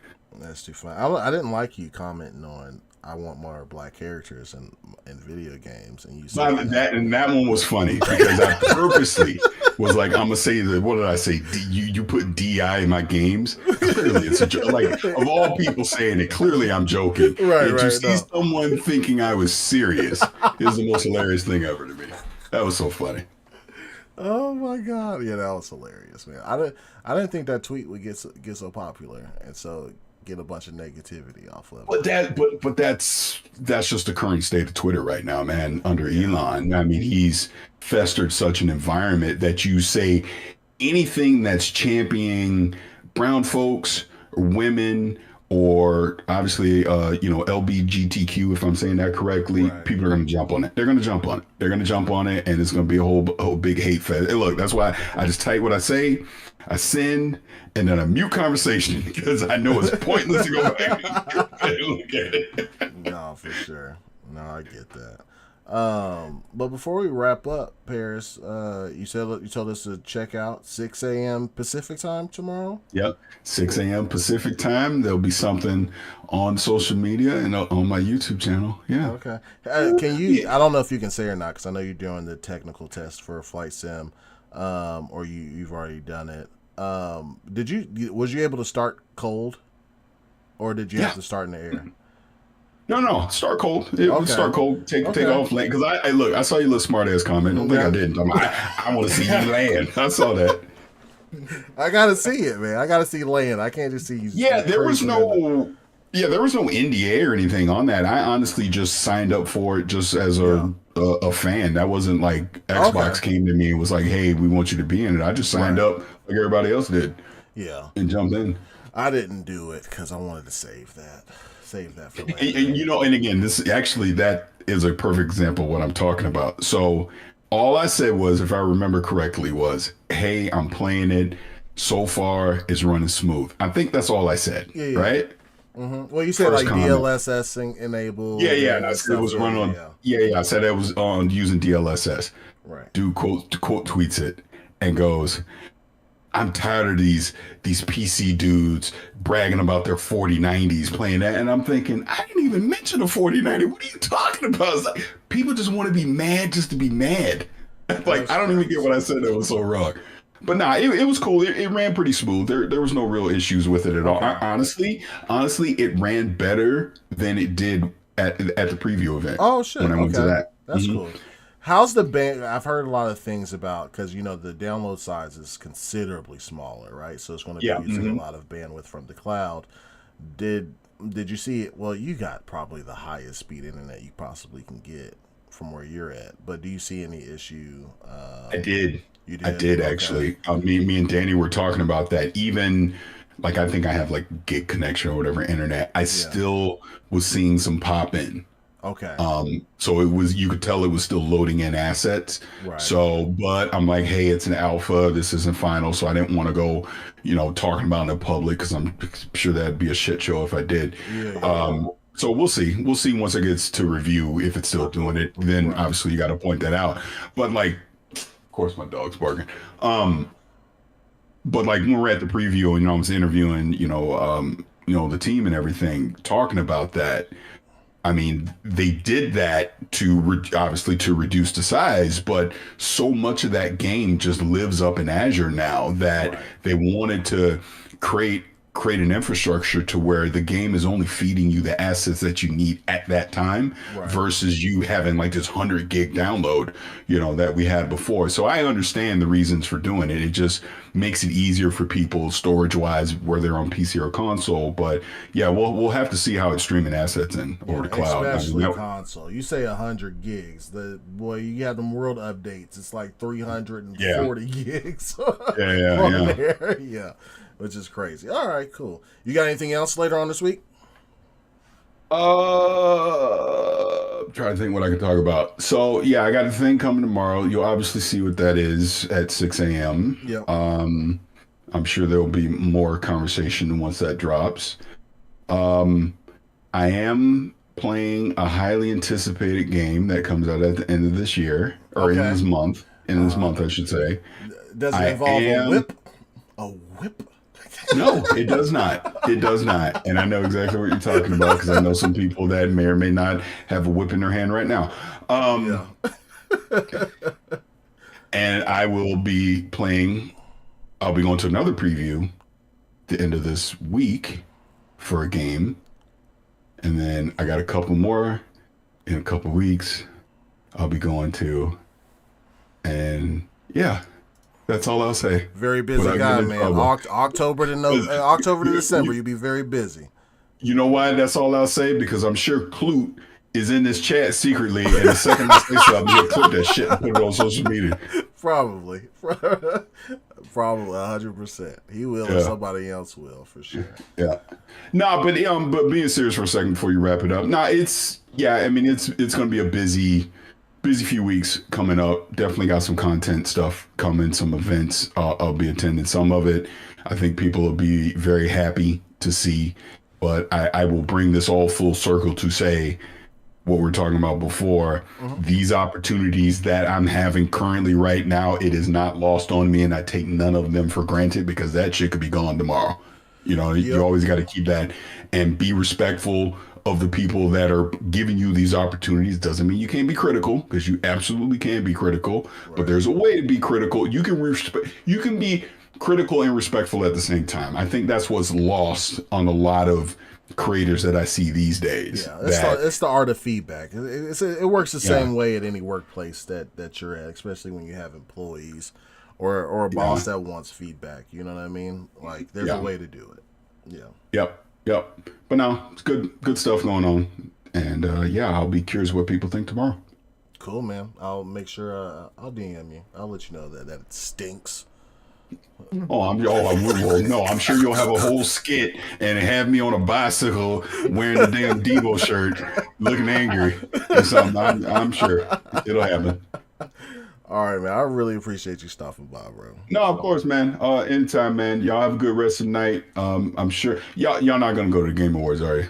That's too funny. I didn't like you commenting on I want more black characters in video games, and you said
that one was funny because I purposely was like, I'm gonna say that. What did I say? You put DI in my games. Clearly, it's a joke. Like, of all people saying it, clearly I'm joking.
Right.
And to see someone thinking I was serious is the most hilarious thing ever to me. That was so funny.
Oh my god! Yeah, that was hilarious, man. I didn't think that tweet would get so popular, and so get a bunch of negativity off of it.
But that's just the current state of Twitter right now, man. Under Elon, I mean, he's festered such an environment that you say anything that's championing brown folks or women or obviously LBGTQ, if I'm saying that correctly, people are going to jump on it. They're going to jump on it, and it's going to be a whole big hate fest. Hey, look, that's why I just type what I say, I send, and then I mute conversation because I know it's pointless to go back and look at it.
No, for sure. No, I get that. But before we wrap up, Parris, you told us to check out 6 a.m. Pacific time tomorrow.
Yep, 6 a.m. Pacific time. There'll be something on social media and on my YouTube channel. Yeah.
Okay. Can you? I don't know if you can say or not because I know you're doing the technical test for Flight Sim, or you've already done it. Was you able to start cold, or did you have to start in the air?
No, start cold. Start cold. Take off land. Because I saw your little smart ass comment. Don't think I didn't. I want to see you land. I saw that.
I gotta see it, man. I gotta see land. I can't just see you.
Yeah, there was no NDA or anything on that. I honestly just signed up for it just as a fan. That wasn't like Xbox came to me and was like, "Hey, we want you to be in it." I just signed up like everybody else did.
Yeah,
and jumped in.
I didn't do it because I wanted to save that for later.
And again, that is a perfect example of what I'm talking about. So all I said was, if I remember correctly, was, "Hey, I'm playing it. So far, it's running smooth." I think that's all I said, right?
Mm-hmm. Well, you said
First
like
comment.
DLSS enabled.
Yeah. It was run on. Yeah. I said it was on using DLSS.
Right.
Dude quote tweets it and goes, "I'm tired of these PC dudes bragging about their 4090s playing that." And I'm thinking, I didn't even mention a 4090. What are you talking about? It's like, people just want to be mad just to be mad. Like, I don't even get what I said that was so wrong. But nah, it was cool. It ran pretty smooth. There was no real issues with it at all. Honestly, it ran better than it did at the preview event.
Oh shit!
When I went to that,
that's cool. How's the band? I've heard a lot of things about, because the download size is considerably smaller, right? So it's going to be using a lot of bandwidth from the cloud. Did you see it? Well, you got probably the highest speed internet you possibly can get from where you're at. But do you see any issue?
I did.
You did?
I did
Okay.
actually. Me and Danny were talking about that. Even like I think I have like gig connection or whatever internet. I still was seeing some pop in.
Okay.
So it was, you could tell it was still loading in assets.
Right.
So, but I'm like, hey, it's an alpha. This isn't final. So I didn't want to go, talking about it in public because I'm sure that'd be a shit show if I did.
Yeah.
So we'll see. We'll see once it gets to review if it's still doing it. Then obviously you got to point that out. But like, of course, my dog's barking. But like when we're at the preview and I was interviewing, the team and everything, talking about that. I mean, they did that to obviously to reduce the size, but so much of that game just lives up in Azure now that they wanted to create an infrastructure to where the game is only feeding you the assets that you need at that time versus you having like this 100 gig download, that we had before. So I understand the reasons for doing it. It just makes it easier for people storage wise, whether they're on PC or console. But yeah, we'll have to see how it's streaming assets in over the cloud.
Especially console. You say 100 gigs. You have them world updates. It's like 340 gigs. There. Yeah. Which is crazy. All right, cool. You got anything else later on this week?
I'm trying to think what I can talk about. So yeah, I got a thing coming tomorrow. You'll obviously see what that is at 6 a.m.
Yep.
I'm sure there will be more conversation once that drops. I am playing a highly anticipated game that comes out at the end of this year, or in this month. In this month, I should say.
Does it involve a whip? A whip?
No, it does not. It does not. And I know exactly what you're talking about because I know some people that may or may not have a whip in their hand right now. And I will be I'll be going to another preview the end of this week for a game. And then I got a couple more in a couple weeks I'll be going to. And yeah. That's all I'll say.
Very busy guy, man. October to December, you'll be very busy.
You know why? That's all I'll say because I'm sure Clute is in this chat secretly, and the second I say something, he'll clip that shit and put it on social media.
Probably 100%. He will, or somebody else will, for sure.
Yeah. But being serious for a second before you wrap it up. It's going to be a busy few weeks coming up. Definitely got some content stuff coming, some events I'll be attending. Some of it I think people will be very happy to see, but I will bring this all full circle to say what we're talking about before. These opportunities that I'm having currently right now, it is not lost on me, and I take none of them for granted because that shit could be gone tomorrow. You always got to keep that and be respectful of the people that are giving you these opportunities. Doesn't mean you can't be critical, because you absolutely can be critical, but there's a way to be critical. You can be critical and respectful at the same time. I think that's what's lost on a lot of creators that I see these days.
Yeah, it's the art of feedback. It works the same way at any workplace that you're at, especially when you have employees or a boss that wants feedback. You know what I mean? Like, there's a way to do it. Yeah. Yep.
But no, it's good stuff going on. And I'll be curious what people think tomorrow.
Cool, man. I'll make sure I'll DM you. I'll let you know that it stinks.
I'm sure you'll have a whole skit and have me on a bicycle wearing the damn Devo shirt, looking angry or something. I'm sure it'll happen.
All right, man. I really appreciate you stopping by, bro.
No, of course, man. Anytime, man. Y'all have a good rest of the night. I'm sure y'all not gonna go to the Game Awards, are you?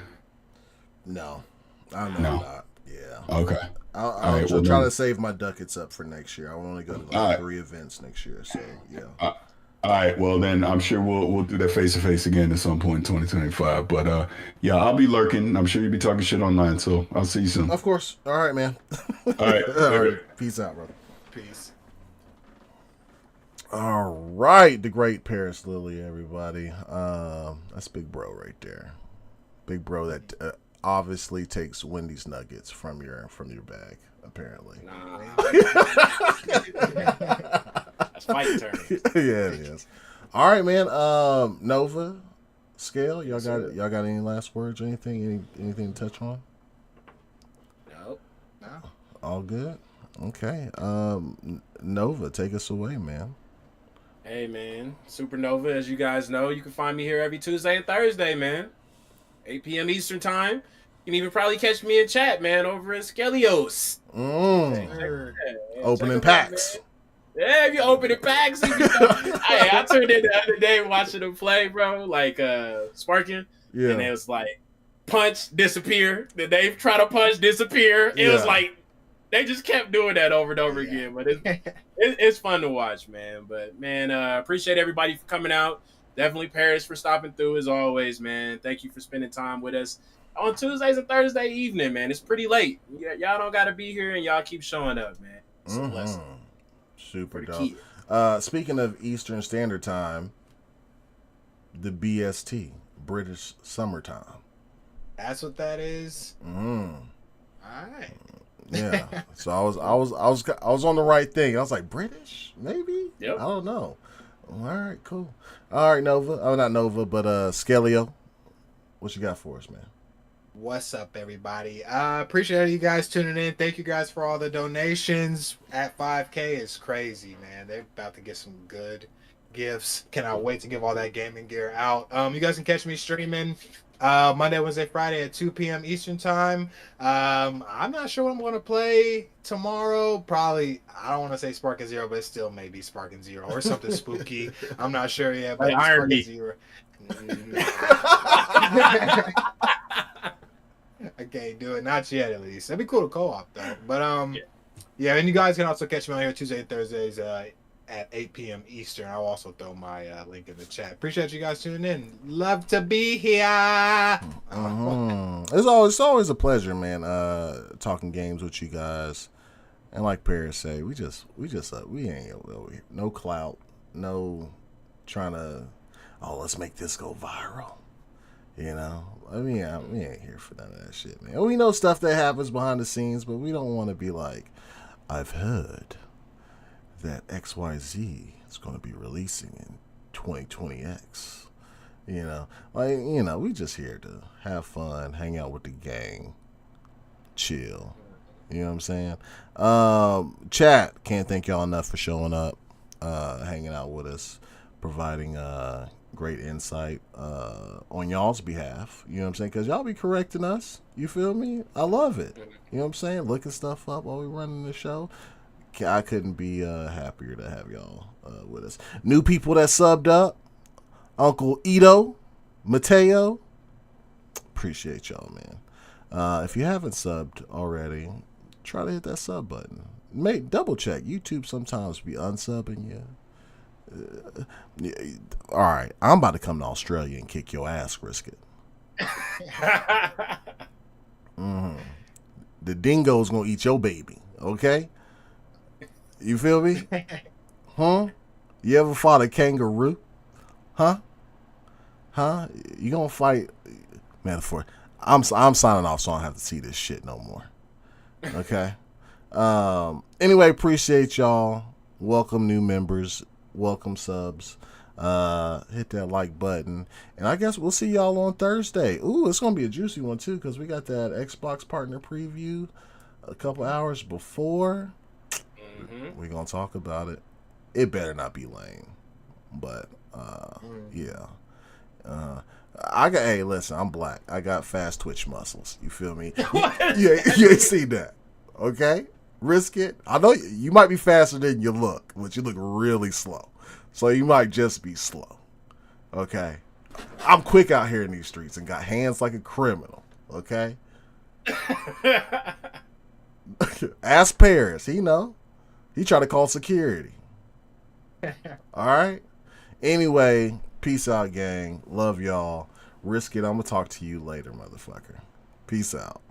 No, I'm not. Yeah.
Okay.
I'll try to save my ducats up for next year. I want to go to 3 events next year. So yeah.
All right. Well, then I'm sure we'll do that face to face again at some point in 2025. But I'll be lurking. I'm sure you'll be talking shit online. So I'll see you soon.
Of course. All right, man.
All right.
All right. Peace out, brother.
Peace.
All right, the great Parris Lilly, everybody. That's Big Bro right there. Big Bro that obviously takes Wendy's nuggets from your bag, apparently.
Nah. That's fight turn.
Yeah, it is. All right, man. Nova, Scale, y'all got any last words or anything? Anything to touch on?
Nope.
No.
All good. Okay. Nova, take us away, man.
Hey, man. Supernova, as you guys know, you can find me here every Tuesday and Thursday, man. 8 p.m. Eastern time. You can even probably catch me in chat, man, over at Skellios.
Opening packs.
Yeah, if you opening packs. Hey, I turned in the other day watching them play, bro. Like Sparking.
Yeah.
And it was like punch, disappear. Then they try to punch, disappear. It was like they just kept doing that over and over again. But it's fun to watch, man. But man, appreciate everybody for coming out. Definitely Parris for stopping through as always, man. Thank you for spending time with us on Tuesdays and Thursday evening, man. It's pretty late. Y'all don't got to be here, and y'all keep showing up, man. It's a blessing.
Super dope. Speaking of Eastern Standard Time, the BST, British Summertime.
That's what that is. All right.
Yeah. So I was on the right thing. I was like, British? Maybe?
Yep.
I don't know. All right, cool. All right, Nova. Oh, not Nova, but Skellio. What you got for us, man?
What's up, everybody? Appreciate you guys tuning in. Thank you guys for all the donations. At 5K is crazy, man. They're about to get some good gifts. Cannot wait to give all that gaming gear out. You guys can catch me streaming Monday, Wednesday, Friday at 2 p.m. Eastern time. I'm not sure what I'm going to play tomorrow. Probably, I don't want to say Sparking Zero, but it still may be Sparking Zero or something spooky. I'm not sure yet. But Sparking Zero. I can't do it, not yet at least. That'd be cool to co-op though. But yeah, and you guys can also catch me on here Tuesday and Thursdays at 8 p.m. Eastern. I'll also throw my link in the chat. Appreciate you guys tuning in. Love to be here.
It's always a pleasure, man. Talking games with you guys, and like Parris say, we ain't no clout, no trying to. Oh, let's make this go viral. You know, I mean, we ain't here for none of that shit, man. We know stuff that happens behind the scenes, but we don't want to be like, I've heard that XYZ is going to be releasing in 2020X. You know, we just here to have fun, hang out with the gang, chill. You know what I'm saying? Chat, can't thank y'all enough for showing up, hanging out with us, providing great insight on y'all's behalf. You know what I'm saying? Because y'all be correcting us. You feel me? I love it. You know what I'm saying? Looking stuff up while we running the show. I couldn't be happier to have y'all with us. New people that subbed up. Uncle Ito, Mateo. Appreciate y'all, man. If you haven't subbed already, try to hit that sub button. Double check. YouTube sometimes be unsubbing you. All right, I'm about to come to Australia and kick your ass, Brisket. The dingo's gonna eat your baby, okay? You feel me? Huh? You ever fought a kangaroo? Huh? You gonna fight? Metaphor. I'm signing off, so I don't have to see this shit no more. Okay. Anyway, appreciate y'all. Welcome new members. Welcome subs. Hit that like button, and I guess we'll see y'all on Thursday. Ooh, it's gonna be a juicy one too, because we got that Xbox partner preview a couple hours before. We're gonna talk about it. It better not be lame, but yeah. Hey, listen, I'm black. I got fast twitch muscles. You feel me? you ain't seen that, okay? Risk it. I know you might be faster than you look, but you look really slow. So you might just be slow. Okay? I'm quick out here in these streets and got hands like a criminal. Okay? Ask Parris. He know. He tried to call security. Alright? Anyway, peace out, gang. Love y'all. Risk it. I'm going to talk to you later, motherfucker. Peace out.